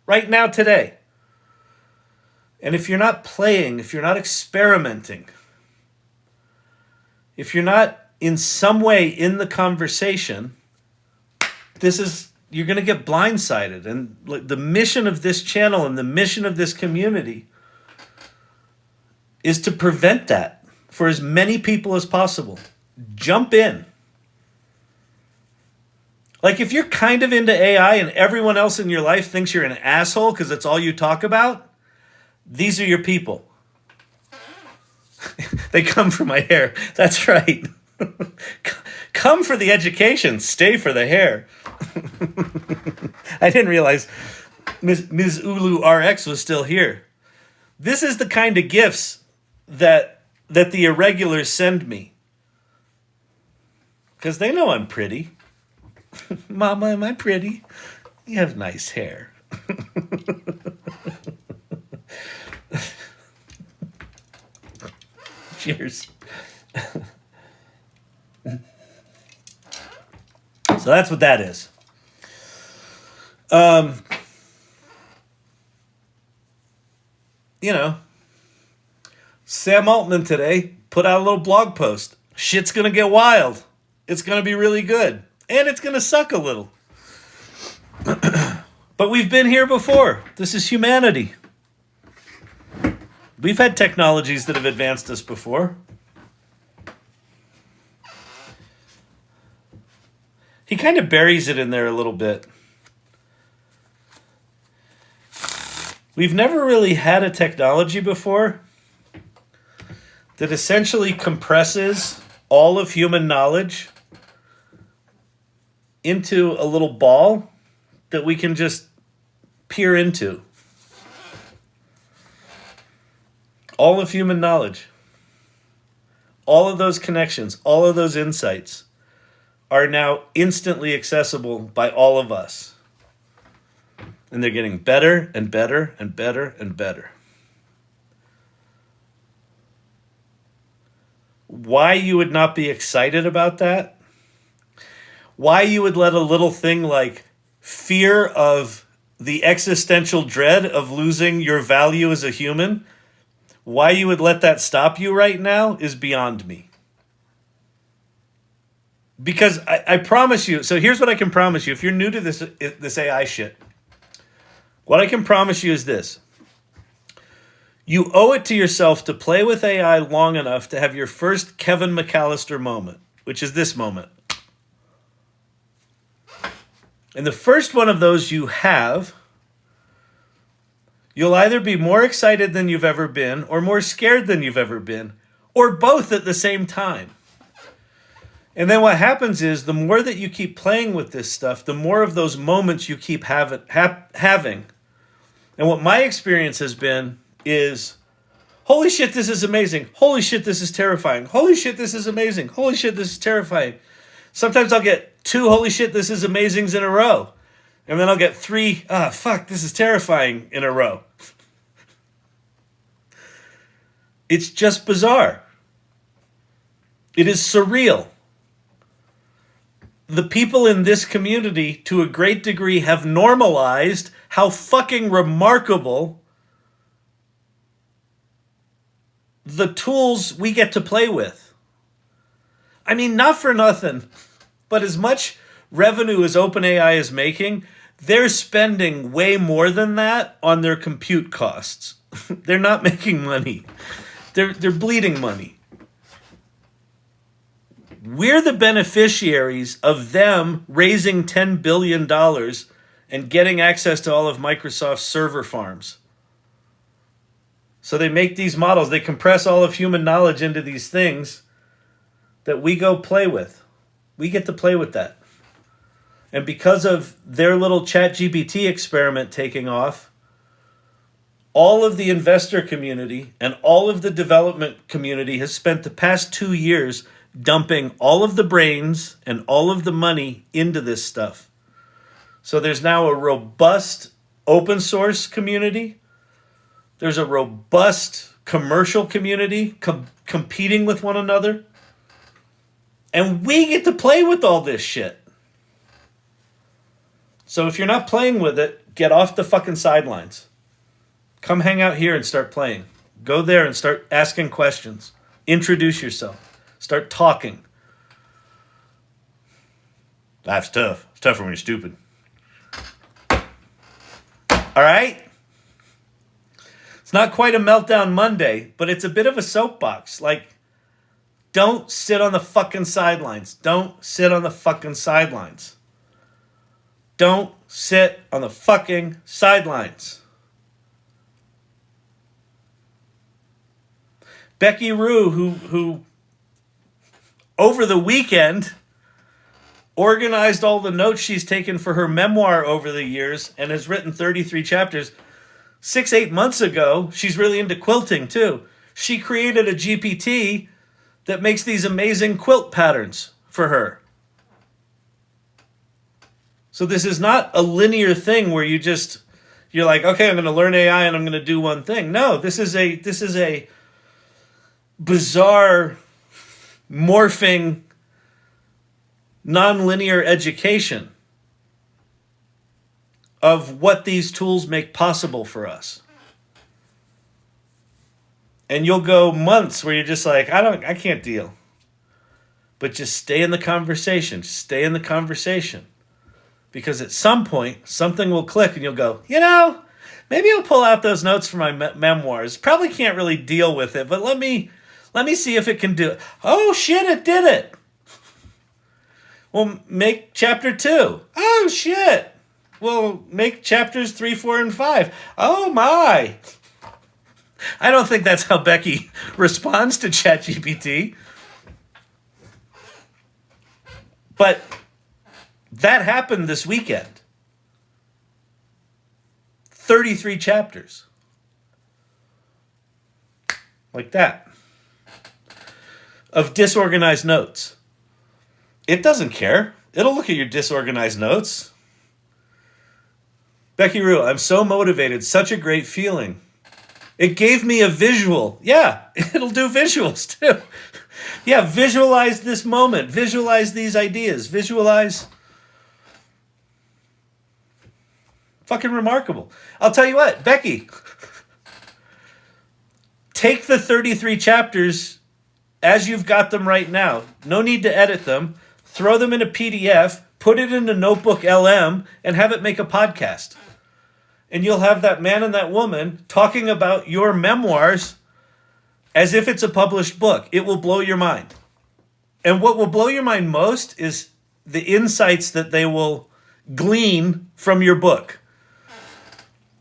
right now today. And if you're not playing, if you're not experimenting, if you're not in some way in the conversation, you're going to get blindsided. And the mission of this channel and the mission of this community is to prevent that for as many people as possible. Jump in. Like if you're kind of into AI and everyone else in your life thinks you're an asshole because that's all you talk about, these are your people. They come for my hair. That's right. Come for the education. Stay for the hair. I didn't realize Ms. Ulu RX was still here. This is the kind of gifts that the irregulars send me. Because they know I'm pretty. Mama, am I pretty? You have nice hair. Cheers. So that's what that is. You know, Sam Altman today put out a little blog post. Shit's going to get wild. It's going to be really good. And it's going to suck a little. But we've been here before. This is humanity. We've had technologies that have advanced us before. He kind of buries it in there a little bit. We've never really had a technology before that essentially compresses all of human knowledge into a little ball that we can just peer into. All of human knowledge, all of those connections, all of those insights are now instantly accessible by all of us. And they're getting better and better and better and better. Why you would not be excited about that? Why you would let a little thing like fear of the existential dread of losing your value as a human, why you would let that stop you right now is beyond me. Because I promise you, so here's what I can promise you. If you're new to this AI shit, what I can promise you is this. You owe it to yourself to play with AI long enough to have your first Kevin McAllister moment, which is this moment. And the first one of those you have, you'll either be more excited than you've ever been or more scared than you've ever been, or both at the same time. And then what happens is the more that you keep playing with this stuff, the more of those moments you keep having. And what my experience has been is, holy shit, this is amazing. Holy shit, this is terrifying. Holy shit, this is amazing. Holy shit, this is terrifying. Sometimes I'll get 2 holy shit, this is amazings in a row. And then I'll get 3, fuck, this is terrifying in a row. It's just bizarre. It is surreal. The people in this community, to a great degree, have normalized how fucking remarkable the tools we get to play with. I mean, not for nothing, but as much revenue as OpenAI is making, they're spending way more than that on their compute costs. They're not making money. They're bleeding money. We're the beneficiaries of them raising $10 billion and getting access to all of Microsoft's server farms. So they make these models. They compress all of human knowledge into these things that we go play with. We get to play with that. And because of their little ChatGPT experiment taking off, all of the investor community and all of the development community has spent the past 2 years dumping all of the brains and all of the money into this stuff. So there's now a robust open source community. There's a robust commercial community competing with one another. And we get to play with all this shit. So if you're not playing with it, get off the fucking sidelines. Come hang out here and start playing. Go there and start asking questions. Introduce yourself. Start talking. Life's tough. It's tougher when you're stupid. All right? It's not quite a meltdown Monday, but it's a bit of a soapbox. Like, don't sit on the fucking sidelines. Don't sit on the fucking sidelines. Don't sit on the fucking sidelines. Becky Rue, who over the weekend organized all the notes she's taken for her memoir over the years and has written 33 chapters. 6-8 months ago, she's really into quilting too. She created a GPT that makes these amazing quilt patterns for her. So this is not a linear thing where you're like, okay, I'm going to learn AI and I'm going to do one thing. No, this is a bizarre, morphing, nonlinear education of what these tools make possible for us. And you'll go months where you're just like, I can't deal. But just stay in the conversation. Just stay in the conversation. Because at some point, something will click and you'll go, maybe I'll pull out those notes for my memoirs. Probably can't really deal with it, but let me see if it can do it. Oh shit, it did it. Well, make chapter 2. Oh shit. Well, make chapters 3, 4, and 5. Oh my. I don't think that's how Becky responds to ChatGPT. But that happened this weekend. 33 chapters. Like that. Of disorganized notes. It doesn't care. It'll look at your disorganized notes. Becky Rue, I'm so motivated. Such a great feeling. It gave me a visual. Yeah, it'll do visuals too. Yeah, visualize this moment. Visualize these ideas. Visualize. Fucking remarkable. I'll tell you what, Becky. Take the 33 chapters as you've got them right now. No need to edit them. Throw them in a PDF. Put it into Notebook.LM and have it make a podcast. And you'll have that man and that woman talking about your memoirs as if it's a published book. It will blow your mind. And what will blow your mind most is the insights that they will glean from your book.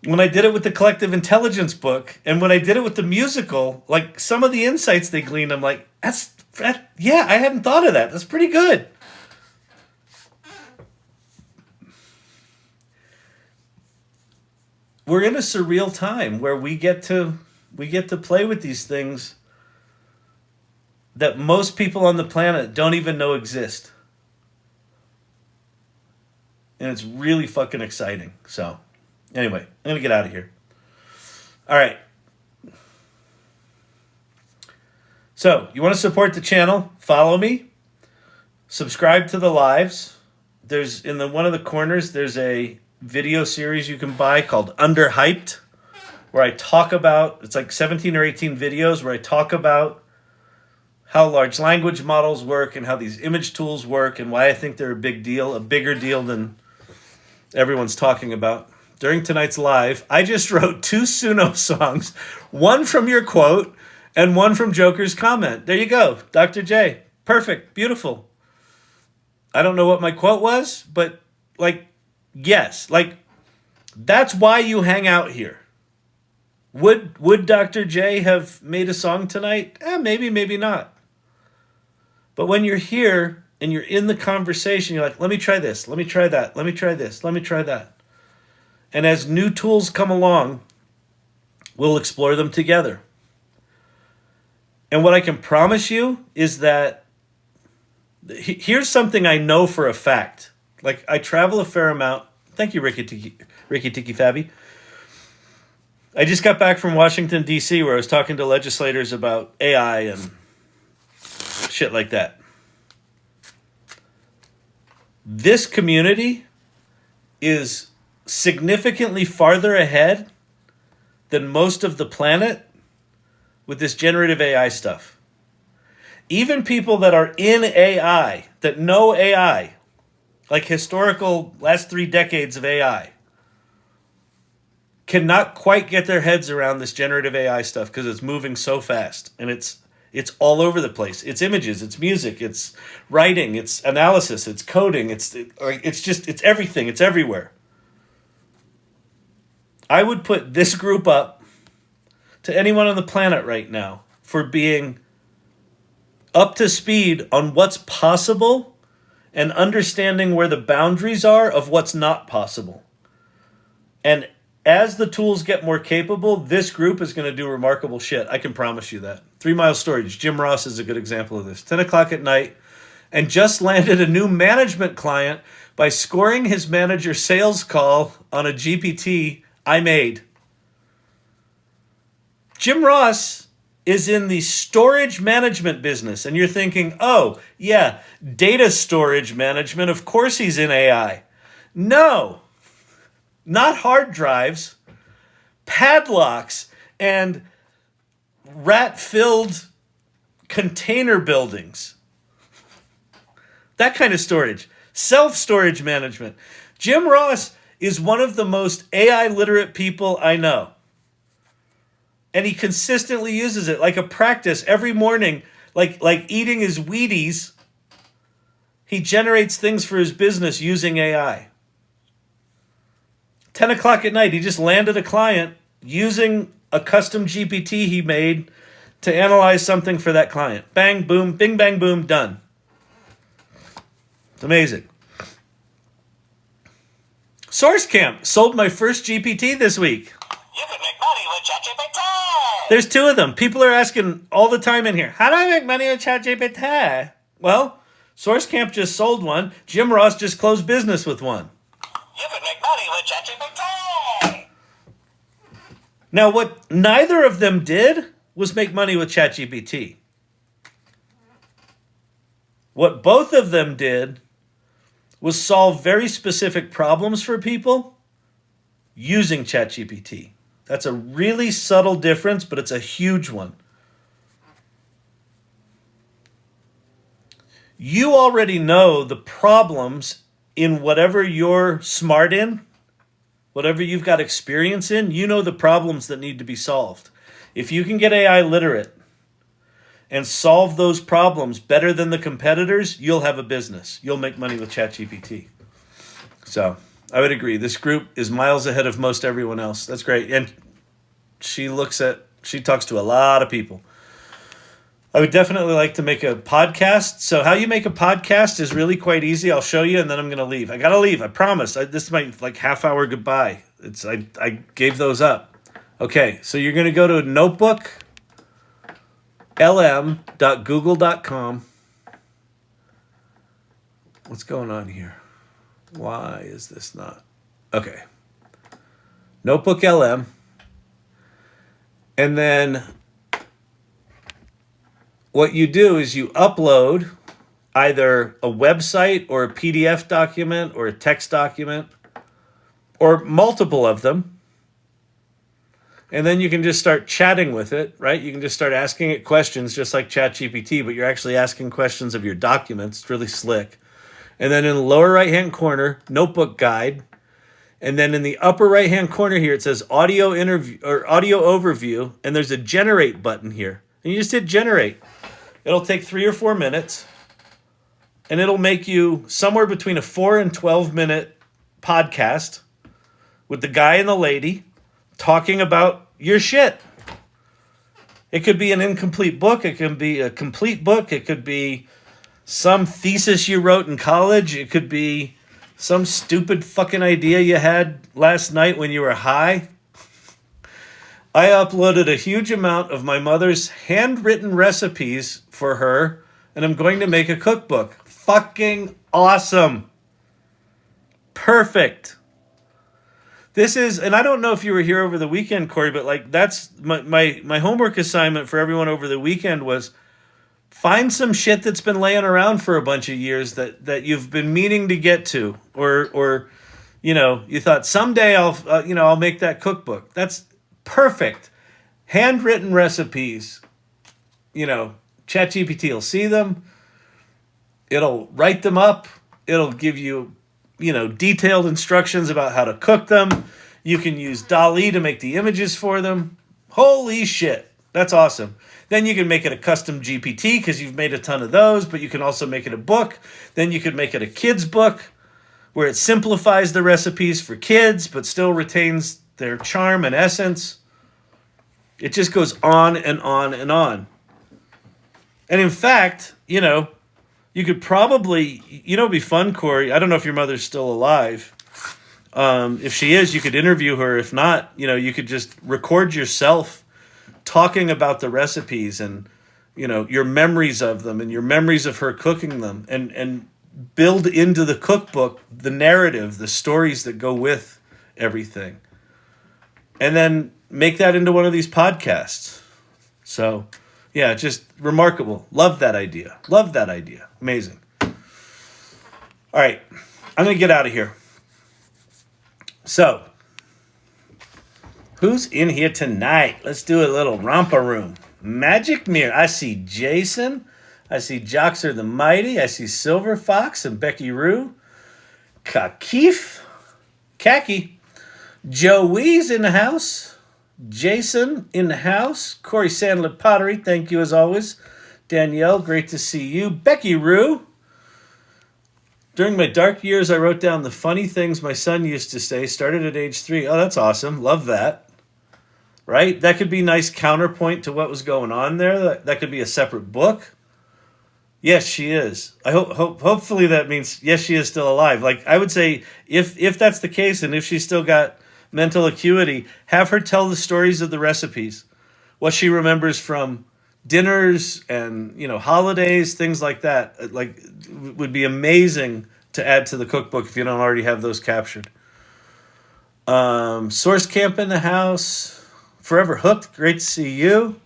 When I did it with the collective intelligence book, and when I did it with the musical, like some of the insights they gleaned, I'm like, that's Yeah, I hadn't thought of that. That's pretty good. We're in a surreal time where we get to play with these things that most people on the planet don't even know exist. And it's really fucking exciting. So, anyway, I'm going to get out of here. All right. So, you want to support the channel? Follow me. Subscribe to the lives. There's in one of the corners, there's a video series you can buy called Underhyped, where I talk about, it's like 17 or 18 videos where I talk about how large language models work and how these image tools work and why I think they're a big deal, a bigger deal than everyone's talking about. During tonight's live, I just wrote 2 Suno songs, one from your quote and one from Joker's comment. There you go, Dr. J. Perfect, beautiful. I don't know what my quote was, but yes, that's why you hang out here. Would Dr. J have made a song tonight? Maybe, maybe not. But when you're here and you're in the conversation, you're like, let me try this, let me try that, let me try this, let me try that. And as new tools come along, we'll explore them together. And what I can promise you is that here's something I know for a fact. I travel a fair amount. Thank you, Ricky Tiki Fabby. I just got back from Washington, D.C., where I was talking to legislators about AI and shit like that. This community is significantly farther ahead than most of the planet with this generative AI stuff. Even people that are in AI, that know AI, like historical last 3 decades of AI, cannot quite get their heads around this generative AI stuff because it's moving so fast and it's all over the place. It's images, it's music, it's writing, it's analysis, it's coding, it's everything, it's everywhere. I would put this group up to anyone on the planet right now for being up to speed on what's possible and understanding where the boundaries are of what's not possible. And as the tools get more capable, this group is going to do remarkable shit. I can promise you that. 3 Mile Storage, Jim Ross is a good example of this. 10 o'clock at night, and just landed a new management client by scoring his manager sales call on a GPT I made. Jim Ross is in the storage management business, and you're thinking, oh, yeah, data storage management, of course he's in AI. No, not hard drives, padlocks, and rat-filled container buildings. That kind of storage. Self-storage management. Jim Ross is one of the most AI-literate people I know. And he consistently uses it like a practice every morning, like eating his Wheaties. He generates things for his business using AI. 10 o'clock at night, he just landed a client using a custom GPT he made to analyze something for that client. Bang, boom, bing, bang, boom, done. It's amazing. SourceCamp sold my first GPT this week. You can make money with ChatGPT. There's 2 of them. People are asking all the time in here, how do I make money with ChatGPT? Well, SourceCamp just sold one. Jim Ross just closed business with one. You can make money with ChatGPT. Now, what neither of them did was make money with ChatGPT. What both of them did was solve very specific problems for people using ChatGPT. That's a really subtle difference, but it's a huge one. You already know the problems in whatever you're smart in, whatever you've got experience in, you know the problems that need to be solved. If you can get AI literate and solve those problems better than the competitors, you'll have a business. You'll make money with ChatGPT. So I would agree. This group is miles ahead of most everyone else. That's great. And she talks to a lot of people. I would definitely like to make a podcast. So how you make a podcast is really quite easy. I'll show you, and then I'm going to leave. I got to leave. I promise. This is my half-hour goodbye. I gave those up. Okay, so you're going to go to Notebook.LM.google.com. What's going on here? Why is this not? Okay. Notebook.LM. And then what you do is you upload either a website or a PDF document or a text document or multiple of them. And then you can just start chatting with it, right? You can just start asking it questions just like ChatGPT, but you're actually asking questions of your documents. It's really slick. And then in the lower right-hand corner, notebook guide. And then in the upper right-hand corner here, it says audio interview or audio overview. And there's a generate button here. And you just hit generate. It'll take 3 or 4 minutes. And it'll make you somewhere between a 4 and 12-minute podcast with the guy and the lady talking about your shit. It could be an incomplete book. It could be a complete book. It could be some thesis you wrote in college. It could be some stupid fucking idea you had last night when you were high. I uploaded a huge amount of my mother's handwritten recipes for her, and I'm going to make a cookbook. Fucking awesome. Perfect. This is, and I don't know if you were here over the weekend, Corey, but that's my homework assignment for everyone over the weekend was find some shit that's been laying around for a bunch of years that you've been meaning to get to, or you thought someday I'll make that cookbook. That's perfect. Handwritten recipes. ChatGPT will see them. It'll write them up. It'll give you, detailed instructions about how to cook them. You can use DALL-E to make the images for them. Holy shit. That's awesome. Then you can make it a custom GPT because you've made a ton of those, but you can also make it a book. Then you could make it a kid's book where it simplifies the recipes for kids, but still retains their charm and essence. It just goes on and on and on. And in fact, you could probably, it'd be fun, Corey. I don't know if your mother's still alive. If she is, you could interview her. If not, you could just record yourself talking about the recipes and, your memories of them and your memories of her cooking them and build into the cookbook the narrative, the stories that go with everything. And then make that into one of these podcasts. So, yeah, just remarkable. Love that idea. Amazing. All right, I'm going to get out of here. So, who's in here tonight? Let's do a little romper room. Magic Mirror. I see Jason. I see Joxer the Mighty. I see Silver Fox and Becky Rue. Kakif. Khaki. Joey's in the house. Jason in the house. Corey Sandler Pottery. Thank you as always. Danielle, great to see you. Becky Rue. During my dark years, I wrote down the funny things my son used to say. Started at age 3. Oh, that's awesome. Love that. Right? That could be nice counterpoint to what was going on there. That could be a separate book. Yes, she is. I hopefully that means yes, she is still alive. I would say if that's the case and if she's still got mental acuity, have her tell the stories of the recipes. What she remembers from dinners and, holidays, things like that. Would be amazing to add to the cookbook if you don't already have those captured. Source Camp in the house. Forever Hooked, great to see you.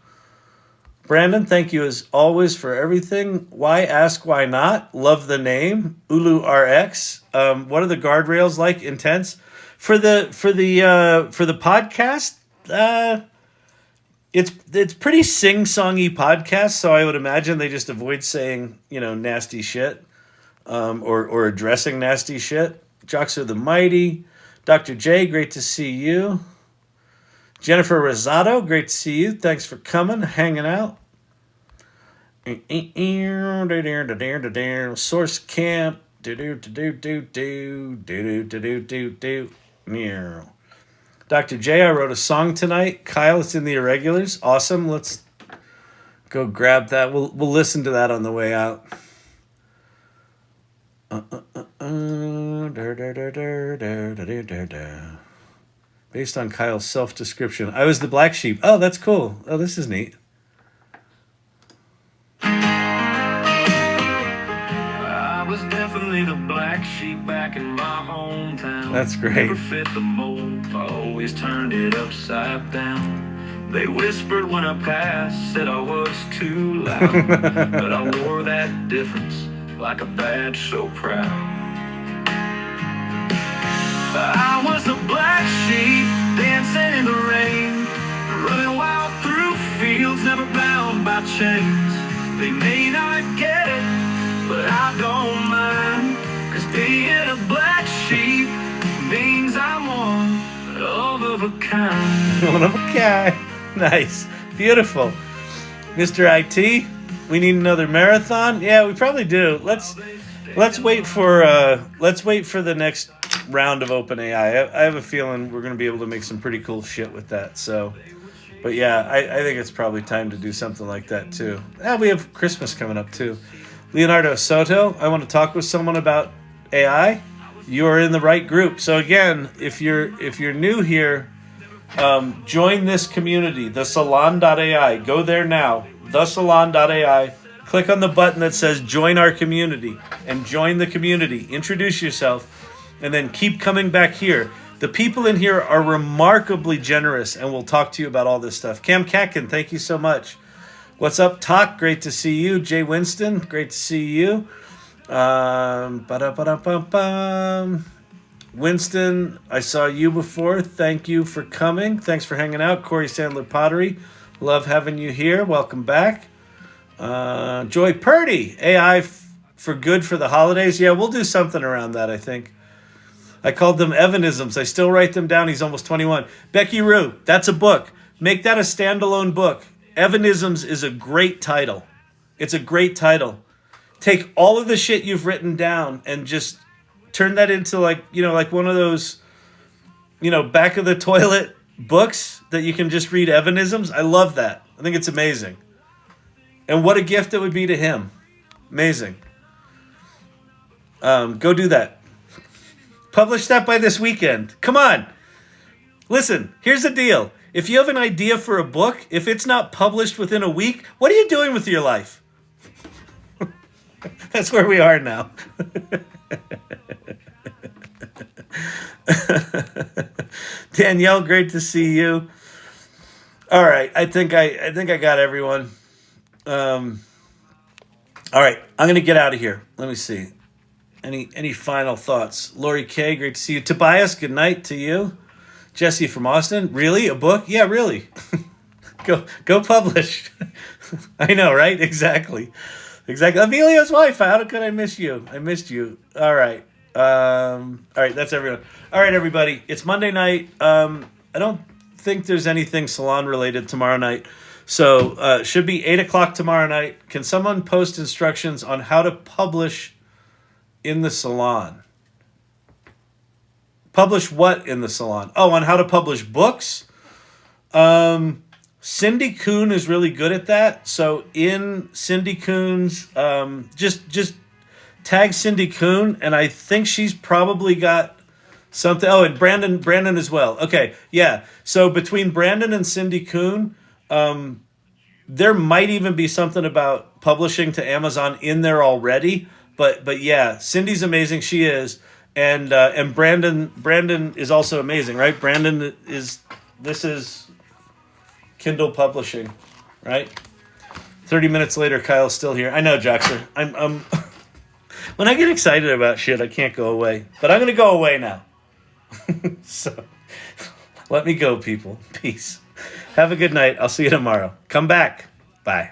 Brandon, thank you as always for everything. Why ask, why not? Love the name. Ulu RX. What are the guardrails like? Intense. For the podcast, it's pretty sing-songy podcast, so I would imagine they just avoid saying, nasty shit, or addressing nasty shit. Joxer the Mighty. Dr. J, great to see you. Jennifer Rosado, great to see you. Thanks for coming, hanging out. Source Camp. Dr. J, I wrote a song tonight. Kyle, it's in the Irregulars. Awesome. Let's Go grab that. We'll listen to that on the way out. Based on Kyle's self-description. I was the black sheep. Oh, that's cool. Oh, this is neat. I was definitely the black sheep back in my hometown. That's great. Never fit the mold. I always turned it upside down. They whispered when I passed, said I was too loud. But I wore that difference like a badge so proud. I was the black sheep dancing in the rain, running wild through fields, never bound by chains. They may not get it, but I don't mind, 'cause being a black sheep means I'm one of a kind. One of a kind. Nice. Beautiful. Mr. IT, we need another marathon? Yeah, we probably do. Let's wait for the next round of OpenAI. I have a feeling we're going to be able to make some pretty cool shit with that. So, but yeah, I think it's probably time to do something like that too. We have Christmas coming up too. Leonardo Soto, I want to talk with someone about AI. You're in the right group. So again, if you're new here, join this community, thesalon.ai. Go there now, thesalon.ai. Click on the button that says join our community and join the community. Introduce yourself and then keep coming back here. The people in here are remarkably generous and we'll talk to you about all this stuff. Cam Katkin, thank you so much. What's up, Talk? Great to see you. Jay Winston, great to see you. Winston, I saw you before. Thank you for coming. Thanks for hanging out. Corey Sandler Pottery, love having you here. Welcome back. Joy Purdy, AI for good for the holidays. Yeah, we'll do something around that, I think. I called them Evanisms. I still write them down. He's almost 21. Becky Rue, that's a book. Make that a standalone book. Evanisms is a great title. It's a great title. Take all of the shit you've written down and just turn that into like one of those, back of the toilet books that you can just read Evanisms. I love that. I think it's amazing. And what a gift it would be to him. Amazing. Go do that. Publish that by this weekend. Come on. Listen, here's the deal. If you have an idea for a book, if it's not published within a week, what are you doing with your life? That's where we are now. Danielle, great to see you. All right, I think I got everyone. All right, I'm gonna get out of here. Let me see. Any final thoughts? Lori K, great to see you. Tobias, good night to you. Jesse from Austin, really? A book? Yeah, really. Go publish. I know, right? Exactly. Emilio's wife, how could I miss you? I missed you. All right. All right, that's everyone. All right, everybody. It's Monday night. I don't think there's anything salon related tomorrow night. So should be 8 o'clock tomorrow night. Can someone post instructions on how to publish in the salon? Publish what in the salon? Oh, on how to publish books? Cindy Kuhn is really good at that. So in Cindy Kuhn's, just tag Cindy Kuhn, and I think she's probably got something. Oh, and Brandon as well. Okay, yeah. So between Brandon and Cindy Kuhn, there might even be something about publishing to Amazon in there already. But yeah, Cindy's amazing. She is. And Brandon is also amazing, right? This is Kindle publishing, right? 30 minutes later, Kyle's still here. I know, Joxer. I'm when I get excited about shit, I can't go away. But I'm gonna go away now. So let me go, people. Peace. Have a good night. I'll see you tomorrow. Come back. Bye.